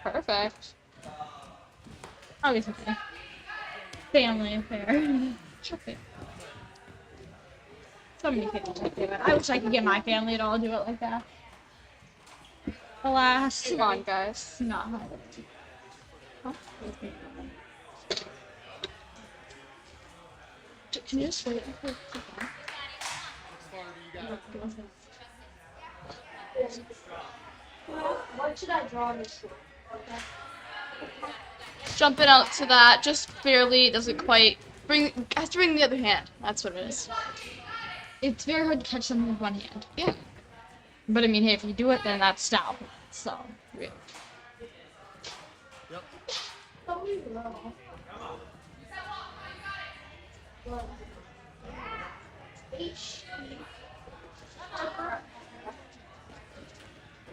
S1: Perfect.
S3: Obviously, family affair. Okay. So many people can't do it. I wish I could get my family to all do it like that. Alas,
S1: Come on, guys.
S3: it's not hard.
S1: Can you just wait?
S10: What should I draw this for?
S1: Jumping out to that just barely doesn't quite has to bring the other hand. That's what it is.
S3: It's very hard to catch something with one hand.
S1: Yeah.
S3: But I mean, hey, if you do it, then that's style. So,
S1: Yeah.
S10: Oh, we will. H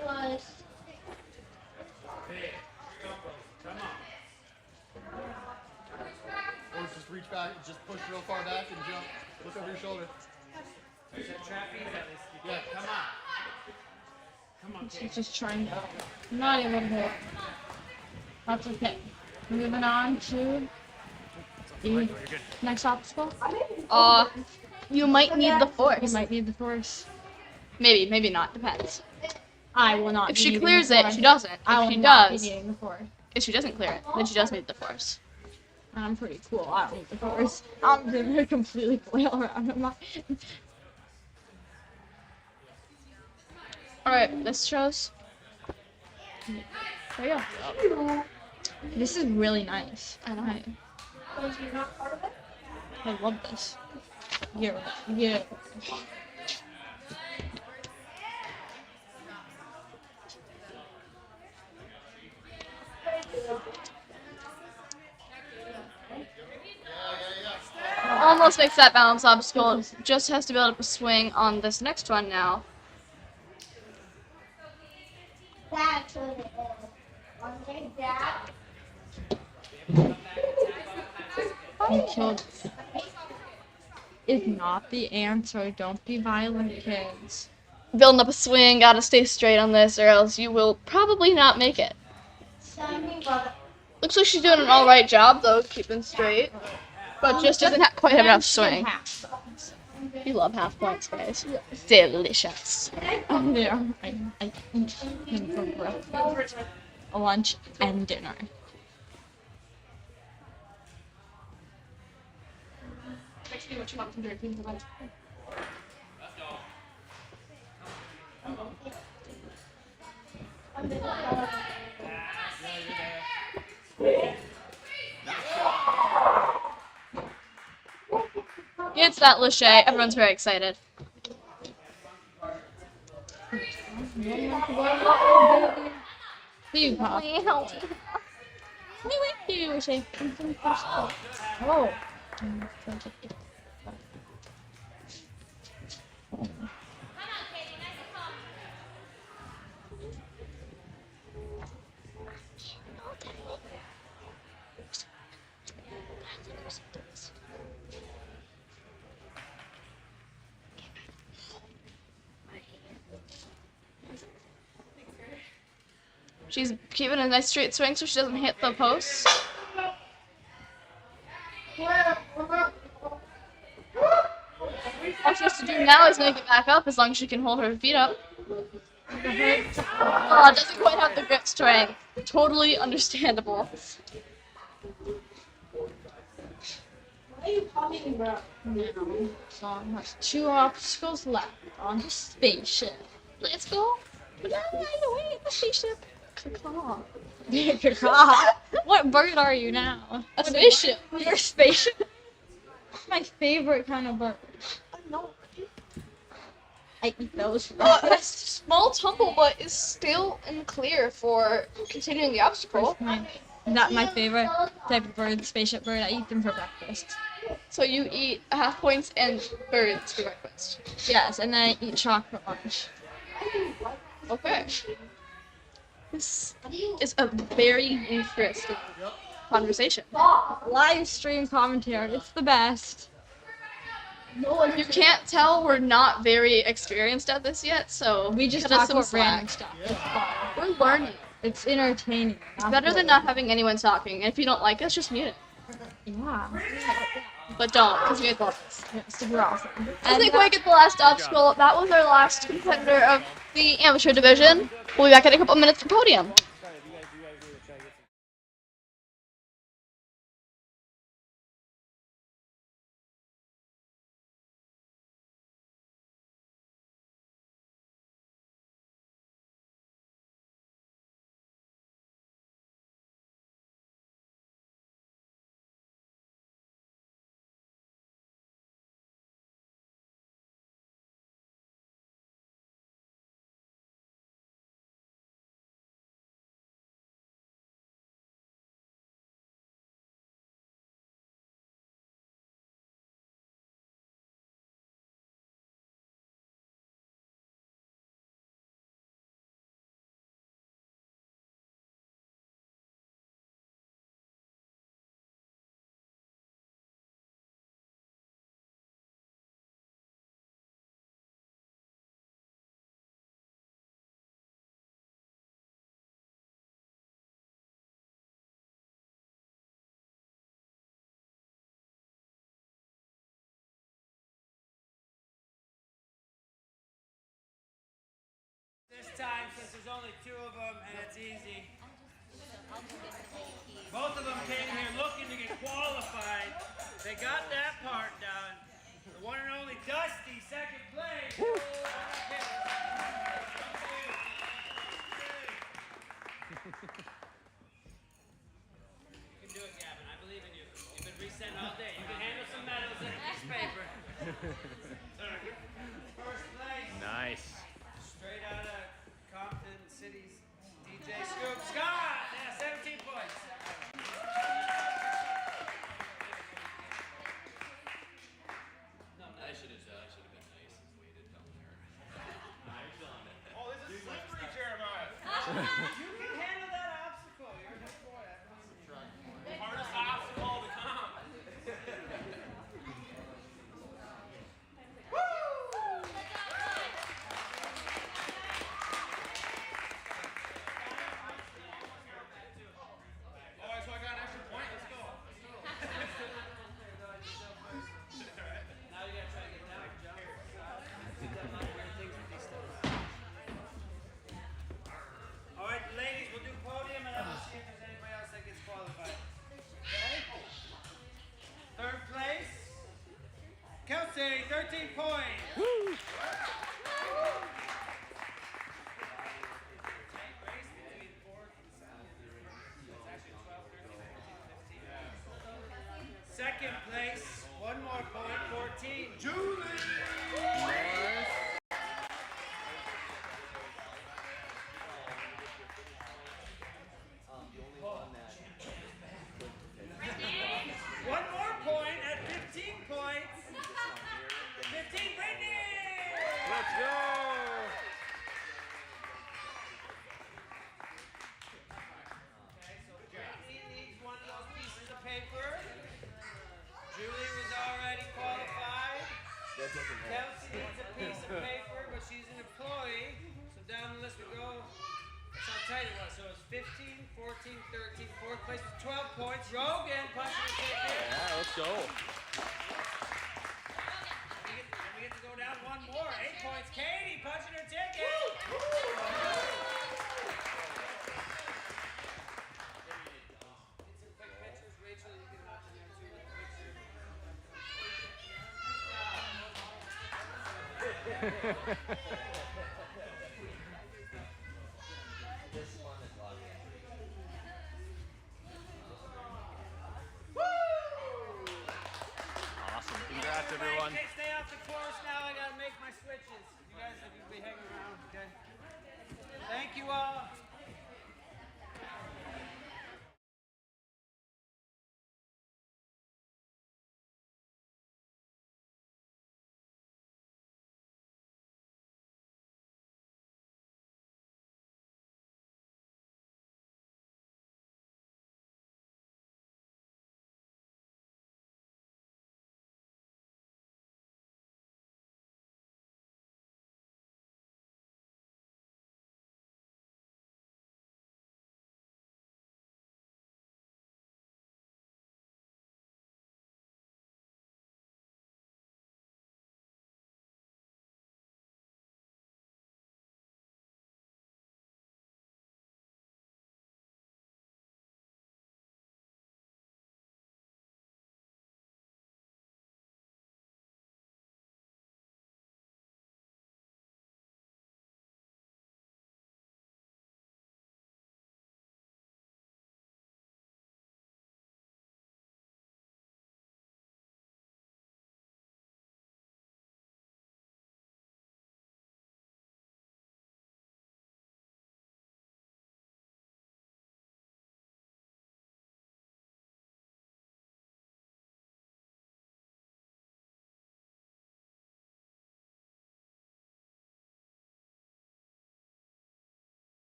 S10: plus
S4: Or just reach back, just push real far back and jump. Look over your shoulder. Yeah, come on.
S3: she's just trying to. Not able to hit. That's okay. Moving on to the next obstacle.
S1: You might need the
S3: You
S1: force.
S3: might need the force.
S1: Maybe, maybe not. Depends.
S3: I will not.
S1: If
S3: be
S1: she
S3: needing
S1: clears
S3: the
S1: it,
S3: force.
S1: she doesn't.
S3: I
S1: If
S3: will
S1: she
S3: not be
S1: does,
S3: needing the force.
S1: if she doesn't clear it, then she does need the force.
S3: I'm pretty cool. I don't need the force. I'm gonna completely flail around in my.
S1: Alright, this shows.
S3: There you go. This is really nice.
S1: I know.
S3: I love this. Yeah. Yeah.
S1: Almost makes that balance obstacle. Just has to be able to swing on this next one now.
S10: that's what it is. Okay, that.
S3: You killed. Is not the answer. Don't be violent, kids.
S1: Building up a swing, gotta stay straight on this, or else you will probably not make it. Looks like she's doing an alright job, though, keeping straight. But just doesn't quite have enough swing. You love half points, guys. Delicious.
S3: Yeah, I eat him for breakfast, lunch, and dinner.
S1: It's that Lachey. Everyone's very excited.
S3: Please, Pop. Wait, Lachey. Oh.
S1: She's keeping a nice straight swing so she doesn't hit the post. All she has to do now is make it back up as long as she can hold her feet up. Oh, doesn't quite have the grip strength. Totally understandable.
S10: What are you talking about?
S3: Now, Song has 2 obstacles left on the spaceship.
S1: Let's go.
S3: Wait, the spaceship. Caw. What bird are you now?
S1: A spaceship.
S3: You're a spaceship? My favorite kind of bird. I eat those.
S1: A small tumble butt is still in the clear for continuing the obstacle.
S3: Not my favorite type of bird, spaceship bird. I eat them for breakfast.
S1: So you eat half points and birds for breakfast.
S3: Yes, and then I eat chocolate lunch.
S1: Okay. This is a very interesting conversation.
S3: Live stream commentary. It's the best.
S1: You can't tell we're not very experienced at this yet, so
S3: We just
S1: cut us
S3: talk
S1: some
S3: about random
S1: slack.
S3: stuff. It's fun.
S1: We're learning.
S3: It's entertaining.
S1: It's better than not having anyone talking. And if you don't like us, just mute it.
S3: Yeah.
S1: But don't, because we love us.
S3: Yeah, super awesome.
S1: I think we get the last obstacle. That was our last competitor of the amateur division. We'll be back in a couple minutes for podium.
S5: This time, since there's only 2 of them and it's easy. Both of them came here looking to get qualified. They got that part done. The one and only Dusty, second place. You can do it, Gavin. I believe in you. You've been resetting all day. You can handle some medals in this paper. First place.
S2: Nice.
S5: Straight out of Compton City's DJ Scoop. Scott! Yeah, 17 points.
S8: I should have been nice and waited down there.
S5: Oh, this is slippery, Jeremiah. You can handle that obstacle. You're a good boy.
S8: Hardest obstacle to come.
S5: Oh, so I got an extra point. Let's go. Now you gotta try to get down, John. All right, ladies, we'll do podium and then we'll see if there's anybody else that gets qualified. Okay? Third place, Kelsey, 13 points. Second place, 1 more point, 14 Julie! One more point at 15 points. 15, Brittany!
S2: Let's go.
S5: Okay, so Brittany needs one of those pieces of paper. Julie was already qualified. Kelsey needs a piece of paper, but she's an employee. So down the list we go. That's how tight it was. So it was 15, 14, 13. Fourth place was 12 points. Rogan punching the ticket.
S2: Yeah, let's go.
S5: We get to go down one more. 8 points. Katie punching her ticket. Get some quick pictures. Rachel, you can watch in there too with the
S2: Awesome. Congrats, everyone.
S5: Okay, stay off the course now. I gotta make my switches. You guys, if you be hanging around, okay? Thank you all.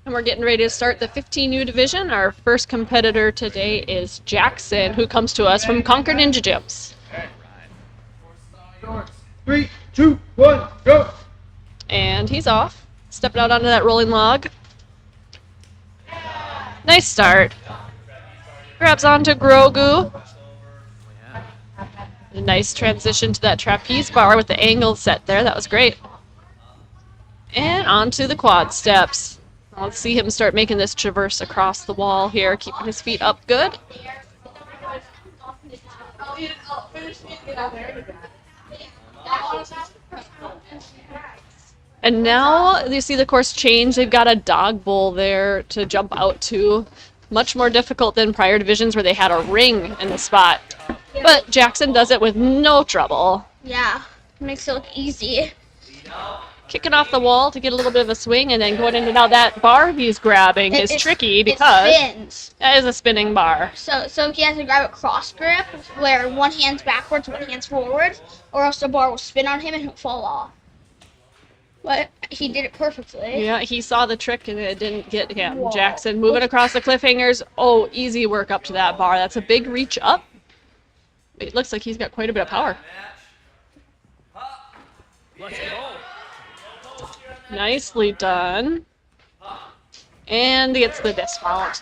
S11: And we're getting ready to start the 15U division. Our first competitor today is Jackson, who comes to us from Concord Ninja Gyms.
S6: 3, 2, 1, go!
S11: And he's off. Stepping out onto that rolling log. Nice start. Grabs onto Grogu. A nice transition to that trapeze bar with the angle set there. That was great. And onto the quad steps. Let's see him start making this traverse across the wall here, keeping his feet up good. And now you see the course change. They've got a dog bowl there to jump out to. Much more difficult than prior divisions where they had a ring in the spot. But Jackson does it with no trouble.
S10: Yeah, makes it look easy.
S11: Kicking off the wall to get a little bit of a swing and then going into now that bar he's grabbing is tricky because
S10: it spins.
S11: that is a spinning bar.
S10: So he has to grab a cross grip where one hand's backwards, one hand's forwards, or else the bar will spin on him and he'll fall off. But he did it perfectly.
S11: Yeah, he saw the trick and it didn't get him.
S10: Whoa.
S11: Jackson moving across the cliffhangers. Oh, easy work up to that bar. That's a big reach up. It looks like he's got quite a bit of power.
S2: Let's go.
S11: Nicely done. And he gets the dismount.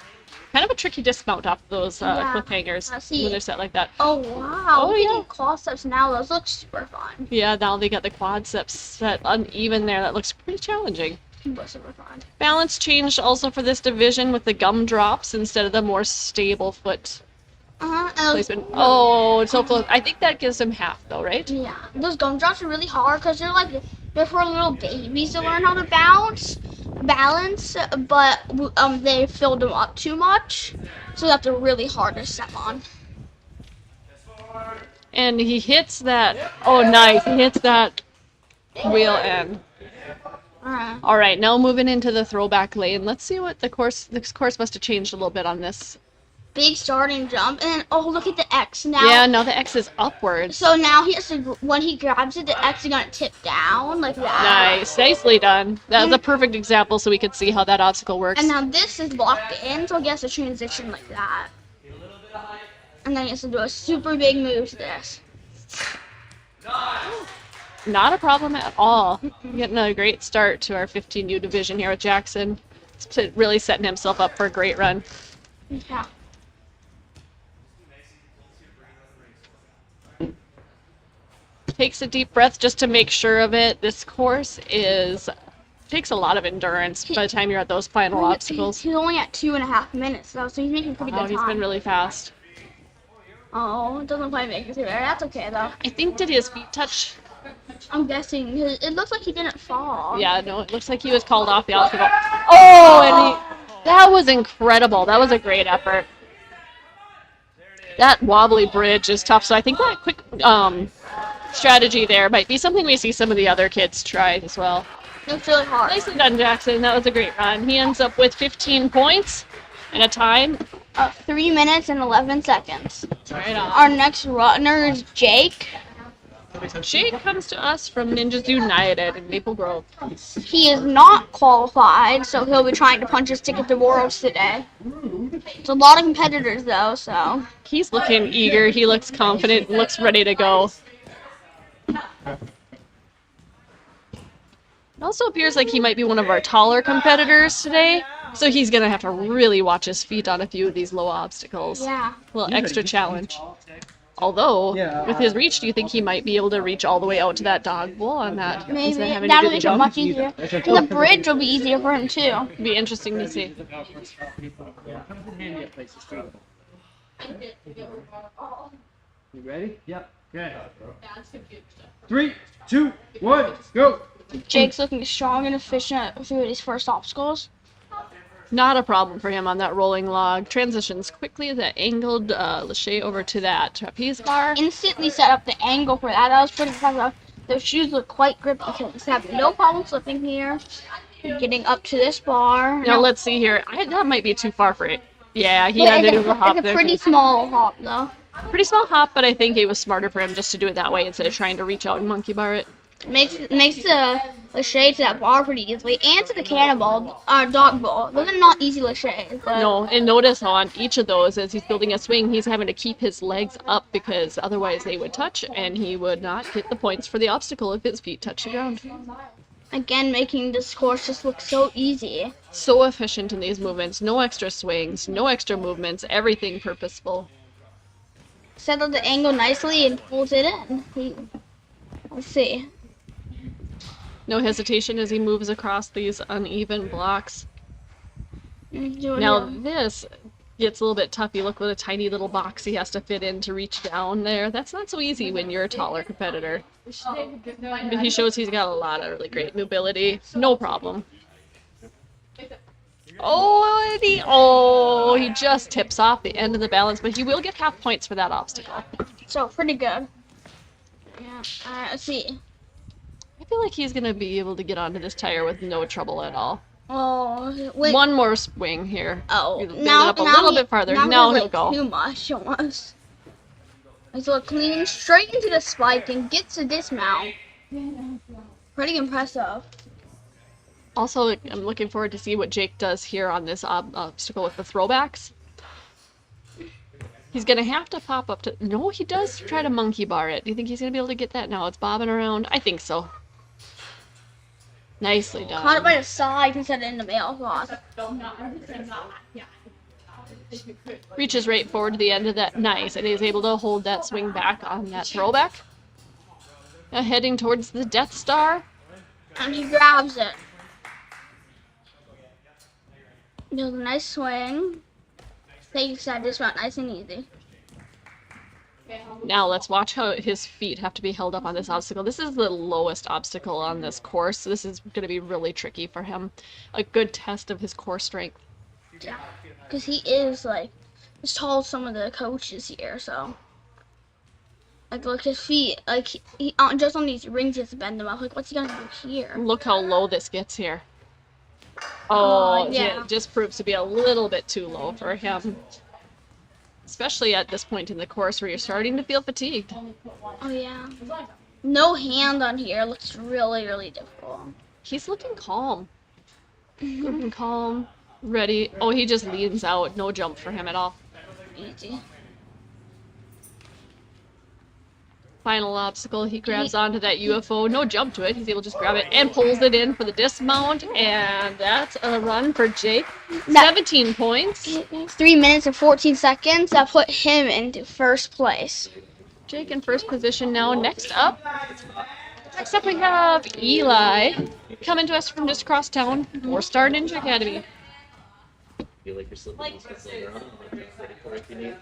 S11: Kind of a tricky dismount off those cliffhangers
S10: I see.
S11: when they're set like that.
S10: Oh wow!
S11: Oh,
S10: Look
S11: yeah.
S10: at the cross steps now. Those look super fun.
S11: Yeah, now they got the quadriceps set uneven there. That looks pretty challenging.
S10: Super fun.
S11: Balance changed also for this division with the gumdrops instead of the more stable foot placement. Oh, it's so close. I think that gives him half though, right?
S10: Yeah, those gumdrops are really hard because they're for little babies to learn how to balance, but they filled them up too much, so that's really hard to step on.
S11: And he hits that. Oh, nice. He hits that wheel end. All right, now moving into the throwback lane. Let's see what the course. This course must have changed a little bit on this.
S10: Big starting jump, and oh, look at the X now.
S11: Yeah, now the X is upwards.
S10: So now he has to, when he grabs it, the X is gonna tip down like that.
S11: Nice, nicely done. That was a perfect example, so we could see how that obstacle works.
S10: And now this is locked in, so he has to transition like that. And then he has to do a super big move to this.
S11: Not a problem at all. Getting a great start to our 15U division here with Jackson. It's really setting himself up for a great run.
S10: Yeah.
S11: Takes a deep breath just to make sure of it. This course takes a lot of endurance by the time you're at those final obstacles.
S10: He's only at 2.5 minutes though, so he's making pretty good time.
S11: He's been really fast.
S10: Oh, it doesn't quite make it through there. That's okay though.
S11: I think, did his feet touch?
S10: I'm guessing. It looks like he didn't fall.
S11: Yeah, no, it looks like he was called off the obstacle. Oh, and that was incredible. That was a great effort. That wobbly bridge is tough, so I think that quick strategy there might be something we see some of the other kids try as well.
S10: It's really hard.
S11: Nicely done, Jackson. That was a great run. He ends up with 15 points and a time.
S10: 3 minutes and 11 seconds.
S11: Right on.
S10: Our next runner is Jake.
S11: Jake comes to us from Ninjas United in Maple Grove.
S10: He is not qualified, so he'll be trying to punch his ticket to Worlds today. It's a lot of competitors though, so.
S11: He's looking eager. He looks confident. Looks ready to go. It also appears like he might be one of our taller competitors today, so he's going to have to really watch his feet on a few of these low obstacles.
S10: Yeah.
S11: A little extra challenge. Although, with his reach, do you think he might be able to reach all the way out to that dog bowl on that?
S10: Maybe.
S11: Instead of having
S10: That'll
S11: to do
S10: make
S11: the
S10: it
S11: jump?
S10: much easier. And the bridge will be easier for him too.
S11: Be interesting to see.
S6: You ready? Yep. Okay. 3, 2, 1, go!
S10: Jake's looking strong and efficient through his first obstacles.
S11: Not a problem for him on that rolling log. Transitions quickly that angled lache over to that trapeze bar.
S10: Instantly set up the angle for that. That was pretty impressive. Those shoes look quite grippy. He's having no problem slipping here. Getting up to this bar.
S11: Now let's see here. That might be too far for it. Yeah, he had to do the hop
S10: It's a
S11: there.
S10: pretty small hop though.
S11: Pretty small hop, but I think it was smarter for him just to do it that way instead of trying to reach out and monkey bar it.
S10: Makes the shade to that bar pretty easily, and to the cannonball, dog ball. Those are not easy shades, but
S11: No, and notice on each of those, as he's building a swing, he's having to keep his legs up because otherwise they would touch, and he would not get the points for the obstacle if his feet touch the ground.
S10: again, making this course just look so easy.
S11: So efficient in these movements. No extra swings, no extra movements, everything purposeful.
S10: Set up the angle nicely and pulls it in. Let's see.
S11: No hesitation as he moves across these uneven blocks.
S10: Doing
S11: Now
S10: it.
S11: this gets a little bit tough. You look what a tiny little box he has to fit in to reach down there. That's not so easy when you're a taller competitor. But he shows he's got a lot of really great mobility. No problem. He just tips off the end of the balance, but he will get half points for that obstacle.
S10: So pretty good. Yeah. Alright, let's see.
S11: I feel like he's gonna be able to get onto this tire with no trouble at all.
S10: Oh, wait.
S11: One more swing here.
S10: Oh,
S11: Build it up a little bit farther. Now he'll go.
S10: Too much almost. So clean straight into the spike and gets to dismount. Pretty impressive.
S11: Also, I'm looking forward to see what Jake does here on this obstacle with the throwbacks. He's gonna have to pop up to. No, he does try to monkey bar it. Do you think he's gonna be able to get that? No, it's bobbing around. I think so. Nicely done.
S10: Caught it by the side instead of in the mailbox.
S11: Reaches right forward to the end of that. Nice, and he's able to hold that swing back on that throwback. Now heading towards the Death Star.
S10: And he grabs it. Does a nice swing. Takes that dismount nice and easy.
S11: Now let's watch how his feet have to be held up on this obstacle. This is the lowest obstacle on this course. This is going to be really tricky for him. A good test of his core strength.
S10: Yeah, because he is like as tall as some of the coaches here. So, like, look his feet. Like he just on these rings, he has to bend them up. Like, what's he gonna do here?
S11: Look how low this gets here.
S10: Yeah.
S11: It just proves to be a little bit too low for him. Especially at this point in the course where you're starting to feel fatigued.
S10: Oh yeah. No hand on here. Looks really, really difficult.
S11: He's looking calm. Looking calm, ready. Oh, he just leans out. No jump for him at all.
S10: Easy.
S11: Final obstacle, he grabs onto that UFO. No jump to it. He's able to just grab it and pulls it in for the dismount. And that's a run for Jake. 17 points.
S10: 3 minutes and 14 seconds. That put him into first place.
S11: Jake in first position now. Next up we have Eli coming to us from just across town. 4-star Ninja Academy.
S6: Feel like you're slipping later on. Ready for it if you need.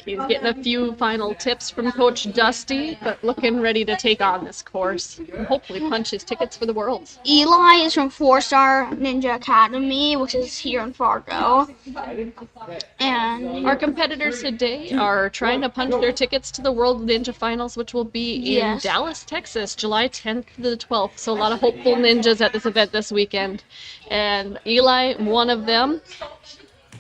S11: He's getting a few final tips from Coach Dusty, but looking ready to take on this course and hopefully punch his tickets for the Worlds.
S10: Eli is from 4-star Ninja Academy, which is here in Fargo. And
S11: Our competitors today are trying to punch their tickets to the World Ninja Finals, which will be in Dallas, Texas, July 10th to the 12th. So a lot of hopeful ninjas at this event this weekend. And Eli, one of them,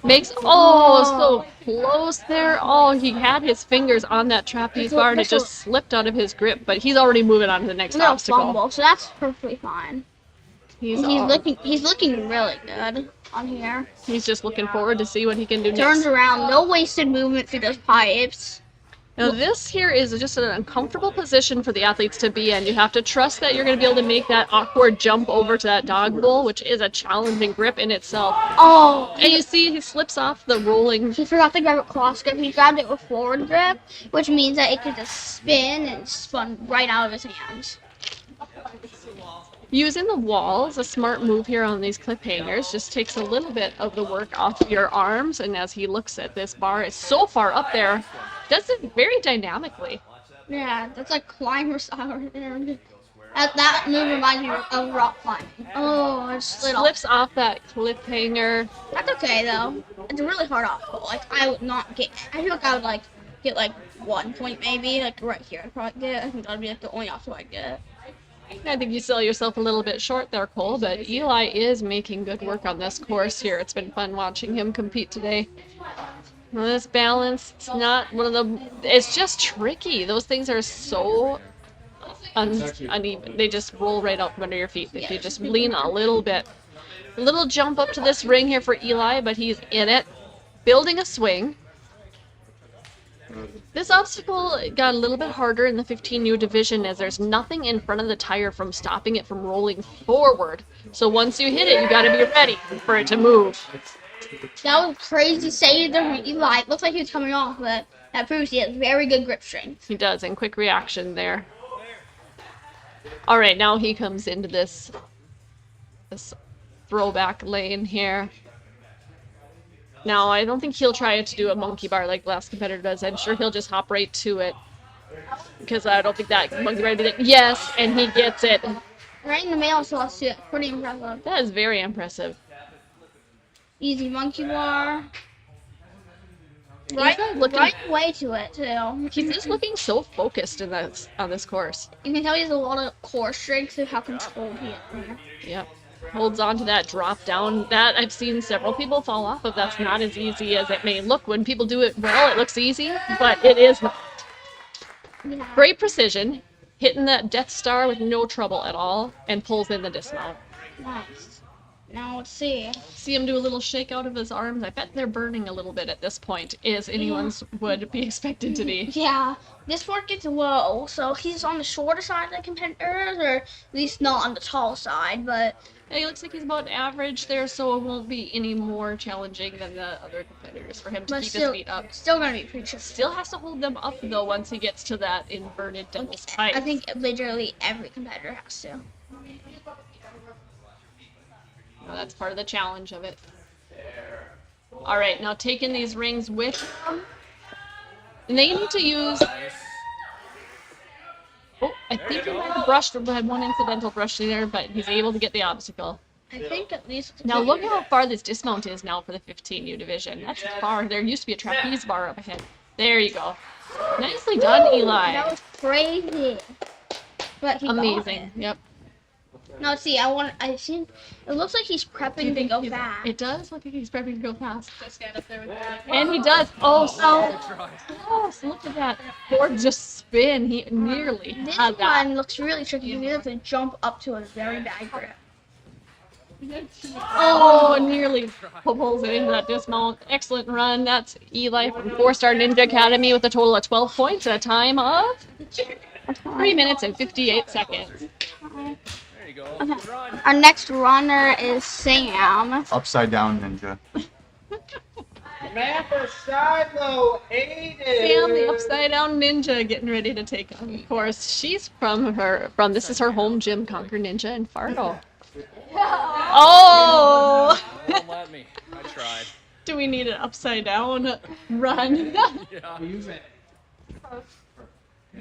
S11: makes, so close there. Oh, he had his fingers on that trapeze bar and it just slipped out of his grip, but he's already moving on to the next
S10: little
S11: obstacle.
S10: fumble, so that's perfectly fine.
S11: He's
S10: looking really good on here.
S11: He's just looking forward to see what he can do
S10: Turns
S11: next.
S10: around, no wasted movement through those pipes.
S11: Now this here is just an uncomfortable position for the athletes to be in. You have to trust that you're going to be able to make that awkward jump over to that dog bowl, which is a challenging grip in itself.
S10: Oh,
S11: And you see he slips off the rolling.
S10: he forgot to grab a cross grip. He grabbed it with forward grip, which means that it could just spin and spun right out of his hands.
S11: Using the wall is a smart move here on these clip hangers. Just takes a little bit of the work off your arms, and as he looks at this bar, it's so far up there, does it very dynamically.
S10: Yeah, that's like climber style right there. That move reminds me of rock climbing. Oh, it slid off.
S11: Slips off that clip hanger.
S10: That's okay though. It's a really hard obstacle. Like I would not get. I feel like I would get 1 point maybe, like right here. I'd probably get. I think that'd be like the only obstacle I'd get.
S11: I think you sell yourself a little bit short there, Cole, but Eli is making good work on this course here. It's been fun watching him compete today. Well, this balance, it's not one of the... It's just tricky. Those things are so uneven. They just roll right out from under your feet if you just lean a little bit. A little jump up to this ring here for Eli, but he's in it, building a swing. This obstacle got a little bit harder in the 15U division as there's nothing in front of the tire from stopping it from rolling forward. So once you hit it, you gotta be ready for it to move.
S10: That was crazy save the Eli. It looks like he was coming off, but that proves he has very good grip strength.
S11: He does, and quick reaction there. All right, now he comes into this throwback lane here. Now, I don't think he'll try to do a monkey bar like the last competitor does. I'm sure he'll just hop right to it. Because I don't think that monkey bar would be there. Yes, and he gets it.
S10: Right in the middle, so I'll see it. Pretty impressive.
S11: That is very impressive.
S10: Easy monkey bar.
S11: Right
S10: Way to it, too.
S11: He's just looking so focused in this, on this course.
S10: You can tell he has a lot of core strength of how controlled he is.
S11: Yep. Holds on to that drop down. That I've seen several people fall off of. That's not as easy as it may look. When people do it well, it looks easy, but it is not.
S10: Yeah.
S11: Great precision, hitting that Death Star with no trouble at all, and pulls in the dismount.
S10: Nice. Now let's see.
S11: See him do a little shake out of his arms. I bet they're burning a little bit at this point, as anyone's would be expected to be.
S10: Yeah, this part gets low, so he's on the shorter side of the competitors, or at least not on the tall side, but...
S11: He looks like he's about average there, so it won't be any more challenging than the other competitors for him to keep his feet up.
S10: Still gonna be pretty tricky.
S11: Still has to hold them up, though, once he gets to that inverted devil's pipe.
S10: I think literally every competitor has to.
S11: Well, that's part of the challenge of it. All right, now taking these rings with them. And they need to use... Oh, I think he might have brushed, had one incidental brush there, but he's able to get the obstacle.
S10: I think at least...
S11: Now look how far this dismount is now for the 15U division. That's far. There used to be a trapeze bar up ahead. There you go. Nicely done, Eli.
S10: That was crazy. But he
S11: Amazing. Yep.
S10: No, see, I've seen, it looks like he's prepping to go fast.
S11: It does look like he's prepping to go fast.
S1: Just stand up there with
S11: And he does. Oh, so close. Look at that. Board just spin. He nearly
S10: This
S11: had that.
S10: one looks really tricky. You have to jump up to a very bad grip.
S11: Oh, nearly pulls it into that dismount. Excellent run. That's Eli from 4-Star Ninja Academy with a total of 12 points at a time of 3 minutes and 58 seconds.
S2: There you go.
S10: Okay.
S2: Run.
S10: Our next runner is Sam.
S12: Upside down ninja.
S5: Samantha Shiloh, Aiden.
S11: Sam, the upside down ninja, getting ready to take on the course. She's from this is her home gym, Conquer Ninja in Fargo. Oh!
S2: Won't let me. I tried.
S11: Do we need an upside down run?
S2: Yeah.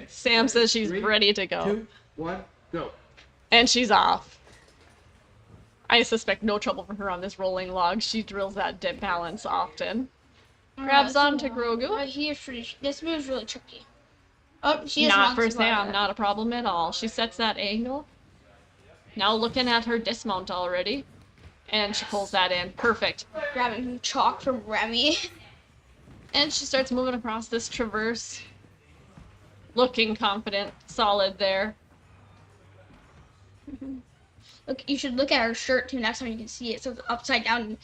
S11: Sam says she's ready to go.
S6: 2, 1, go.
S11: And she's off. I suspect no trouble for her on this rolling log. She drills that dead balance often. Grabs onto Grogu.
S10: Right here, this move's really tricky. Oh, she has
S11: Not for
S10: monkey bar.
S11: Sam, not a problem at all. She sets that angle. Now looking at her dismount already. And she pulls that in. Perfect.
S10: Grabbing chalk from Remy.
S11: And she starts moving across this traverse. Looking confident, solid there.
S10: Look, you should look at her shirt too next time you can see it. So it's upside down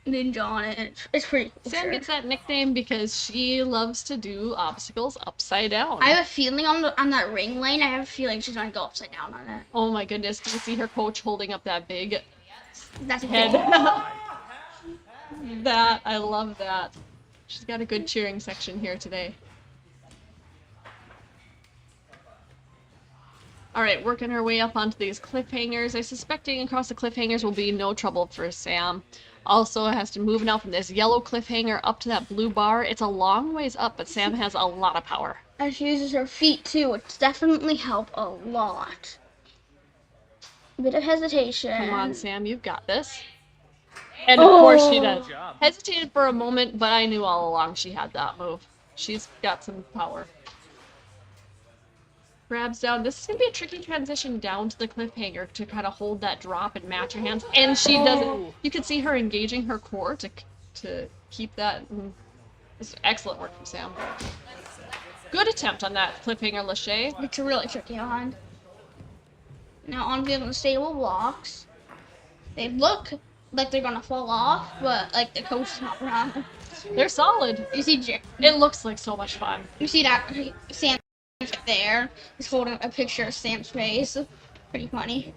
S10: ninja on it. It's pretty cool.
S11: Sam gets that nickname because she loves to do obstacles upside down.
S10: I have a feeling on that ring lane. I have a feeling she's gonna go upside down on it.
S11: Oh my goodness, do you see her coach holding up that big
S10: That's a
S11: head?
S10: big.
S11: That, I love that. She's got a good cheering section here today. Alright, working her way up onto these cliffhangers. I'm suspecting across the cliffhangers will be no trouble for Sam. Also has to move now from this yellow cliffhanger up to that blue bar. It's a long ways up, but Sam has a lot of power.
S10: And she uses her feet too, which definitely help a lot. A bit of hesitation.
S11: Come on, Sam, you've got this. And of course she does. Hesitated for a moment, but I knew all along she had that move. She's got some power. Grabs down. This is going to be a tricky transition down to the cliffhanger to kind of hold that drop and match her hands. And she doesn't. You can see her engaging her core to keep that. It's excellent work from Sam. Good attempt on that cliffhanger, Lachey.
S10: It's really tricky on. Now on the unstable blocks, they look like they're gonna fall off, but like the coach is not around.
S11: They're solid.
S10: You see,
S11: It looks like so much fun.
S10: you see that Sam there is holding a picture of Sam's face. Pretty funny.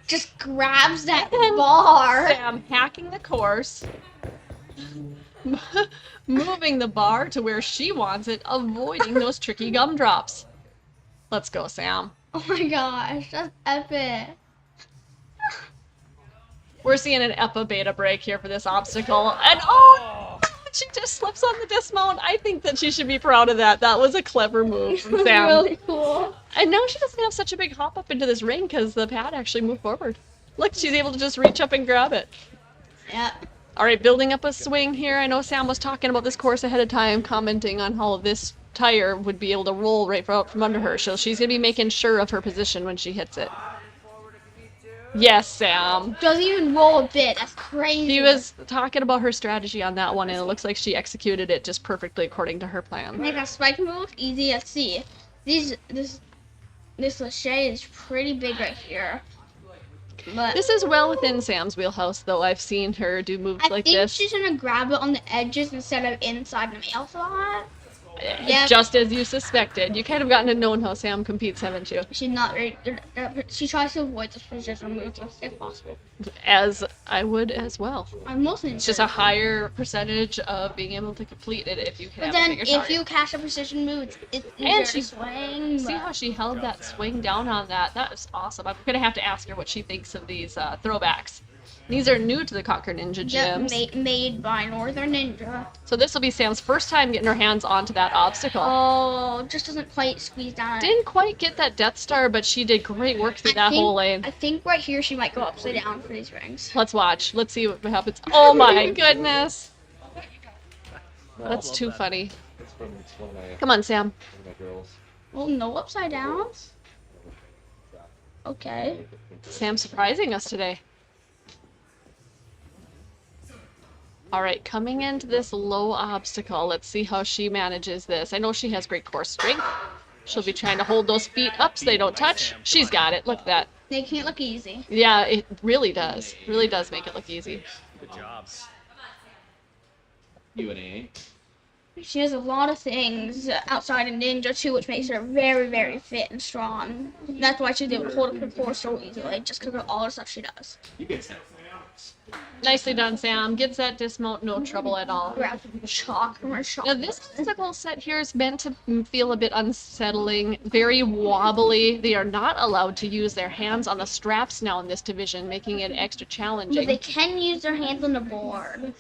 S10: Just grabs that bar.
S11: Sam hacking the course, moving the bar to where she wants it, avoiding those tricky gumdrops. Let's go, Sam.
S10: Oh my gosh, that's epic.
S11: We're seeing an Epa beta break here for this obstacle, and oh, she just slips on the dismount. I think that she should be proud of that. That was a clever move from Sam.
S10: Really cool.
S11: And now she doesn't have such a big hop up into this ring because the pad actually moved forward. Look, she's able to just reach up and grab it.
S10: Yeah.
S11: All right, building up a swing here. I know Sam was talking about this course ahead of time, commenting on how this tire would be able to roll right out from under her. So she's going to be making sure of her position when she hits it. Yes, Sam.
S10: Doesn't even roll a bit. That's crazy.
S11: He was talking about her strategy on that one, and it looks like she executed it just perfectly according to her plan.
S10: Make a spike move easy to see. This Lachey is pretty big right here. But
S11: This is well within Sam's wheelhouse, though. I've seen her do moves
S10: I
S11: like
S10: think
S11: this.
S10: she's gonna grab it on the edges instead of inside the mail slot. Yeah.
S11: Just as you suspected. You kind of gotten to know how Sam competes, haven't you?
S10: She's not very. She tries to avoid the precision moves if possible.
S11: As I would as well.
S10: I'm mostly.
S11: It's just a higher percentage of being able to complete it if you can
S10: But
S11: have a
S10: then,
S11: bigger
S10: if
S11: target.
S10: you catch a precision move, it's easier
S11: And
S10: to
S11: she
S10: swing.
S11: See how she held that swing down on that? That was awesome. I'm gonna have to ask her what she thinks of these throwbacks. These are new to the Conquer Ninja gyms.
S10: Made by Northern Ninja.
S11: So this will be Sam's first time getting her hands onto that obstacle.
S10: Oh, just doesn't quite squeeze down.
S11: Didn't quite get that Death Star, but she did great work through that whole lane.
S10: I think right here she might go upside down for these rings.
S11: Let's watch. Let's see what happens. Oh my goodness. That's too funny. Come on, Sam.
S10: Well, no upside down. Okay.
S11: Sam's surprising us today. All right, coming into this low obstacle, let's see how she manages this. I know she has great core strength. She'll be trying to hold those feet up so they don't touch. She's got it. Look at that.
S10: They can't look easy.
S11: Yeah, it really does. Really does make it look easy.
S2: Good job.
S8: UNAA.
S10: She has a lot of things outside of Ninja too, which makes her very, very fit and strong. And that's why she's able to hold up her core so easily, just because of all the stuff she does.
S8: You get that.
S11: Nicely done, Sam. Gets that dismount, no trouble at all.
S10: Grab chalk from her chalk.
S11: Now this obstacle set here is meant to feel a bit unsettling, very wobbly. They are not allowed to use their hands on the straps now in this division, making it extra challenging.
S10: But they can use their hands on the board.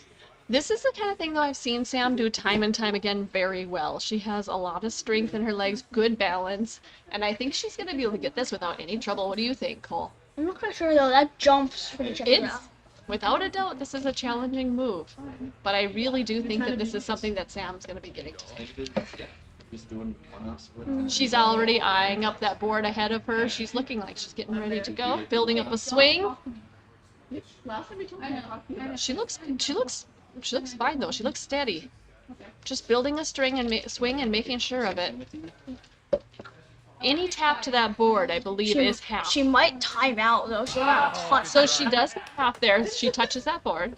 S11: This is the kind of thing that I've seen Sam do time and time again very well. She has a lot of strength in her legs, good balance, and I think she's going to be able to get this without any trouble. What do you think, Cole?
S10: I'm not quite sure though, that jumps pretty tricky.
S11: It's, without a doubt, this is a challenging move, but I really do think that this is something that Sam's going to be getting to.
S8: Just doing one-offs with
S11: She's already eyeing up that board ahead of her. She's looking like she's getting ready to go, building up a swing. She looks fine though. She looks steady. Just building a string and swing and making sure of it. Any tap to that board, I believe, is half.
S10: She might time out though. She's not a ton.
S11: So she does have half there. She touches that board.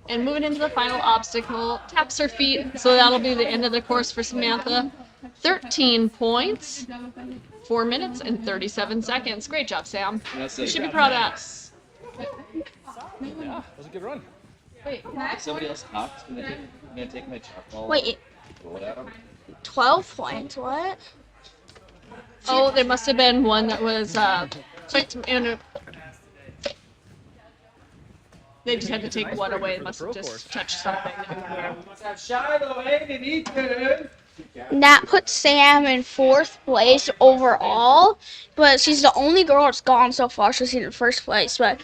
S11: And moving into the final obstacle, taps her feet. So that'll be the end of the course for Samantha. 13 points, 4 minutes and 37 seconds. Great job, Sam. You should be proud of that.
S2: Yeah, that was a good run.
S8: If somebody else talks, I'm gonna take my chalk.
S10: Wait,
S8: Throw it at 'em.
S10: 12 points, what?
S11: Oh, there must have been one that was they just had to take one away. They must have just touched something.
S10: That puts Sam in 4th place overall, but she's the only girl that's gone so far, so she's in 1st place. But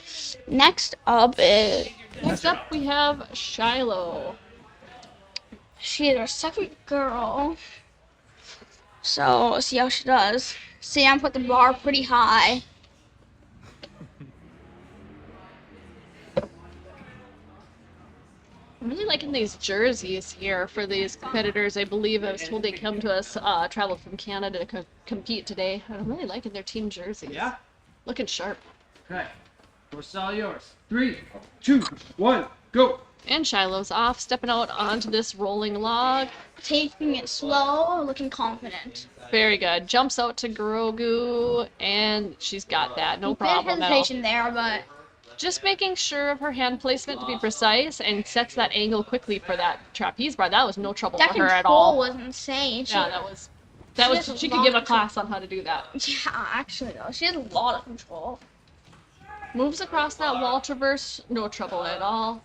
S10: next up
S11: we have Shiloh.
S10: she is our 2nd girl. So let's see how she does. Sam put the bar pretty high.
S11: I'm really liking these jerseys here for these competitors. I believe I was told they come to us, traveled from Canada to compete today. I'm really liking their team jerseys.
S6: Yeah?
S11: Looking sharp.
S6: Okay. Course is all yours. 3, 2, 1, go.
S11: And Shiloh's off, stepping out onto this rolling log.
S10: Taking it slow, looking confident.
S11: Very good. Jumps out to Grogu, and she's got that. No
S10: Bit
S11: problem at all.
S10: hesitation there, but
S11: Just making sure of her hand placement to be precise and sets that angle quickly for that trapeze bar. That was no trouble
S10: that
S11: for her at
S10: control
S11: all.
S10: was insane.
S11: Yeah, that was
S10: has
S11: she
S10: a
S11: could
S10: lot
S11: give a
S10: of
S11: class on how to do that.
S10: Yeah, actually though, she has a lot of control.
S11: Moves across that wall traverse, no trouble at all.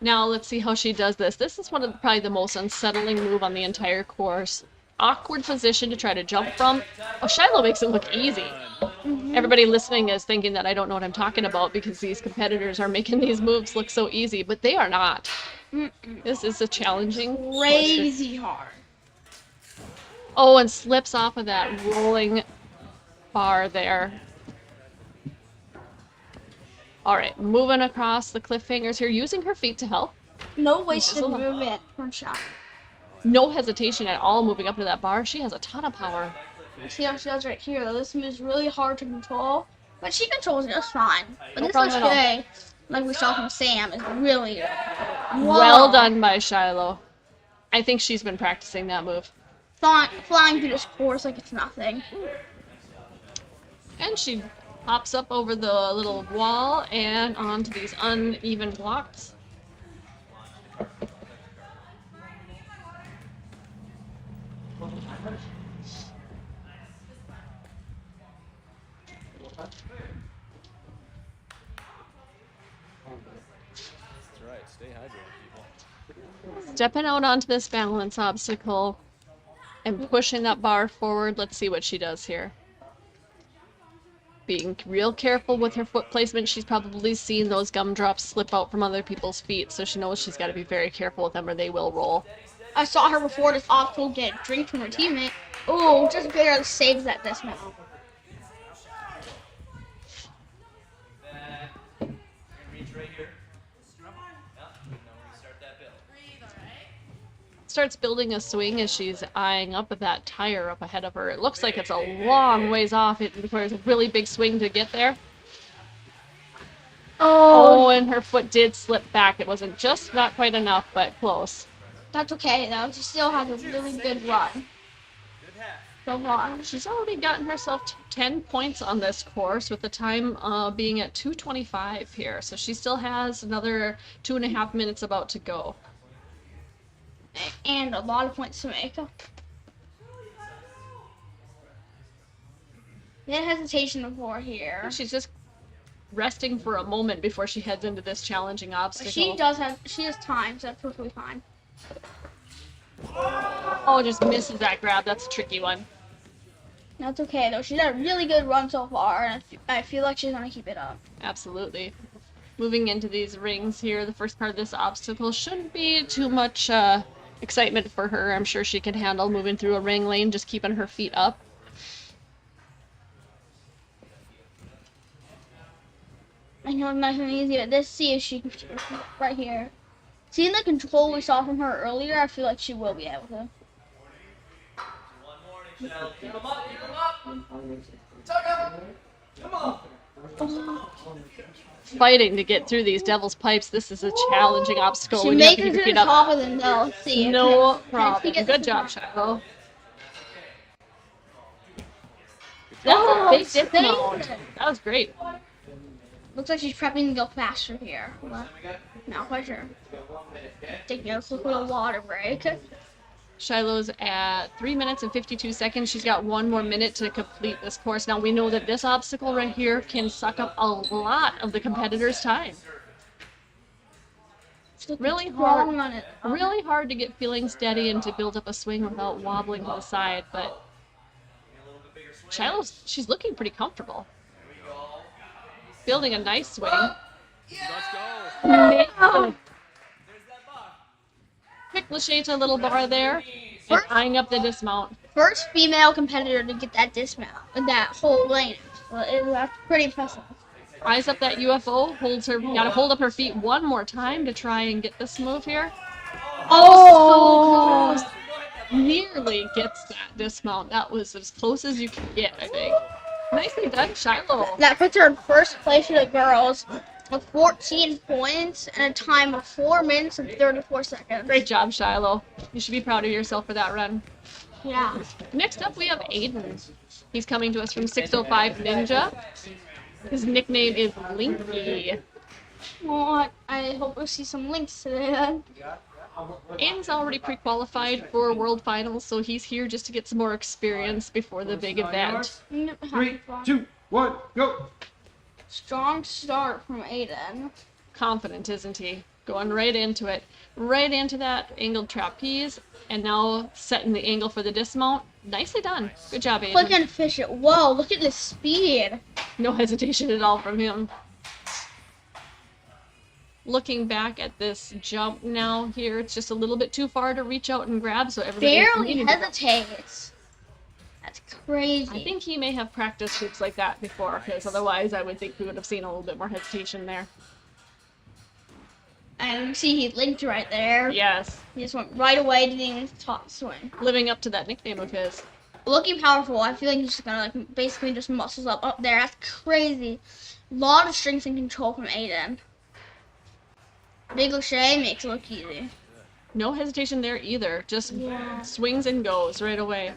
S11: Now let's see how she does this. This is one of probably the most unsettling move on the entire course. Awkward position to try to jump from. Oh, Shiloh makes it look easy. Everybody listening is thinking that I don't know what I'm talking about because these competitors are making these moves look so easy, but they are not. This is a challenging course.
S10: Crazy hard.
S11: Oh, and slips off of that rolling bar there. All right, moving across the cliffhangers here, using her feet to help.
S10: No wasted
S11: Sizzle.
S10: movement from shot.
S11: No hesitation at all moving up to that bar. She has a ton of power.
S10: See how she does right here though. This move is really hard to control, but she controls it just fine. But
S11: No
S10: this
S11: problem at all.
S10: Lachey, like we saw from Sam, is really
S11: Well done by Shiloh. I think she's been practicing that move.
S10: Flying through this course like it's nothing.
S11: And she hops up over the little wall and onto these uneven blocks.
S2: That's right. Stay hydrated, people.
S11: Stepping out onto this balance obstacle and pushing that bar forward. Let's see what she does here. Being real careful with her foot placement. She's probably seen those gumdrops slip out from other people's feet, so she knows she's got to be very careful with them or they will roll.
S10: I saw her before this obstacle get a drink from her teammate. Oh, just barely saves that dismount.
S11: Starts building a swing as she's eyeing up at that tire up ahead of her. It looks like it's a long ways off. It requires a really big swing to get there. Oh, and her foot did slip back. It wasn't just not quite enough, but close.
S10: That's okay though. She still has a really good run. So far.
S11: She's already gotten herself 10 points on this course with the time being at 2:25 here. So she still has another 2.5 minutes about to go.
S10: And a lot of points to make. No hesitation before here.
S11: She's just resting for a moment before she heads into this challenging obstacle.
S10: She has time, so that's perfectly fine.
S11: Oh, just misses that grab. That's a tricky one.
S10: That's okay though. She's had a really good run so far, and I feel like she's gonna keep it up.
S11: Absolutely. Moving into these rings here, the first part of this obstacle shouldn't be too much excitement for her. I'm sure she can handle moving through a ring lane, just keeping her feet up.
S10: I know it's nice and easy, but let's see if she can right here. Seeing the control we saw from her earlier, I feel like she will be able to.
S8: Keep him up. Tug up. Come on.
S11: Fighting to get through these devil's pipes. This is a challenging obstacle.
S10: She
S11: when you have
S10: makes
S11: to
S10: it
S11: keep
S10: to
S11: your
S10: the
S11: feet
S10: top
S11: up.
S10: of the no. Let's see.
S11: No
S10: Can she
S11: problem.
S10: get
S11: Good
S10: this
S11: job,
S10: one?
S11: Shiloh. That's a big dismount. That was great.
S10: Looks like she's prepping to go faster here. But not quite sure. Taking a quick little water break.
S11: Shiloh's at 3 minutes and 52 seconds. She's got 1 more minute to complete this course. Now we know that this obstacle right here can suck up a lot of the competitors' time. Really hard,
S10: on it.
S11: really hard to get feeling steady and to build up a swing without wobbling to the side. But she's looking pretty comfortable. Building a nice swing.
S2: Let's go.
S11: Quick Lachey little bar there, and eyeing up the dismount.
S10: First female competitor to get that dismount, that whole lane. So that's pretty impressive.
S11: Eyes up that UFO, holds her, gotta hold up her feet one more time to try and get this move here.
S10: Oh!
S11: So close. Nearly gets that dismount. That was as close as you could get, I think. Nicely done, Shiloh.
S10: That puts her in first place for the girls with 14 points and a time of 4 minutes and 34 seconds.
S11: Great job, Shiloh. You should be proud of yourself for that run.
S10: Yeah.
S11: Next up, we have Aiden. He's coming to us from 605 Ninja. His nickname is Linky.
S10: Well, I hope we'll see some links today then.
S11: Aiden's already pre-qualified for World Finals, so he's here just to get some more experience before the big event.
S6: 3, 2, 1, go!
S10: Strong start from Aiden.
S11: Confident, isn't he? Going right into it. Right into that angled trapeze, and now setting the angle for the dismount. Nicely done. Good job, Aiden.
S10: Quick and efficient. Whoa, look at the speed.
S11: No hesitation at all from him. Looking back at this jump now here, it's just a little bit too far to reach out and grab, so everybody
S10: Barely hesitates. That's crazy.
S11: I think he may have practiced hoops like that before, because otherwise I would think we would have seen a little bit more hesitation there.
S10: And see, he linked right there.
S11: Yes.
S10: He just went right away, didn't even top swing.
S11: Living up to that nickname of his.
S10: Looking powerful. I feel like he's just gonna like basically just muscles up there. That's crazy. Lot of strength and control from Aiden. Big Lachey makes it look easy.
S11: No hesitation there either. Just swings and goes right away.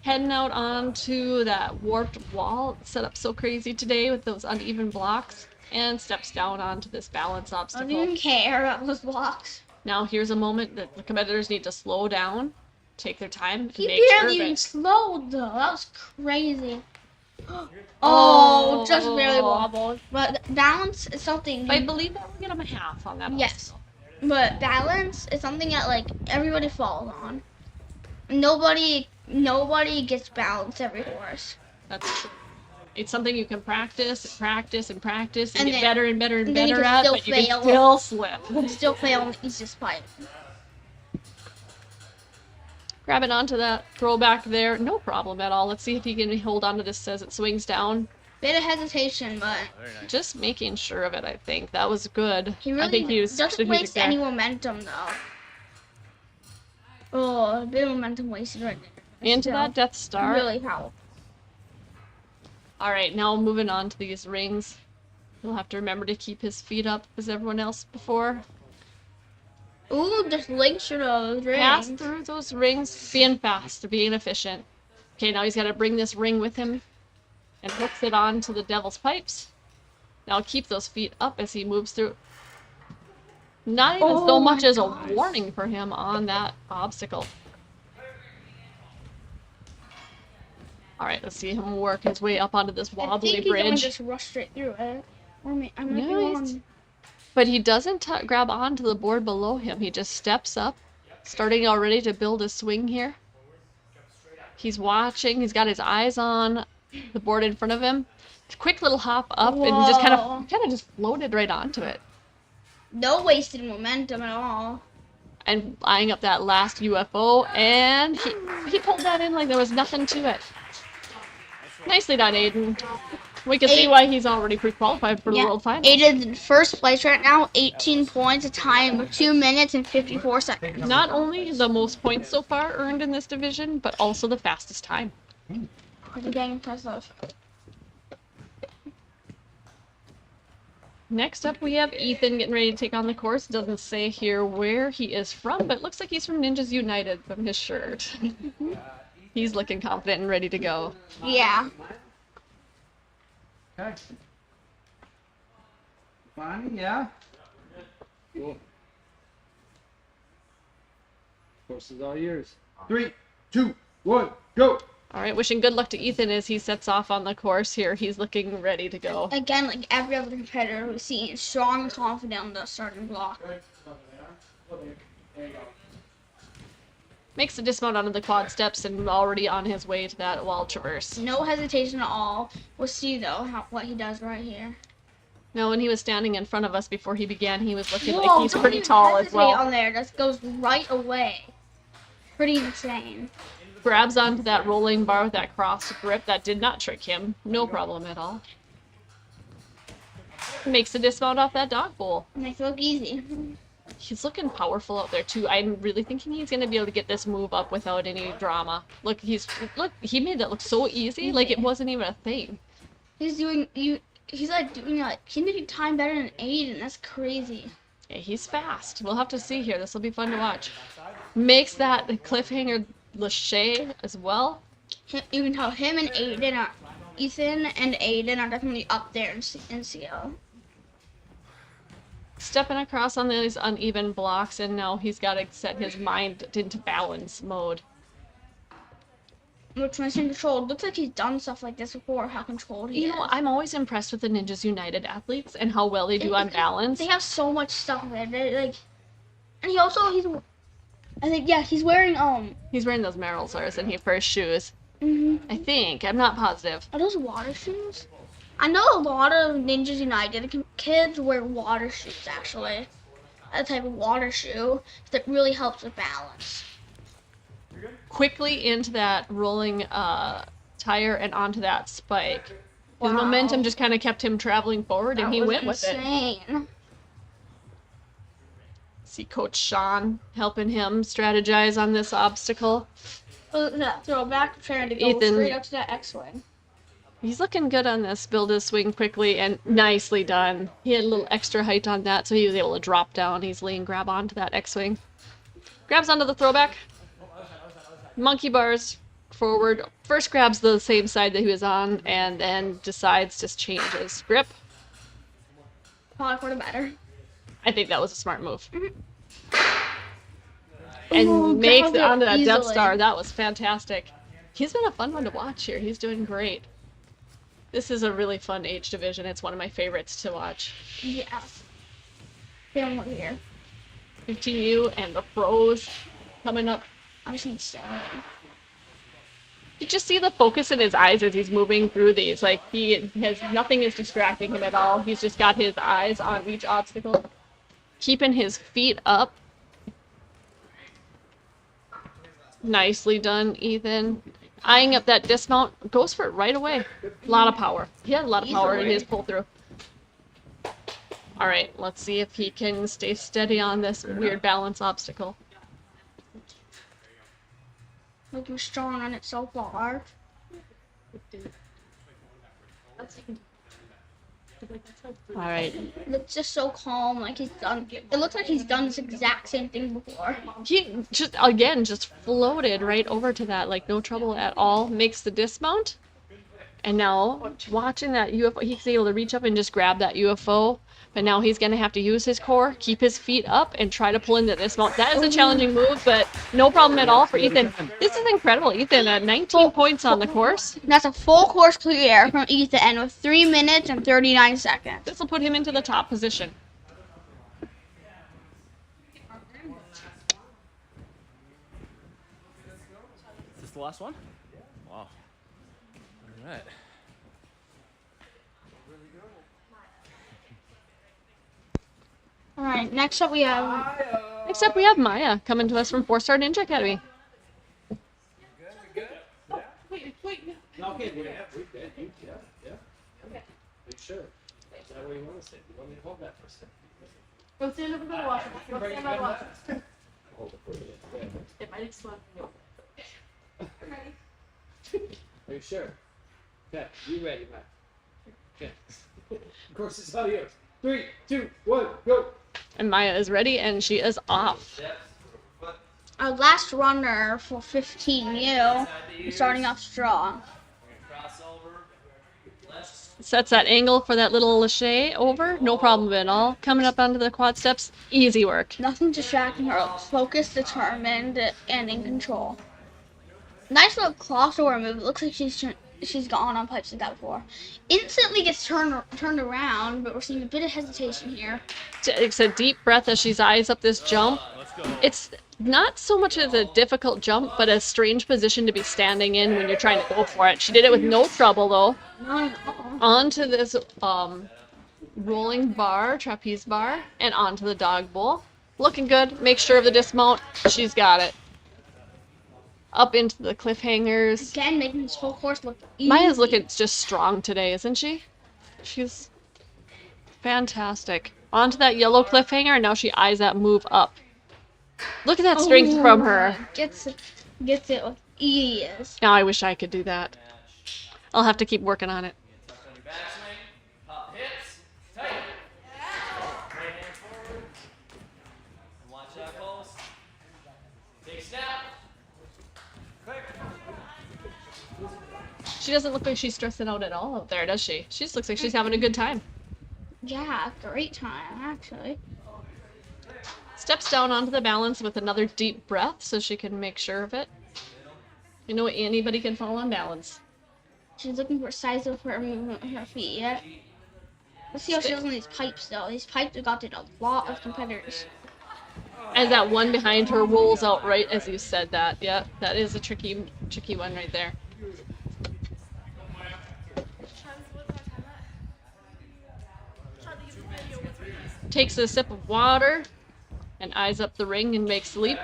S11: Heading out onto that warped wall set up so crazy today with those uneven blocks, and steps down onto this balance
S10: I
S11: obstacle.
S10: don't even care about those blocks.
S11: Now here's a moment that the competitors need to slow down, take their time, and
S10: He
S11: make sure
S10: barely even
S11: that...
S10: slowed though. That was crazy. Oh, just barely wobbled. But balance is something.
S11: I believe that will get him a half on that.
S10: Yes. But balance is something that like everybody falls on. Nobody gets balance every horse.
S11: That's true. It's something you can practice and practice and practice and
S10: And
S11: get
S10: then-
S11: better and better and
S10: then you
S11: better
S10: can
S11: at,
S10: still
S11: but you can
S10: fail.
S11: still slip.
S10: Still fail on the easiest fight.
S11: Grabbing onto that throwback there, no problem at all. Let's see if he can hold on to this as it swings down.
S10: Bit of hesitation, but
S11: Just making sure of it, I think. That was good.
S10: he
S11: I think
S10: really
S11: he was
S10: doesn't
S11: strategic
S10: waste
S11: there.
S10: any momentum though. Oh, a bit of momentum wasted right there.
S11: Into
S10: Still,
S11: that Death Star.
S10: Really powerful.
S11: Alright, now moving on to these rings. He'll have to remember to keep his feet up as everyone else before.
S10: Ooh, just links to those rings.
S11: Pass through those rings, being fast, being efficient. Okay, now he's got to bring this ring with him and hooks it onto the devil's pipes. Now keep those feet up as he moves through. Not even so much as a warning for him on that obstacle. Alright, let's see him work his way up onto this
S10: I
S11: wobbly
S10: think he's gonna
S11: bridge.
S10: just rush straight through it. Or I might be
S11: Nice.
S10: wrong.
S11: But he doesn't grab onto the board below him. He just steps up, starting already to build a swing here. He's watching. He's got his eyes on the board in front of him. Quick little hop up, and he just kind of just floated right onto it.
S10: No wasted momentum at all.
S11: And eyeing up that last UFO, and he pulled that in like there was nothing to it. Nicely done, Aiden. We can see why he's already pre-qualified for the World Finals.
S10: Aiden's in first place right now, 18 points, a time of 2 minutes and 54 seconds.
S11: Not only the most points so far earned in this division, but also the fastest time.
S10: Pretty dang impressive.
S11: Next up, we have Ethan getting ready to take on the course. Doesn't say here where he is from, but it looks like he's from Ninjas United from his shirt. He's looking confident and ready to go.
S10: Yeah.
S6: Okay. Bonnie, yeah? Cool. Course is all yours. 3, 2, 1, go!
S11: All right, wishing good luck to Ethan as he sets off on the course here. He's looking ready to go.
S10: Again, like every other competitor we've seen, strong and confident on the starting block.
S11: Makes the dismount onto the quad steps and already on his way to that wall traverse.
S10: No hesitation at all. We'll see though what he does right here.
S11: Now, when he was standing in front of us before he began, he was looking
S10: Whoa,
S11: like he's
S10: don't
S11: pretty
S10: even
S11: tall as
S10: hesitate
S11: well.
S10: on there, just goes right away. Pretty insane.
S11: Grabs onto that rolling bar with that cross grip. That did not trick him. No problem at all. Makes the dismount off that dog bowl.
S10: Makes it look easy.
S11: He's looking powerful out there too. I'm really thinking he's gonna be able to get this move up without any drama. Look, he made that look so easy, like it wasn't even a thing.
S10: He's doing he's making time better than Aiden. That's crazy.
S11: Yeah, he's fast. We'll have to see here. This will be fun to watch. Makes that cliffhanger lache as well.
S10: You can tell him and Ethan and Aiden are definitely up there in CL.
S11: Stepping across on these uneven blocks, and now he's got to set his mind into balance mode.
S10: Which one's in control? Looks like he's done stuff like this before. How controlled he is.
S11: You know, I'm always impressed with the Ninjas United athletes and how well they do on balance.
S10: They have so much stuff there. And he's wearing
S11: He's wearing those Merrellsers and for his shoes.
S10: Mhm.
S11: I think. I'm not positive.
S10: Are those water shoes? I know a lot of Ninjas United kids wear water shoes, actually. A type of water shoe that really helps with balance.
S11: Quickly into that rolling tire and onto that spike. His
S10: Wow.
S11: momentum just kind of kept him traveling forward, and he went with it.
S10: Insane.
S11: See Coach Sean helping him strategize on this obstacle.
S10: Look at that throwback, trying to go
S11: Ethan.
S10: straight up to that X-wing.
S11: He's looking good on this. Build his swing quickly and nicely done. He had a little extra height on that, so he was able to drop down easily and grab onto that X-wing. Grabs onto the throwback. Monkey bars forward. First grabs the same side that he was on, and then decides to change his grip.
S10: Probably for the better.
S11: I think that was a smart move.
S10: Mhm.
S11: And
S10: Ooh,
S11: makes
S10: grabs
S11: it onto that Death
S10: easily.
S11: Star. That was fantastic. He's been a fun one to watch here. He's doing great. This is a really fun age division. It's one of my favorites to watch.
S10: Yeah. Same one here.
S11: 15U and the pros coming up.
S10: I'm just gonna stay.
S11: You just see the focus in his eyes as he's moving through these. Like nothing is distracting him at all. He's just got his eyes on each obstacle. Keeping his feet up. Nicely done, Ethan. Eyeing up that dismount, goes for it right away. A lot of power. He had a lot of power in his pull through. All right, let's see if he can stay steady on this weird balance obstacle.
S10: Looking strong on it so far.
S11: All right.
S10: Looks just so calm, like he's done. It looks like he's done this exact same thing before.
S11: He just floated right over to that, like no trouble at all. Makes the dismount. And now, watching that UFO, he's able to reach up and just grab that UFO. But now he's going to have to use his core, keep his feet up, and try to pull into this mount. That is a challenging move, but no problem at all for Ethan. This is incredible. Ethan, 19 points on the course.
S10: That's a full course clear from Ethan with 3 minutes and 39 seconds.
S11: This will put him into the top position.
S2: Is this the last one? Wow. All right.
S10: All right, next up we have
S11: Maya coming to us from 4-Star Ninja Academy.
S6: Okay, Make sure. Is that what you want to say? You want me to hold that for a second?
S3: Go stand over the water. Go stand by the water.
S6: Hold it for you.
S3: It might explode.
S6: Are you sure? Okay, you ready, Matt? Okay. Of course, it's all yours. 3, 2, 1, go!
S11: And Maya is ready, and she is off.
S10: our last runner for 15U, starting off strong.
S11: Sets that angle for that little lache over, no problem at all. Coming up onto the quad steps, easy work.
S10: Nothing distracting her. Focused, determined, and in control. Nice little crossover move. It looks like she's gone on pipes like that before. Instantly gets turned around, but we're seeing a bit of hesitation here.
S11: Takes a deep breath as she eyes up this jump. It's not so much as a difficult jump, but a strange position to be standing in when you're trying to go for it. She did it with no trouble, though.
S10: No.
S11: Onto this rolling bar, trapeze bar, and onto the dog bowl. Looking good. Make sure of the dismount. She's got it. Up into the cliffhangers.
S10: Again, making this whole course look easy.
S11: Maya's looking just strong today, isn't she? She's Fantastic. Onto that yellow cliffhanger, and now she eyes that move up. Look at that strength from her.
S10: Gets it with ease.
S11: Now I wish I could do that. I'll have to keep working on it.
S8: Left on your backswing. Pop hips. Tight. Right hand forward. And watch that pulse. Big snap. Quick.
S11: She doesn't look like she's stressing out at all up there, does she? She just looks like she's having a good time.
S10: Yeah, great time, actually.
S11: Steps down onto the balance with another deep breath so she can make sure of it. You know, anybody can fall on balance.
S10: She's looking for size of her movement with her feet, yeah. Let's see how she does on these pipes, though. These pipes have gotten a lot of competitors.
S11: As that one behind her rolls out right as you said that. Yeah, that is a tricky one right there. Takes a sip of water and eyes up the ring and makes leap.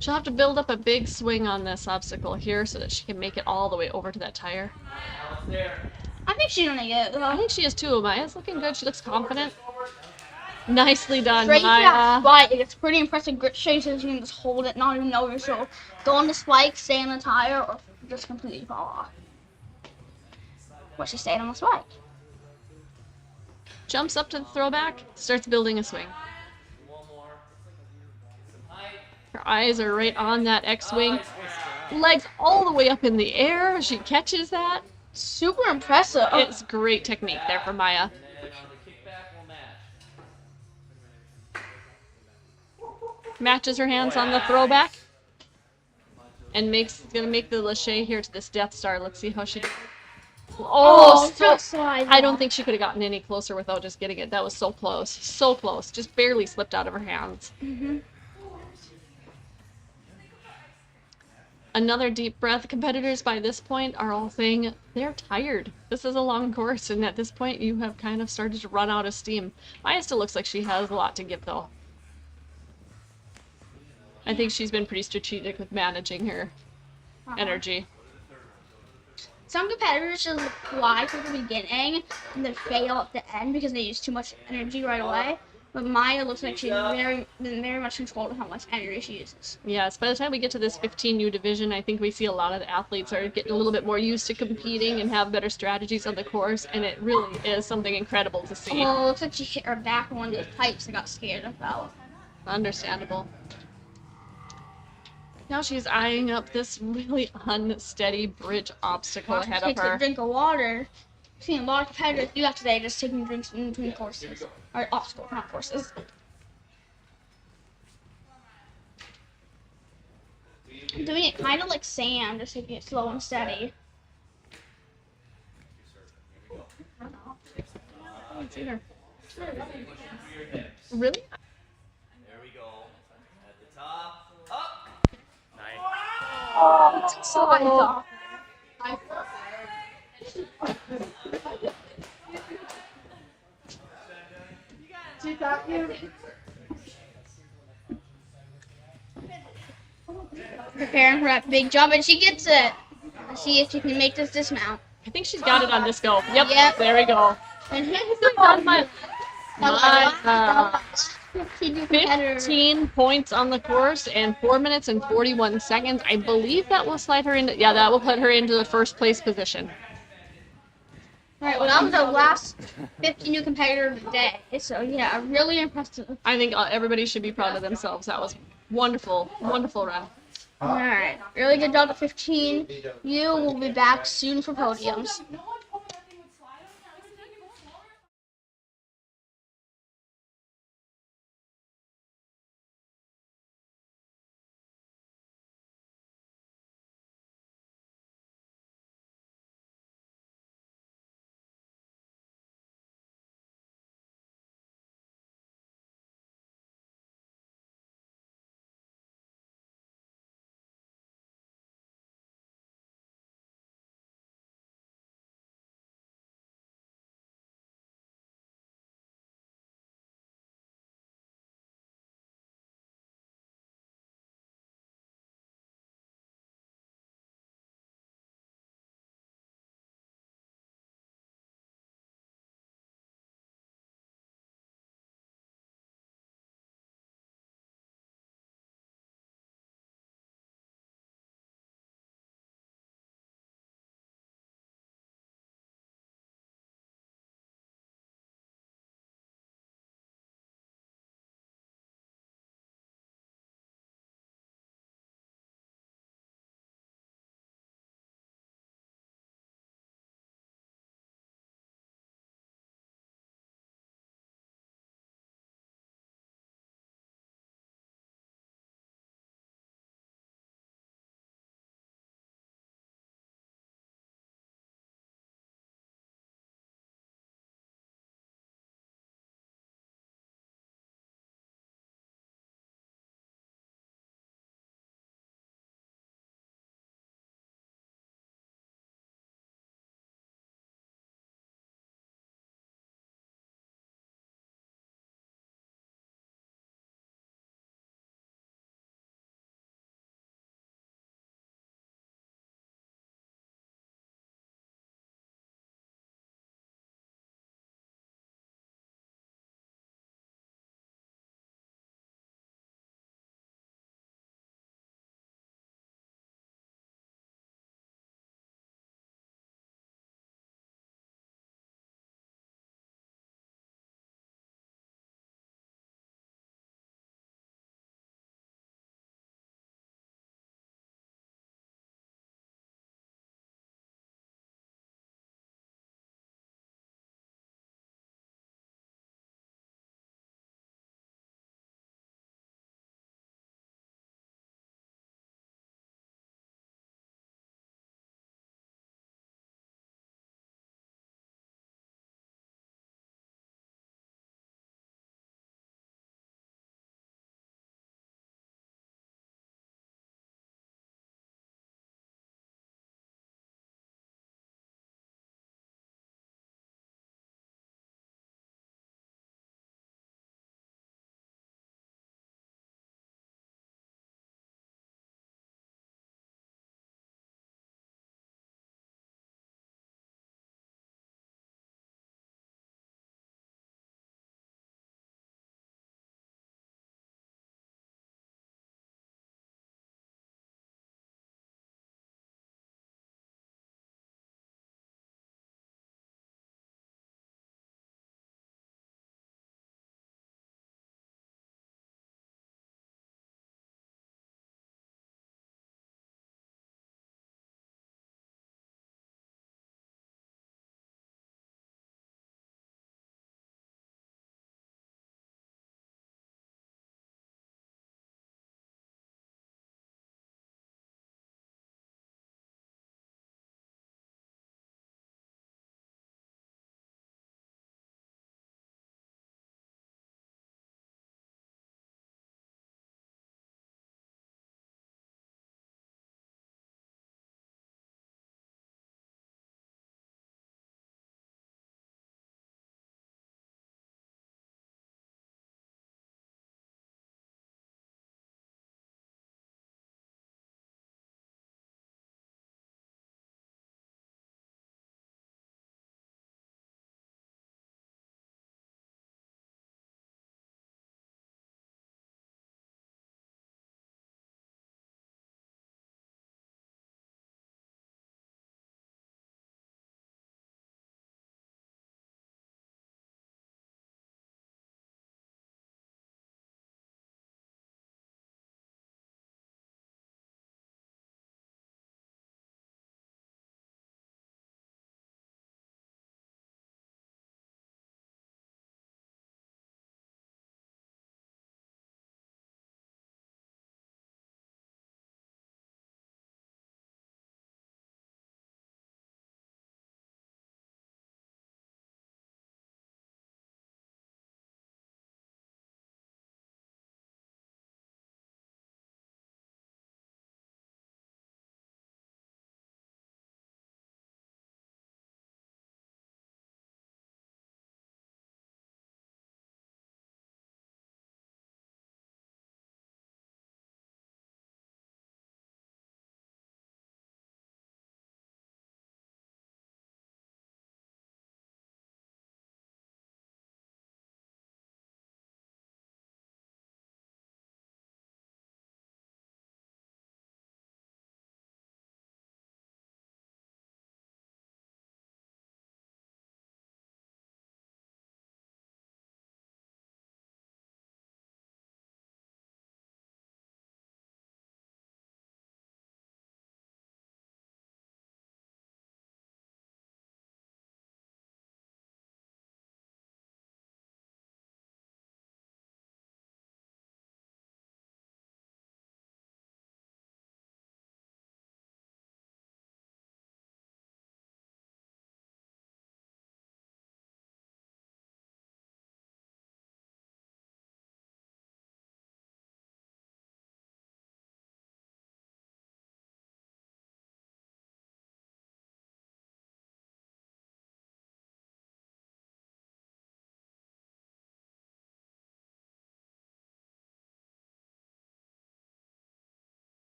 S11: She'll have to build up a big swing on this obstacle here so that she can make it all the way over to that tire.
S10: I think she's gonna get it,
S11: I
S10: though.
S11: think she is too. Maya's looking good. She looks confident. Nicely done,
S10: Straight to that
S11: Maya.
S10: spike. It's pretty impressive grip strength, so she can just hold it, not even know if she'll go on the spike, stay on the tire, or just completely fall off. But she stayed on the spike.
S11: Jumps up to the throwback, starts building a swing. Her eyes are right on that X-wing. Legs all the way up in the air. She catches that.
S10: Super impressive.
S11: It's great technique there from Maya. Matches her hands on the throwback. And gonna make the lache here to this Death Star. Let's see how she does. Oh, I don't think she could have gotten any closer without just getting it. That was so close. So close. Just barely slipped out of her hands. Another deep breath. Competitors by this point are all saying they're tired. This is a long course, and at this point you have kind of started to run out of steam. Maya still looks like she has a lot to give, though. I think she's been pretty strategic with managing her energy.
S10: Some competitors just fly from the beginning and then fail at the end because they use too much energy right away. But Maya looks like she's very much controlled of how much energy she uses.
S11: Yes, by the time we get to this 15U division, I think we see a lot of the athletes are getting a little bit more used to competing and have better strategies on the course, and it really is something incredible to see.
S10: Well, it looks like she hit her back on one of those pipes and got scared and fell.
S11: Understandable. Now she's eyeing up this really unsteady bridge obstacle ahead of
S10: Takes a
S11: her.
S10: drink of water. I've seen a lot of competitors do that today, just taking drinks in between courses. Or obstacles, not courses. Doing it kind of like Sam, just taking it slow and steady.
S11: Really?
S8: There we go. At the top. Up. Nice.
S10: Oh, so I thought. Preparing for that big jump, and she gets it. Let's see if she can make this dismount.
S11: I think she's got it on this go. Yep.
S10: Yep.
S11: There we go.
S10: And here's
S11: My, 15 points on the course and 4 minutes and 41 seconds. I believe that will slide her into, yeah, that will put her into the first place position.
S10: Alright, well, that was our last 50 new competitor of the day. So, yeah, really impressive.
S11: I think everybody should be proud of themselves. That was wonderful, wonderful run.
S10: Alright, really good job at 15. You will be back soon for podiums.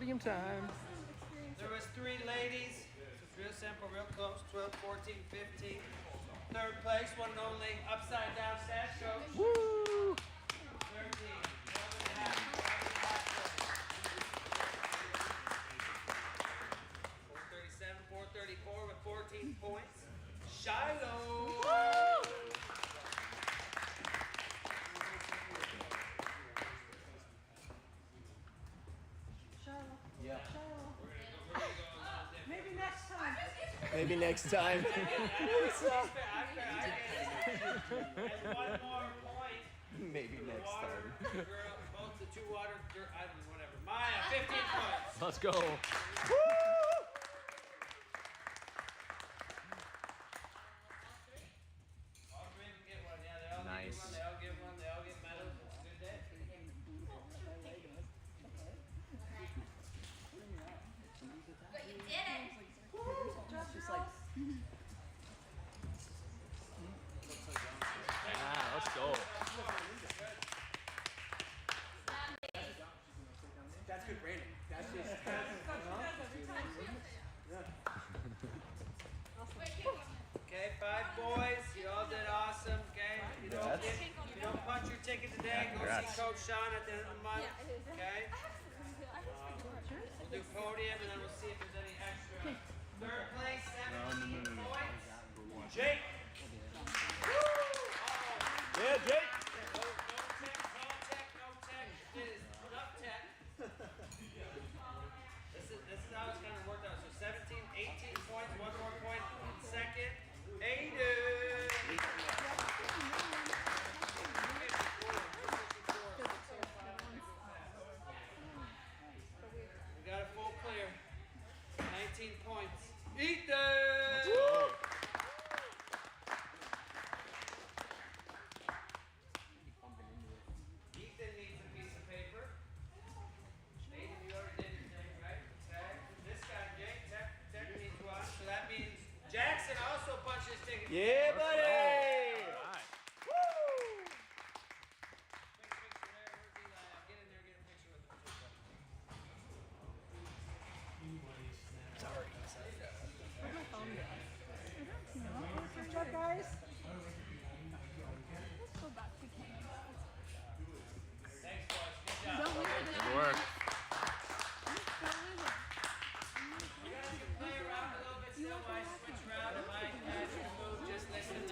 S2: Podium time.
S5: There was 3 ladies. So it's real simple, real close. 12, 14, 15. Third place, one and only upside down stash coach.
S2: Woo!
S5: 13. 437, 434 with 14 points. Shiloh.
S2: Yeah.
S5: Maybe next time.
S2: Maybe next time.
S5: And one more point.
S2: Maybe next
S5: Water
S2: time.
S5: girl, both the 2 water, I don't know, whatever. Maya, 15 points.
S2: Let's go.
S5: All 3 can get one. Yeah, they all
S2: Nice.
S5: get one. They all get one. They all get medals. It's a good day.
S7: But you did it.
S2: Ah, let's go.
S4: That's good branding. That's just.
S5: Okay, 5 boys. You all did awesome. Okay, you don't punch your ticket today. Go
S2: Congrats.
S5: see Coach Sean at the end of the month. Okay. We'll do podium and then we'll see if there's any extra. Third place, 17 points. Jake.
S2: Yeah, Jake.
S5: No tech. It is enough tech. This is how it's kind of worked out. So 17, 18 points, 1 more point in second. Aiden. We got a full clear. 19 points. Ethan. Ethan needs a piece of paper. Aiden, you already did your thing, right? Okay. This guy, Jake, Tech needs one. So that means Jackson also punched his ticket.
S2: Yeah, buddy. All right.
S5: Quick picture there. Where's Eli? Get in there, get a picture with him.
S12: What's up, guys?
S5: Thanks, boys. Good job.
S2: Good work.
S5: You guys can play around a little bit still while I switch around and my guys can move. Just listen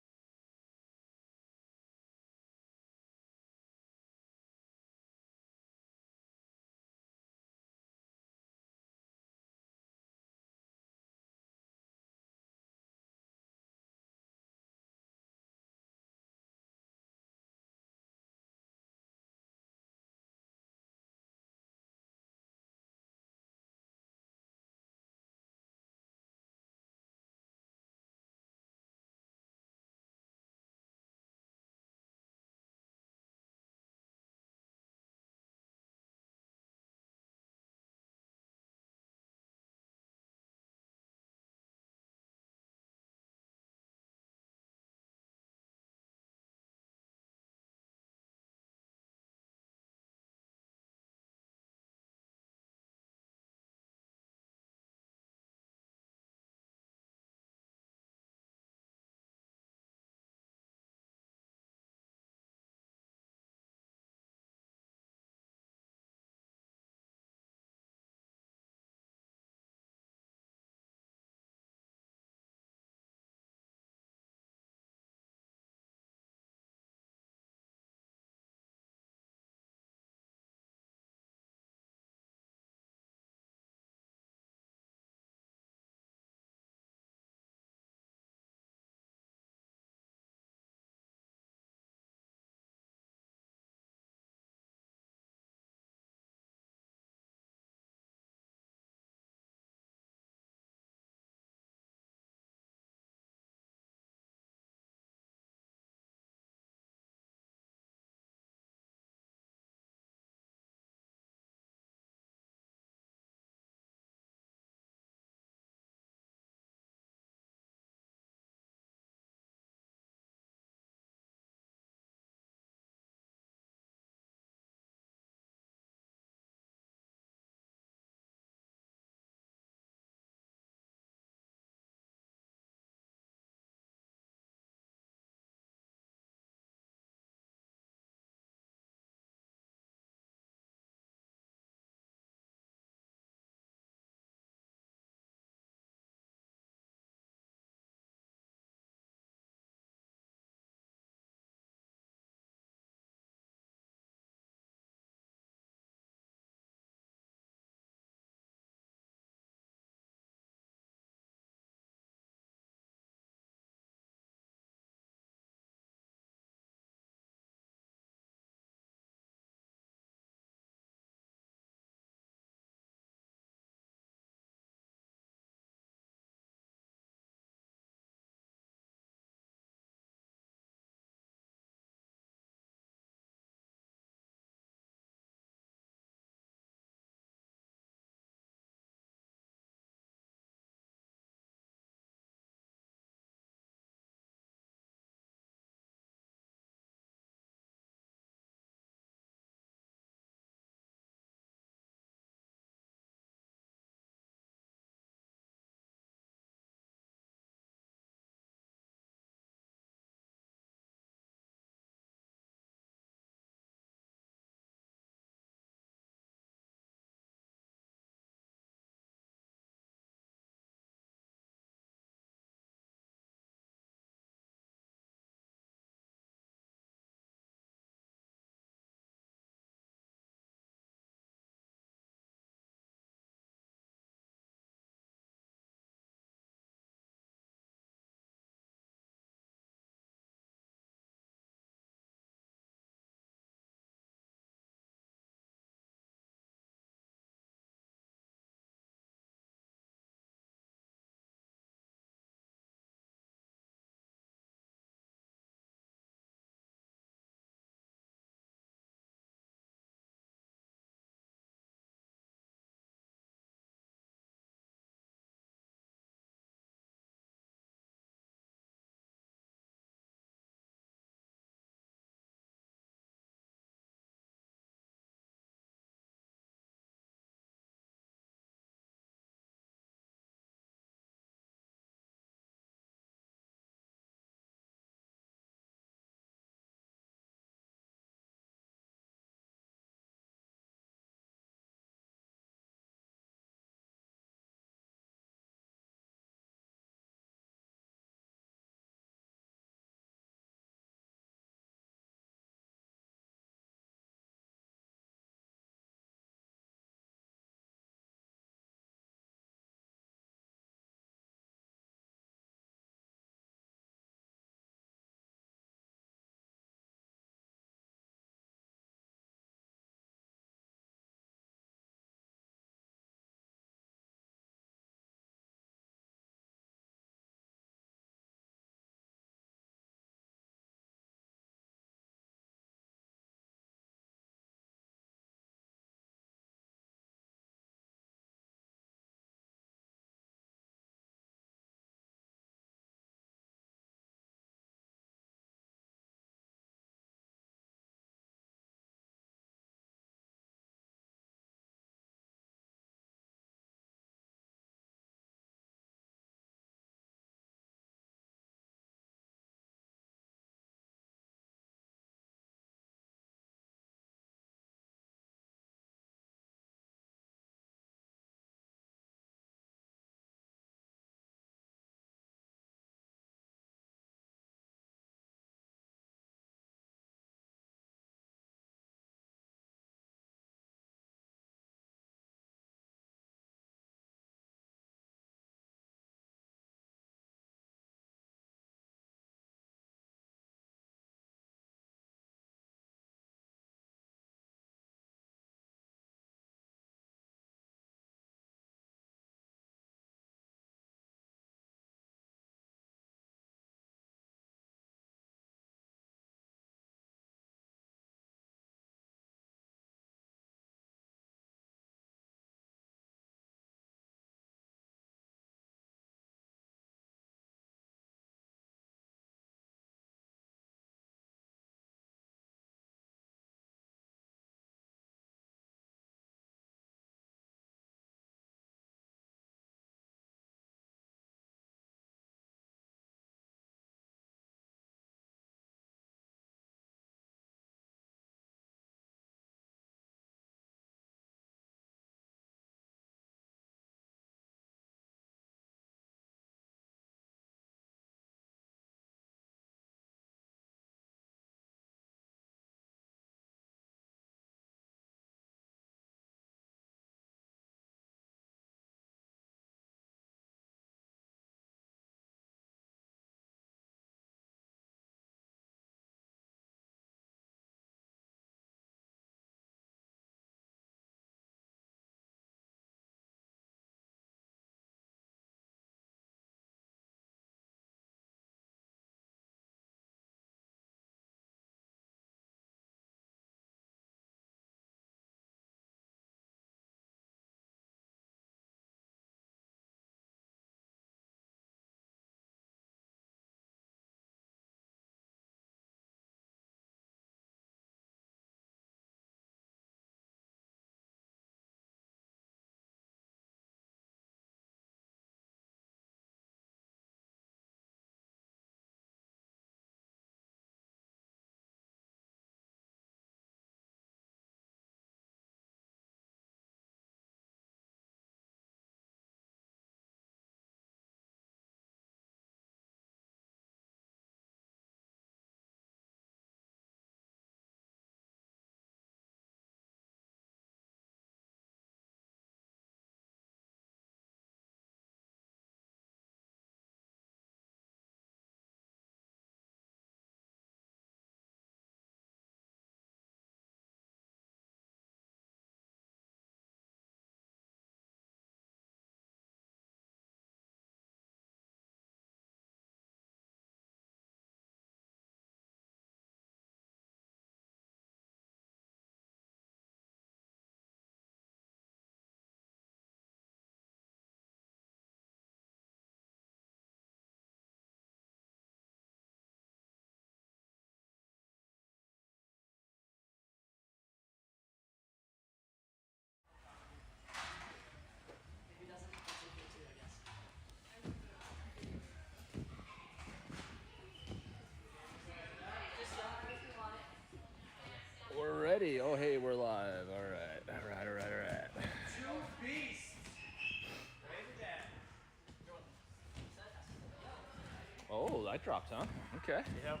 S2: light dropped, huh? Okay.
S6: Yep.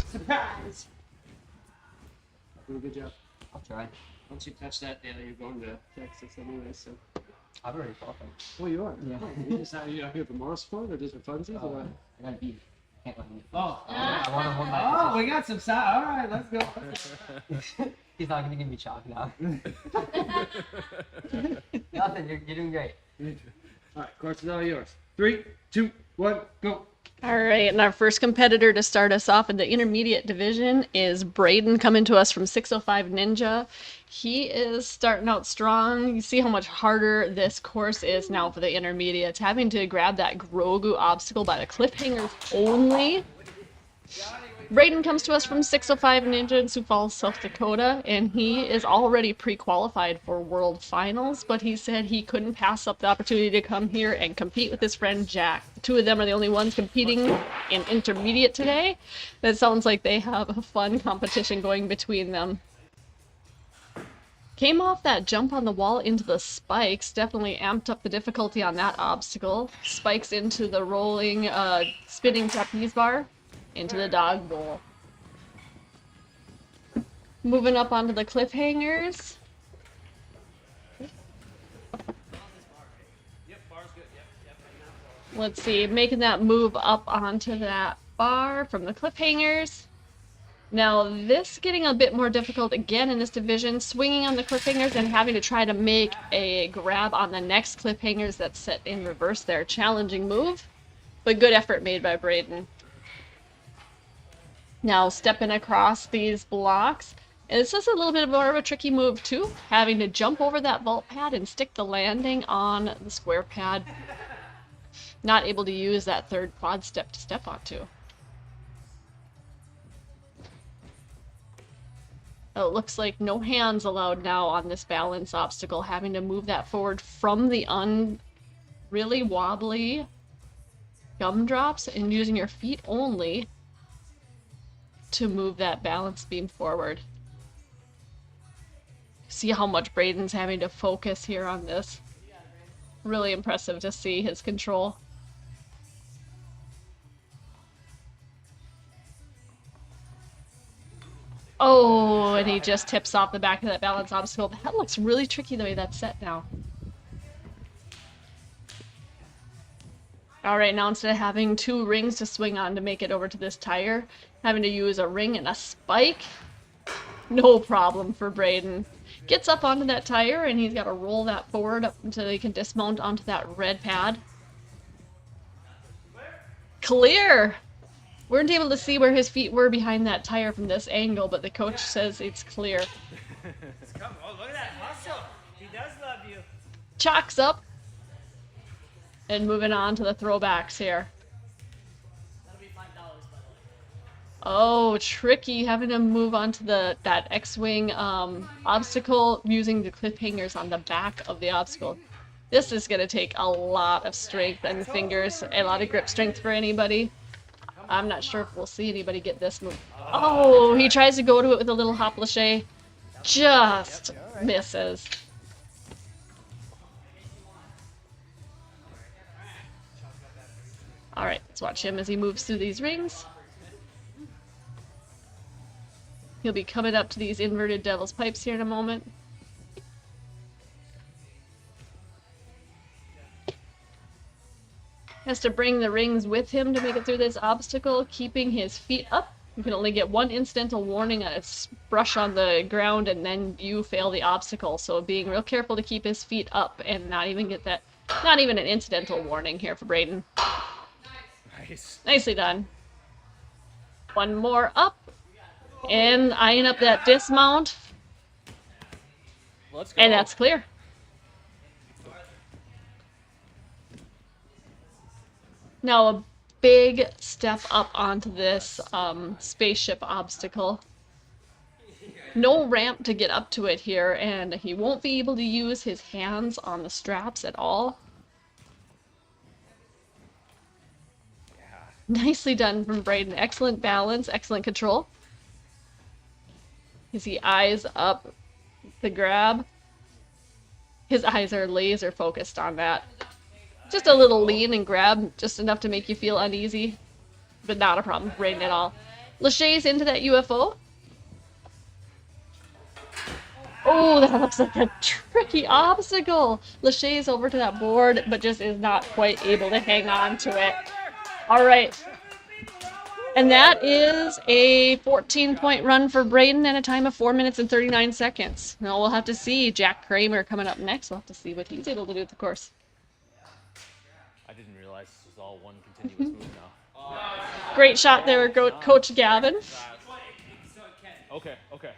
S4: Surprise! Do a good job.
S6: I'll try. Once you touch that, Dana, you're going to Texas anyway, so.
S13: I've already qualified.
S4: Oh, you are?
S13: Yeah.
S4: Oh, you out here for moral support or just for funsies? Or what?
S13: I gotta beat. Can't let him.
S6: Oh.
S13: I want to hold my
S6: Oh,
S13: position.
S6: we got some side. All right, let's go.
S13: He's not gonna give me chalk now. Nothing. You're doing great.
S6: All right, course is all yours. 3, 2, 1, go.
S11: All right, and our first competitor to start us off in the intermediate division is Braden, coming to us from 605 Ninja. He is starting out strong. You see how much harder this course is now for the intermediates, having to grab that Grogu obstacle by the cliffhangers only. Braden comes to us from 605 Ninja in Sioux Falls, South Dakota, and he is already pre-qualified for World Finals, but he said he couldn't pass up the opportunity to come here and compete with his friend Jack. The two of them are the only ones competing in intermediate today. That sounds like they have a fun competition going between them. Came off that jump on the wall into the spikes, definitely amped up the difficulty on that obstacle. Spikes into the rolling, spinning trapeze bar. Into the dog bowl. Moving up onto the cliffhangers. Let's see, making that move up onto that bar from the cliffhangers. Now this getting a bit more difficult again in this division, swinging on the cliffhangers and having to try to make a grab on the next cliffhangers that's set in reverse there. Challenging move, but good effort made by Braden. Now stepping across these blocks. And this is a little bit more of a tricky move too, having to jump over that vault pad and stick the landing on the square pad. Not able to use that third quad step to step onto. Oh, it looks like no hands allowed now on this balance obstacle, having to move that forward from the really wobbly gumdrops and using your feet only to move that balance beam forward. See how much Braden's having to focus here on this. Really impressive to see his control. Oh, and he just tips off the back of that balance obstacle. That looks really tricky the way that's set now. Alright, now instead of having two rings to swing on to make it over to this tire, having to use a ring and a spike. No problem for Braden. Gets up onto that tire and he's got to roll that forward up until he can dismount onto that red pad. Clear! Weren't able to see where his feet were behind that tire from this angle, but the coach says it's clear.
S5: Come on, look at that hustle. He does love you.
S11: Chalks up. And moving on to the throwbacks here.
S8: That'll be $5, by the way.
S11: Oh, tricky, having to move onto that X-Wing obstacle using the cliffhangers on the back of the obstacle. This is going to take a lot of strength and fingers, a lot of grip strength for anybody. I'm not sure if we'll see anybody get this move. Oh, he tries to go to it with a little hop lâché. Just misses. Alright, let's watch him as he moves through these rings. He'll be coming up to these inverted devil's pipes here in a moment. Has to bring the rings with him to make it through this obstacle, keeping his feet up. You can only get one incidental warning on a brush on the ground and then you fail the obstacle. So being real careful to keep his feet up and not even get that, not even an incidental warning here for Braden.
S2: Nice.
S11: Nicely done. One more up. And eyeing up that dismount.
S2: Let's go.
S11: And that's clear. Now a big step up onto this spaceship obstacle. No ramp to get up to it here, and he won't be able to use his hands on the straps at all. Nicely done from Braden. Excellent balance, excellent control. You see eyes up the grab. His eyes are laser focused on that. Just a little lean and grab, just enough to make you feel uneasy, but not a problem for Brayden at all. Lachey's into that UFO. Oh, that looks like a tricky obstacle. Lachey's over to that board, but just is not quite able to hang on to it. All right. And that is a 14-point run for Brayden and a time of 4 minutes and 39 seconds. Now we'll have to see. Jack Kramer coming up next. We'll have to see what he's able to do at the course.
S2: I didn't realize this was all one continuous move now.
S11: Great shot there, Coach Gavin.
S2: Okay, okay.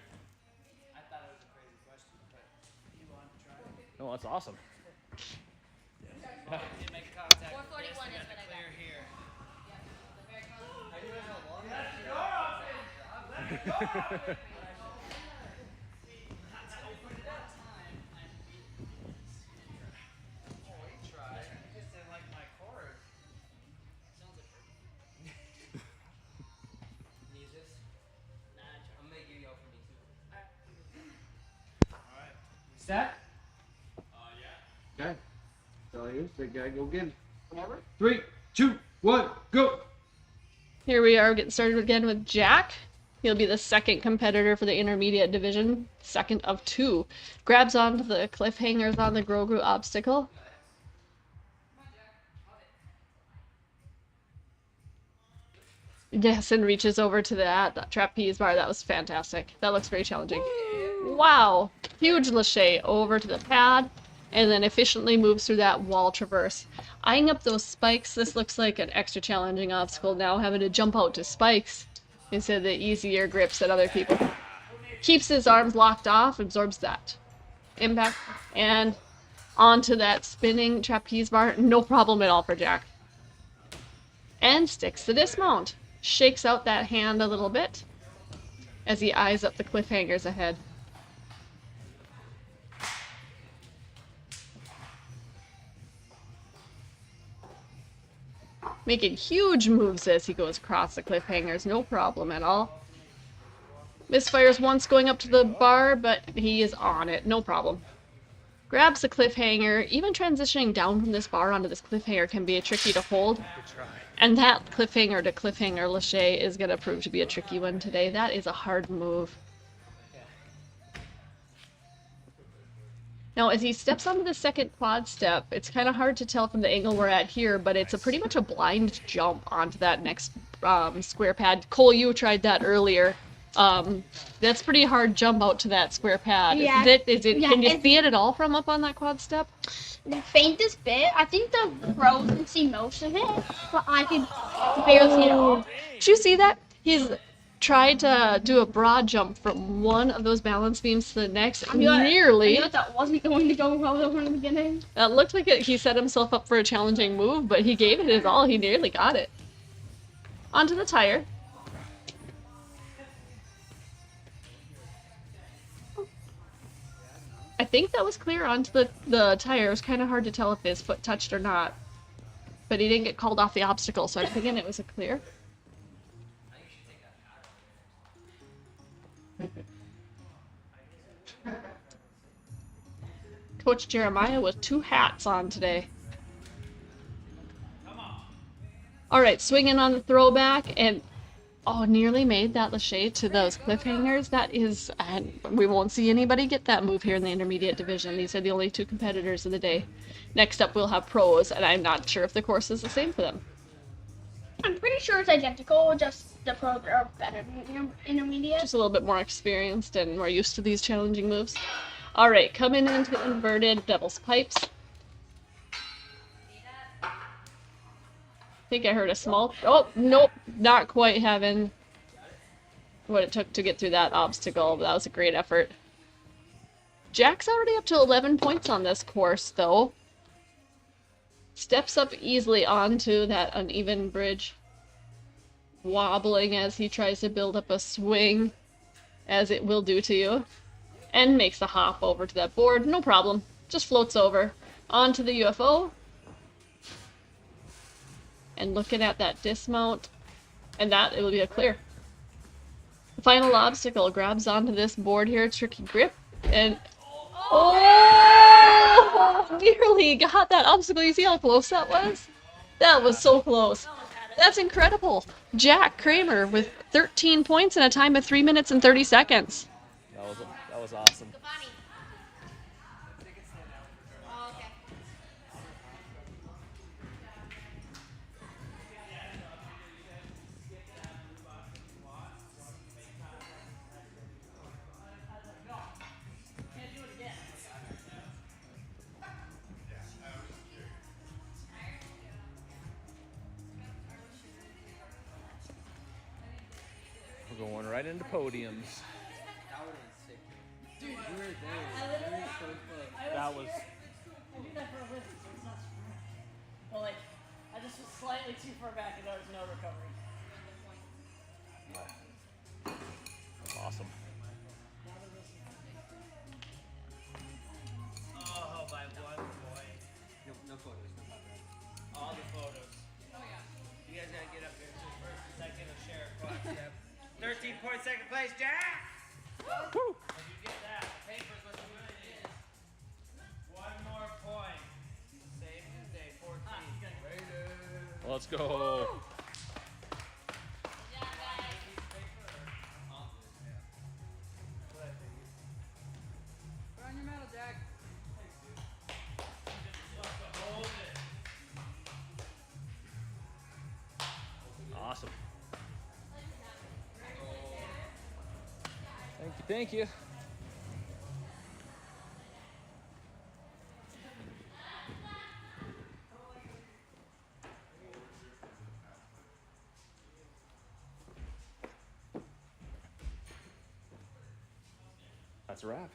S2: No, that's awesome.
S5: Did make contact.
S7: 441 is what I got.
S5: Here.
S6: Set? Okay. So here's big guy. Go again. 3, 2, 1, go.
S11: Here we are getting started again with Jack. He'll be the second competitor for the intermediate division, second of 2. Grabs onto the cliffhangers on the Grogu obstacle. Destin reaches over to that trapeze bar. That was fantastic. That looks very challenging. Wow! Huge Lachey over to the pad, and then efficiently moves through that wall traverse. Eyeing up those spikes, this looks like an extra challenging obstacle now, having to jump out to spikes instead of the easier grips that other people. Keeps his arms locked off, absorbs that impact, and onto that spinning trapeze bar. No problem at all for Jack. And sticks the dismount. Shakes out that hand a little bit as he eyes up the cliffhangers ahead. Making huge moves as he goes across the cliffhangers, no problem at all. Misfires once going up to the bar, but he is on it, no problem. Grabs the cliffhanger. Even transitioning down from this bar onto this cliffhanger can be tricky to hold. And that cliffhanger to cliffhanger Lachey is going to prove to be a tricky one today. That is a hard move. Now, as he steps onto the second quad step, it's kind of hard to tell from the angle we're at here, but it's pretty much a blind jump onto that next square pad. Cole, you tried that earlier. That's pretty hard jump out to that square pad.
S10: Yeah.
S11: Can you see it at all from up on that quad step?
S10: The faintest bit. I think the pros can see most of it, but I could barely see it all.
S11: Did you see that? He's tried to do a broad jump from one of those balance beams to the next.
S10: I knew that wasn't going to go well from the beginning.
S11: That looked like he set himself up for a challenging move, but he gave it his all. He nearly got it. Onto the tire. I think that was clear onto the tire. It was kind of hard to tell if his foot touched or not. But he didn't get called off the obstacle, so I'm thinking it was a clear. Coach Jeremiah with 2 hats on today. Alright, swinging on the throwback, and nearly made that Lachey to those cliffhangers. That is, and we won't see anybody get that move here in the intermediate division. These are the only 2 competitors of the day. Next up, we'll have pros, and I'm not sure if the course is the same for them.
S10: I'm pretty sure it's identical, just the pros are better than the intermediate.
S11: Just a little bit more experienced and more used to these challenging moves. Alright, coming into inverted devil's pipes. I think I heard a small... Oh, nope, not quite having what it took to get through that obstacle, but that was a great effort. Jack's already up to 11 points on this course, though. Steps up easily onto that uneven bridge, wobbling as he tries to build up a swing, as it will do to you, and makes a hop over to that board. No problem, just floats over onto the UFO. And looking at that dismount, and that, it will be a clear. The final obstacle grabs onto this board here, tricky grip, and oh Oh, nearly got that obstacle. You see how close that was? That was so close. That's incredible. Jack Kramer with 13 points in a time of 3 minutes and 30 seconds.
S2: That was awesome.
S7: Oh, okay.
S2: We're going right into podiums.
S6: Dude, you were there. You were so close.
S2: That was
S11: I do that for a living, so it's not screwed. But like, I just was slightly too far back and there was no recovery.
S2: awesome.
S5: Oh, by 1 point.
S6: No photos.
S5: All the photos. Oh, yeah. You guys gotta get up here to first and second or share a quad step. 13 point second place, Jack! Woo! If you get that, the paper's what you really need. 1 more point. Save the day, 14.
S2: Let's go.
S12: Earn your medal, Jack.
S2: Awesome. Thank you. That's a wrap.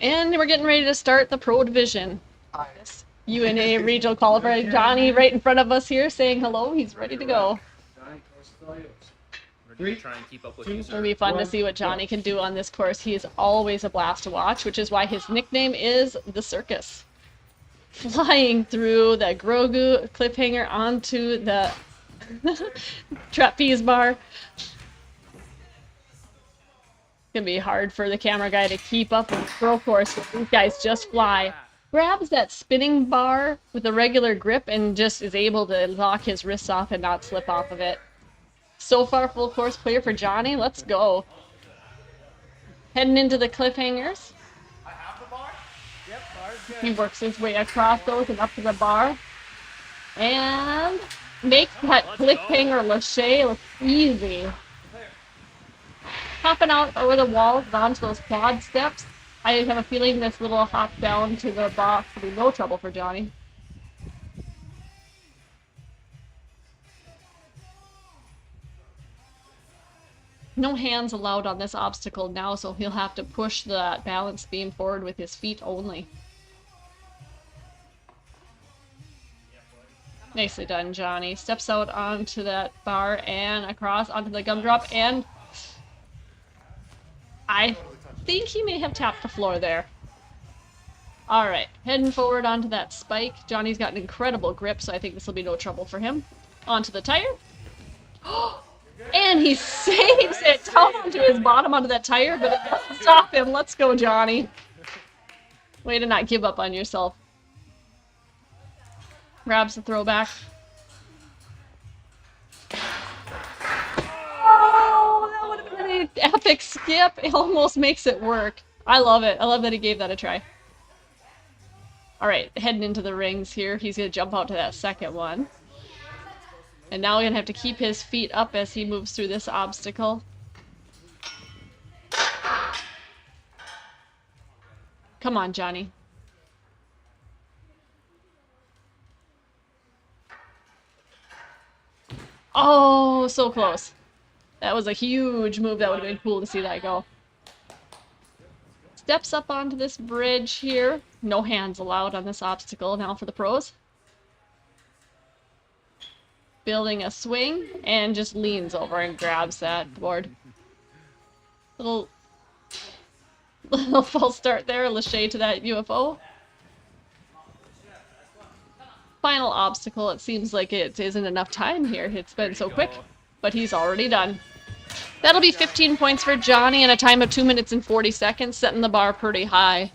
S11: And we're getting ready to start the pro division. This UNAA regional qualifier. Johnny right in front of us here saying hello. He's ready to go.
S2: We're gonna try and keep up with you,
S11: It'll
S2: sir.
S11: be fun to see what Johnny can do on this course. He is always a blast to watch, which is why his nickname is the Circus. Flying through the Grogu cliffhanger onto the trapeze bar. Gonna be hard for the camera guy to keep up with the pro course, but these guys just fly. Grabs that spinning bar with a regular grip and just is able to lock his wrists off and not slip off of it. So far, full course clear for Johnny. Let's go. Heading into the cliffhangers. He works his way across those and up to the bar. And makes that cliffhanger lache look easy. Hopping out over the walls and onto those quad steps. I have a feeling this little hop down to the box will be no trouble for Johnny. No hands allowed on this obstacle now, so he'll have to push the balance beam forward with his feet only. Nicely done, Johnny. Steps out onto that bar and across onto the gumdrop, and I think he may have tapped the floor there. Alright, heading forward onto that spike. Johnny's got an incredible grip, so I think this will be no trouble for him. Onto the tire. And he saves it down onto his bottom onto that tire, but it doesn't stop him. Let's go, Johnny. Way to not give up on yourself. Grabs the throwback. Oh, that would have been an epic skip. It almost makes it work. I love it. I love that he gave that a try. Alright, heading into the rings here. He's going to jump out to that second one. And now we're going to have to keep his feet up as he moves through this obstacle. Come on, Johnny. Oh, so close. That was a huge move. That would have been cool to see that go. Steps up onto this bridge here. No hands allowed on this obstacle now for the pros. Building a swing and just leans over and grabs that board. Little false start there, lache to that UFO. Final obstacle. It seems like it isn't enough time here. It's been so quick, but he's already done. That'll be 15 points for Johnny and a time of 2 minutes and 40 seconds, setting the bar pretty high.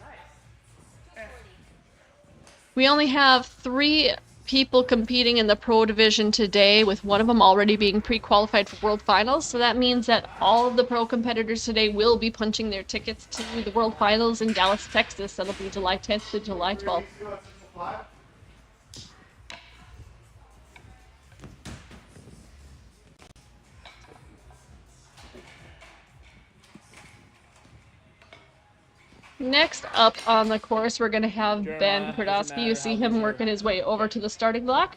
S11: We only have 3 people competing in the pro division today, with one of them already being pre-qualified for world finals. So that means that all of the pro competitors today will be punching their tickets to the world finals in Dallas, Texas. That'll be July 10th to July 12th. Next up on the course, we're going to have Ben Kordowski. You see him working his way over to the starting block.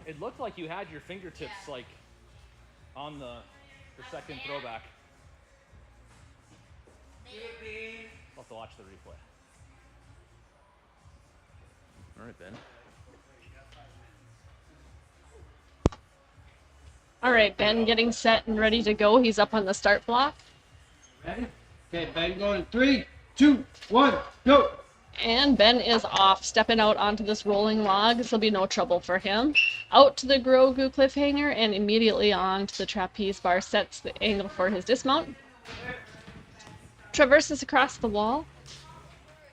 S2: It looked like you had your fingertips like on the second throwback. I'll have to watch the replay. All right, Ben.
S11: All right, Ben getting set and ready to go. He's up on the start block.
S6: Ready? Okay, Ben going 3, 2, 1, go!
S11: And Ben is off, stepping out onto this rolling log. This will be no trouble for him. Out to the Grogu cliffhanger and immediately on to the trapeze bar. Sets the angle for his dismount. Traverses across the wall.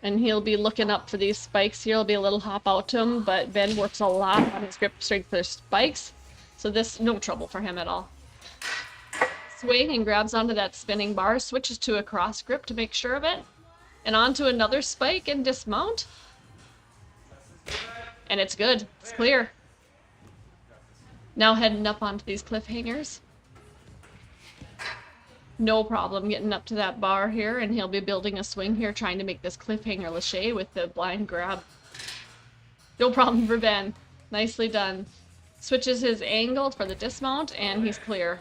S11: And he'll be looking up for these spikes here. There'll be a little hop out to him, but Ben works a lot on his grip strength for spikes. So this, no trouble for him at all. Swing and grabs onto that spinning bar. Switches to a cross grip to make sure of it. And onto another spike and dismount. And it's good. It's clear. Now heading up onto these cliffhangers. No problem getting up to that bar here, and he'll be building a swing here, trying to make this cliffhanger lâché with the blind grab. No problem for Ben. Nicely done. Switches his angle for the dismount, and he's clear.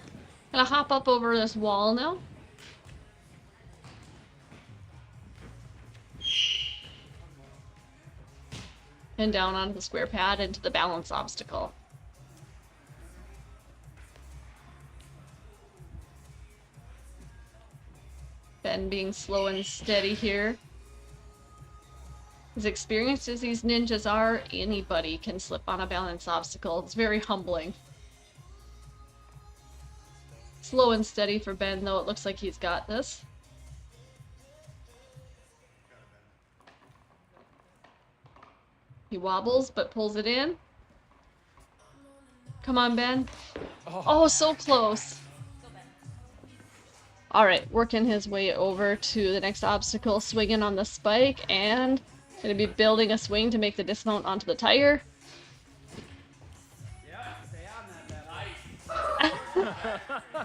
S11: Gonna hop up over this wall now. And down onto the square pad into the balance obstacle. Ben being slow and steady here. As experienced as these ninjas are, anybody can slip on a balance obstacle. It's very humbling. Slow and steady for Ben, though. It looks like he's got this. He wobbles, but pulls it in. Come on, Ben. Oh, so close. Alright, working his way over to the next obstacle, swinging on the spike, and gonna be building a swing to make the dismount onto the tire.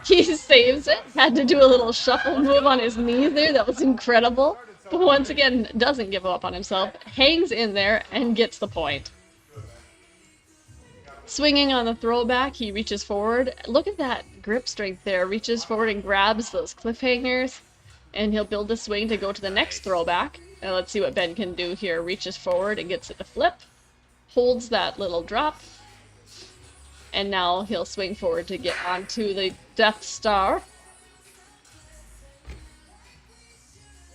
S11: He saves it. Had to do a little shuffle move on his knees there. That was incredible. But once again, doesn't give up on himself. Hangs in there and gets the point. Swinging on the throwback, he reaches forward. Look at that grip strength there. Reaches forward and grabs those cliffhangers. And he'll build a swing to go to the next throwback. And let's see what Ben can do here. Reaches forward and gets it to flip. Holds that little drop. And now he'll swing forward to get onto the Death Star.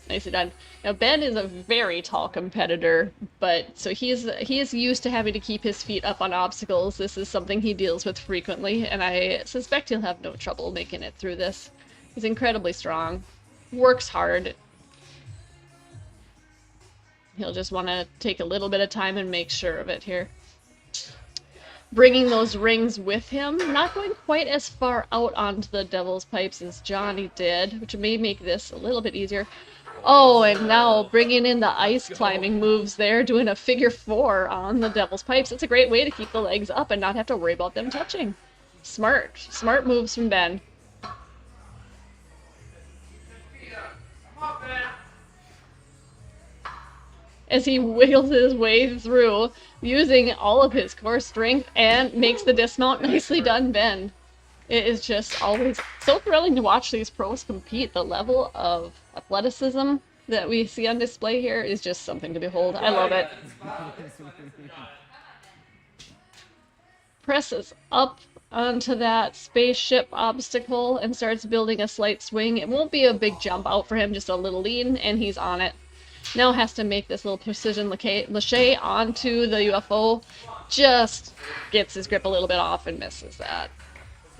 S11: Nicely done. Now Ben is a very tall competitor, but so he is used to having to keep his feet up on obstacles. This is something he deals with frequently, and I suspect he'll have no trouble making it through this. He's incredibly strong, works hard. He'll just want to take a little bit of time and make sure of it here. Bringing those rings with him, not going quite as far out onto the Devil's Pipes as Johnny did, which may make this a little bit easier. Oh, and now bringing in the ice climbing moves there, doing a figure 4 on the Devil's Pipes. It's a great way to keep the legs up and not have to worry about them touching. Smart moves from Ben. As he wiggles his way through, using all of his core strength, and makes the dismount. Nicely done, Ben. It is just always so thrilling to watch these pros compete. The level of athleticism that we see on display here is just something to behold. I love it. Presses up onto that spaceship obstacle and starts building a slight swing. It won't be a big jump out for him, just a little lean, and he's on it. Now has to make this little precision lâché onto the UFO. Just gets his grip a little bit off and misses that.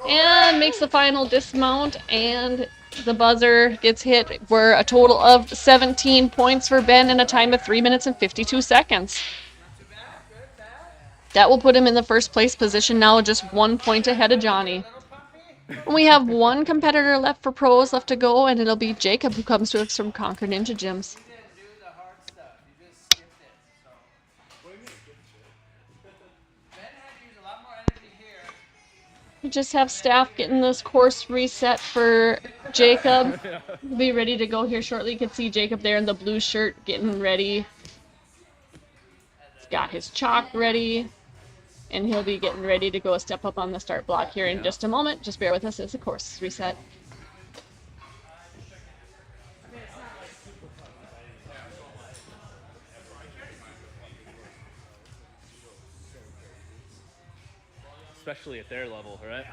S11: And makes the final dismount, and the buzzer gets hit for a total of 17 points for Ben in a time of 3 minutes and 52 seconds. That will put him in the first place position now, just 1 point ahead of Johnny. We have one competitor left for pros left to go, and it'll be Jacob, who comes to us from Concord Ninja Gyms. We just have staff getting this course reset for Jacob. We'll be ready to go here shortly. You can see Jacob there in the blue shirt getting ready. He's got his chalk ready, and he'll be getting ready to go a step up on the start block here in just a moment. Just bear with us as the course is reset.
S2: Especially at their level, right?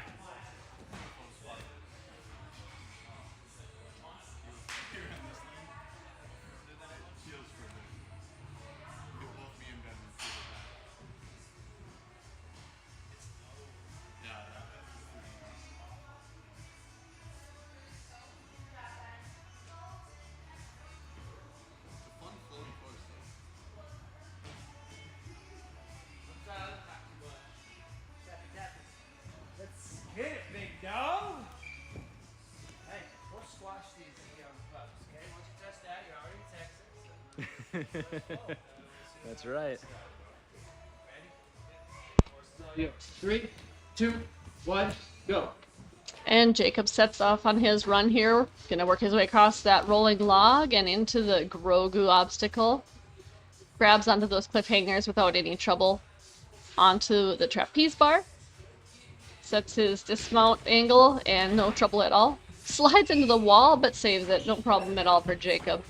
S5: Hit it, big dog. Hey, we'll squash these young pups, okay? Once you touch that, you're already in Texas.
S2: That's right.
S5: Ready?
S4: 3, 2,
S6: 1, go.
S11: And Jacob sets off on his run here. Gonna work his way across that rolling log and into the Grogu obstacle. Grabs onto those cliffhangers without any trouble. Onto the trapeze bar. Sets his dismount angle and no trouble at all. Slides into the wall but saves it. No problem at all for Jacob.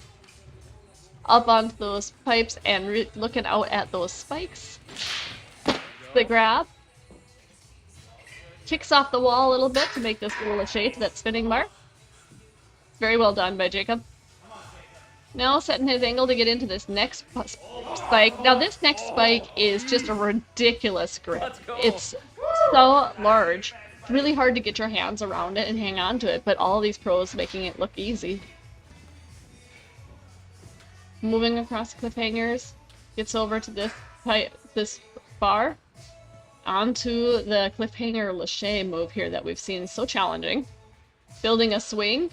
S11: Up onto those pipes and looking out at those spikes. The grab. Kicks off the wall a little bit to make this little lachey to that spinning bar. Very well done by Jacob. Now setting his angle to get into this next spike. Now this next spike is just a ridiculous grip. It's so large. It's really hard to get your hands around it and hang on to it, but all these pros making it look easy. Moving across cliffhangers. Gets over to this bar. Onto the cliffhanger lachey move here that we've seen so challenging. Building a swing.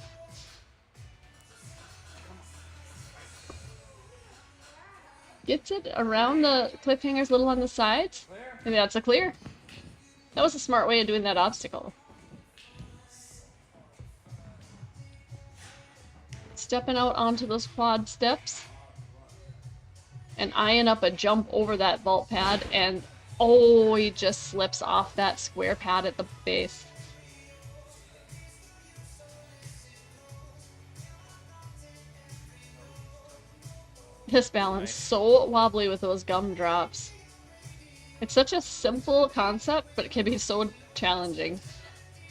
S11: Gets it around the cliffhangers a little on the sides. Maybe that's a clear. That was a smart way of doing that obstacle. Stepping out onto those quad steps. And eyeing up a jump over that vault pad, and oh, he just slips off that square pad at the base. This balance so wobbly with those gumdrops. It's such a simple concept, but it can be so challenging.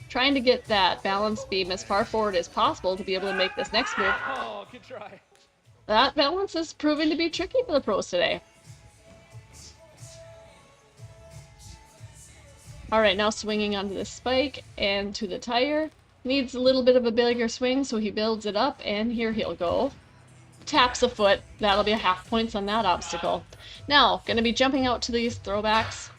S11: Trying to get that balance beam as far forward as possible to be able to make this next move.
S2: Oh, good try.
S11: That balance is proving to be tricky for the pros today. Alright, now swinging onto the spike and to the tire. Needs a little bit of a bigger swing, so he builds it up, and here he'll go. Taps a foot. That'll be a half points on that obstacle. Now, gonna be jumping out to these throwbacks.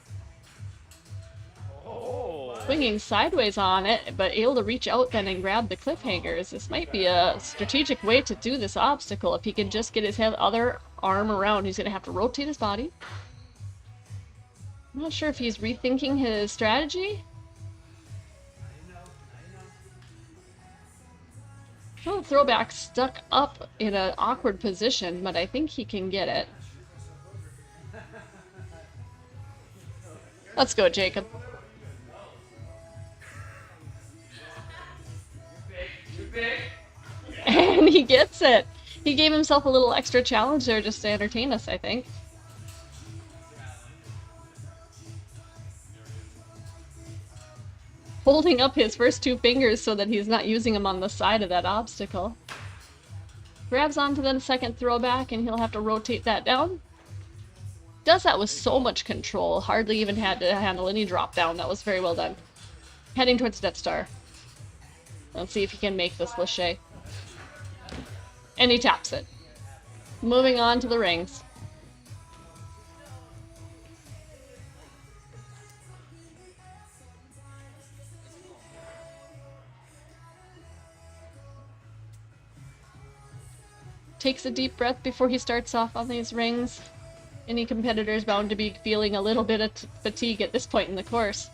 S11: Swinging sideways on it, but able to reach out then and grab the cliffhangers. This might be a strategic way to do this obstacle. If he can just get his other arm around, he's gonna have to rotate his body. I'm not sure if he's rethinking his strategy. Well, the throwback stuck up in an awkward position, but I think he can get it. Let's go, Jacob. And he gets it. He gave himself a little extra challenge there just to entertain us, I think. Holding up his first two fingers so that he's not using them on the side of that obstacle. Grabs onto the second throwback and he'll have to rotate that down. Does that with so much control. Hardly even had to handle any drop down. That was very well done. Heading towards Death Star. Let's see if he can make this lachey. And he taps it. Moving on to the rings. Takes a deep breath before he starts off on these rings. Any competitor is bound to be feeling a little bit of fatigue at this point in the course.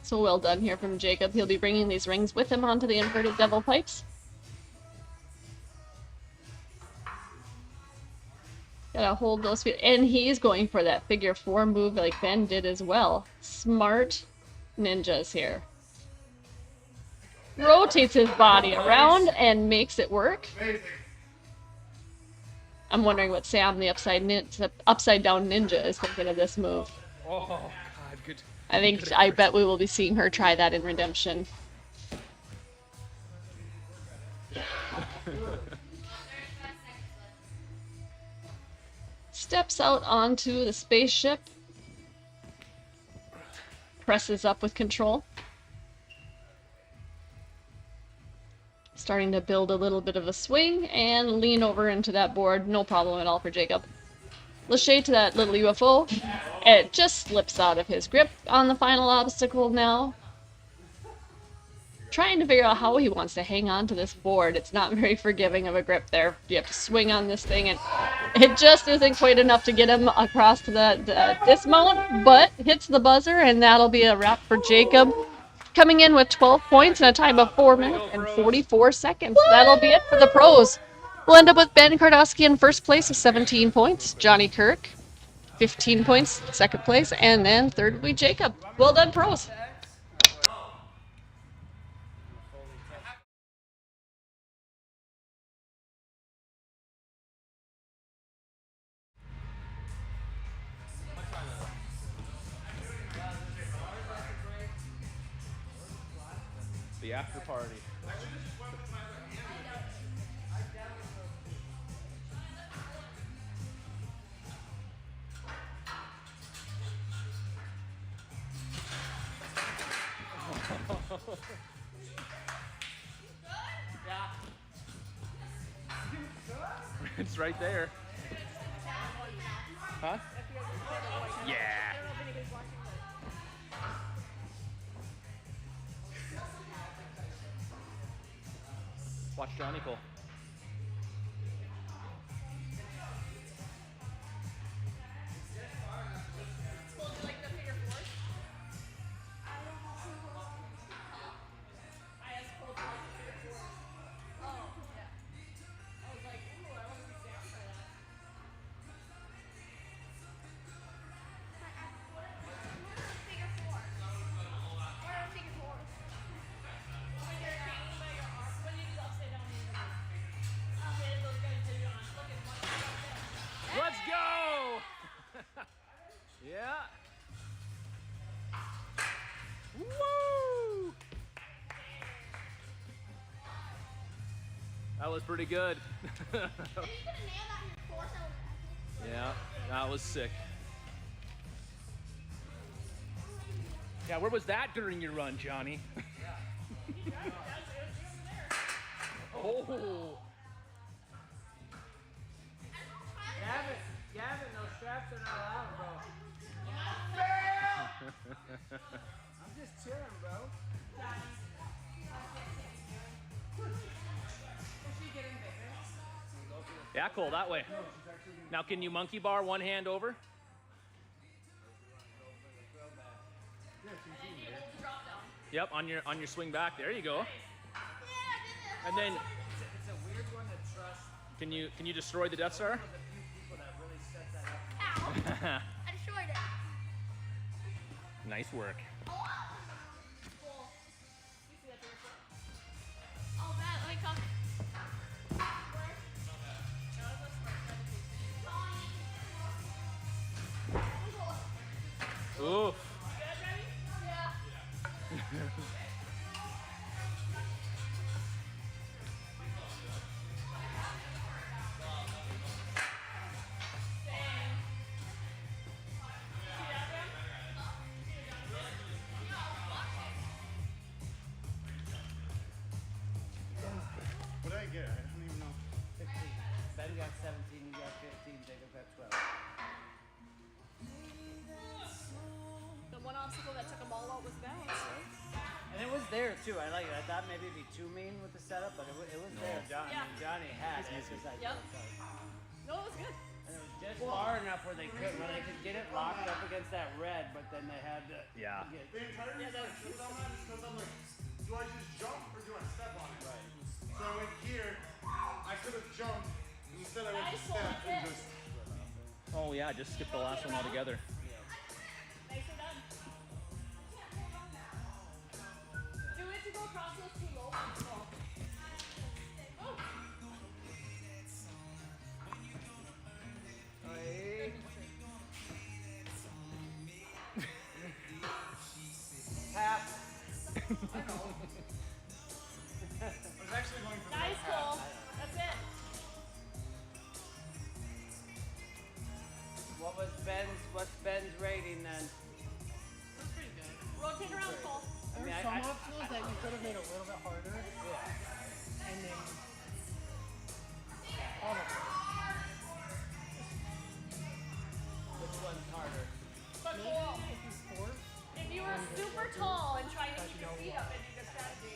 S11: So well done here from Jacob. He'll be bringing these rings with him onto the inverted devil pipes. Gotta hold those feet. And he's going for that figure four move like Ben did as well. Smart ninjas here. Rotates his body around and makes it work. I'm wondering what Sam, the upside down ninja, is thinking of this move.
S2: Oh, God, good.
S11: I bet we will be seeing her try that in Redemption. Steps out onto the spaceship. Presses up with control. Starting to build a little bit of a swing and lean over into that board. No problem at all for Jacob. Lachey to that little UFO. It just slips out of his grip on the final obstacle now. trying to figure out how he wants to hang on to this board. It's not very forgiving of a grip there. You have to swing on this thing, and it just isn't quite enough to get him across to the dismount, but hits the buzzer, and that'll be a wrap for Jacob. Coming in with 12 points and a time of 4 minutes and 44 seconds. That'll be it for the pros. We'll end up with Ben Kardowski in first place with 17 points. Johnny Kirk, 15 points, second place. And then third will be Jacob. Well done, pros.
S2: The after party. It's right there. Huh? Yeah. Watch Johnny Cole. Let's go! Yeah. Woo! That was pretty good. Yeah, that was sick. Yeah, where was that during your run, Johnny? Oh.
S5: Gavin, those straps are not allowed, bro. I'm just chilling, bro.
S2: Yeah, Cole, that way. Now, can you monkey bar one hand over? Yep, on your swing back. There you go. And then,
S5: It's a weird one to trust.
S2: can you destroy the Death Star?
S10: Ow! I destroyed it.
S2: Nice work.
S10: Oh, Matt, let me come.
S2: Oof.
S10: Yeah.
S14: What did I get? I don't even know.
S5: 15. Ben got 17, you got 15, Jacob got 12.
S7: The one obstacle that took them all out was balance, right?
S5: And it was there too. I like it. I thought maybe it'd be too mean with the setup, but it was there. Johnny had it. It's just like,
S7: Yep. No, it was good.
S5: and it was just far enough where they could get it locked up against that red, but then they had to
S2: Yeah.
S5: get.
S14: The entire reason I tripped on that is because I'm like, do I just jump or do I step on it? Right. So in here, I could have jumped. Instead I went to step and just.
S2: Oh yeah, just skip the last one altogether.
S7: Nicely done. Do it to go across those two low ones. Oh.
S5: Hey. Pass.
S14: I was actually going for
S7: Nice, Cole. That's it.
S5: What's Ben's rating then?
S7: That's pretty good. Rotate around, Cole.
S5: I mean,
S12: Some obstacles that you could have made a little bit harder.
S5: yeah.
S12: And then all of them.
S5: Which one's harder?
S7: But Cole,
S12: If you sport,
S7: if you were super tall and trying to keep your feet up, it'd be a good strategy.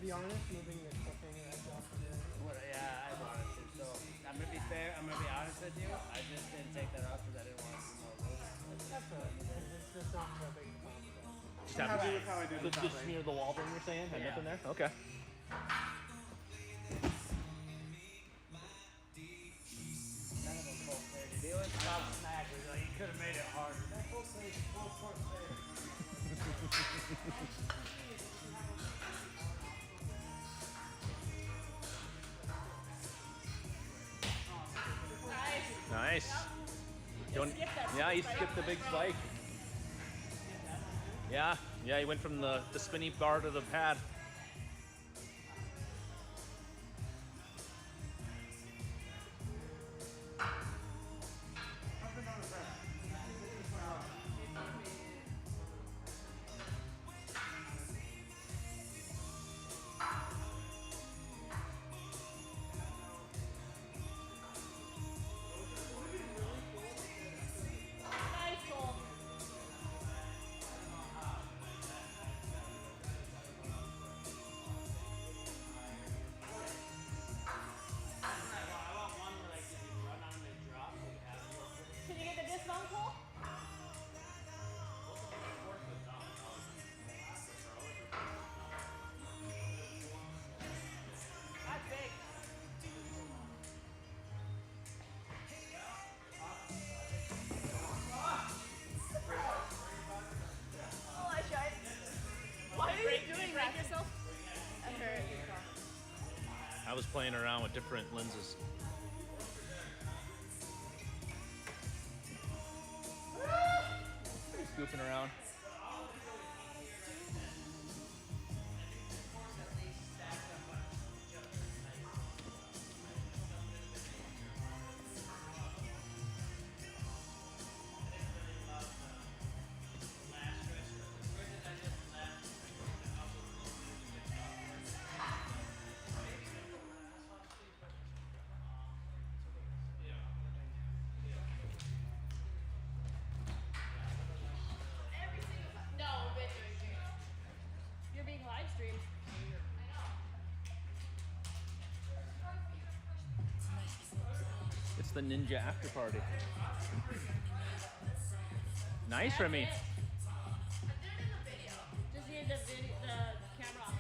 S12: be honest, moving the cliffhanger edge off of there.
S5: Yeah, I wanted to. So I'm gonna be fair. I'm gonna be honest with you. I just didn't take that off because I didn't want to promote those.
S12: That's all right. It's just not so big a problem.
S2: Just
S14: I'm
S2: have
S14: happy with how I did the
S2: just
S14: topping.
S2: smear the wall thing you're saying? Had
S5: Yeah.
S2: nothing there? Okay.
S5: None of them full fair. The only problem smack was like you could have made it harder. That full fair, full court fair.
S2: Nice. Yeah, he skipped the big spike. Yeah, he went from the spinny bar to the pad.
S3: Can you get the disc on, Cole? That's big. Oh, I tried. Why are you doing that? Yourself? I heard.
S2: I was playing around with different lenses. He's goofing around.
S3: No, bitch. You're being live streamed.
S2: It's the ninja after party. Nice, Remy.
S3: Just need the camera off.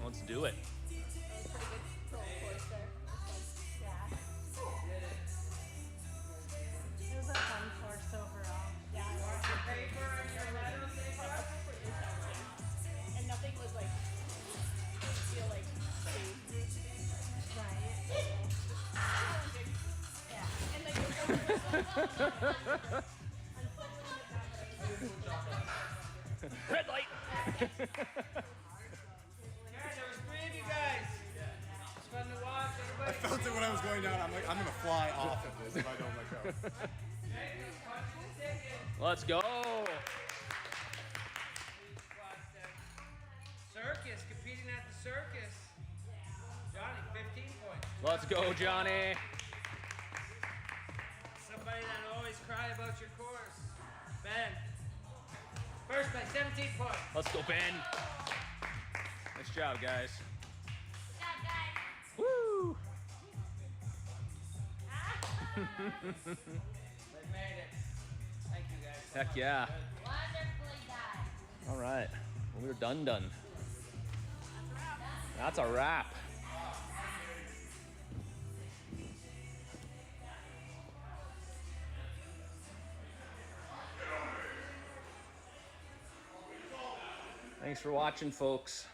S2: Let's do it.
S12: It was a fun course overall.
S3: And nothing was like, feel like
S2: Red light.
S5: There was 3 of you guys. It's fun to watch.
S14: I
S5: Everybody.
S14: felt it when I was going down. I'm like, I'm gonna fly off of this if I don't let go.
S2: Let's go.
S5: Circus, competing at the circus. Johnny, 15 points.
S2: Let's go, Johnny.
S5: Somebody that'll always cry about your course. Ben. First by 17 points.
S2: Let's go, Ben. Nice job, guys.
S3: Good job, guys.
S2: Woo!
S5: They made it. Thank you guys.
S2: Heck yeah.
S3: Wonderfully done.
S2: All right. Well, we're done. That's a wrap. Thanks for watching, folks.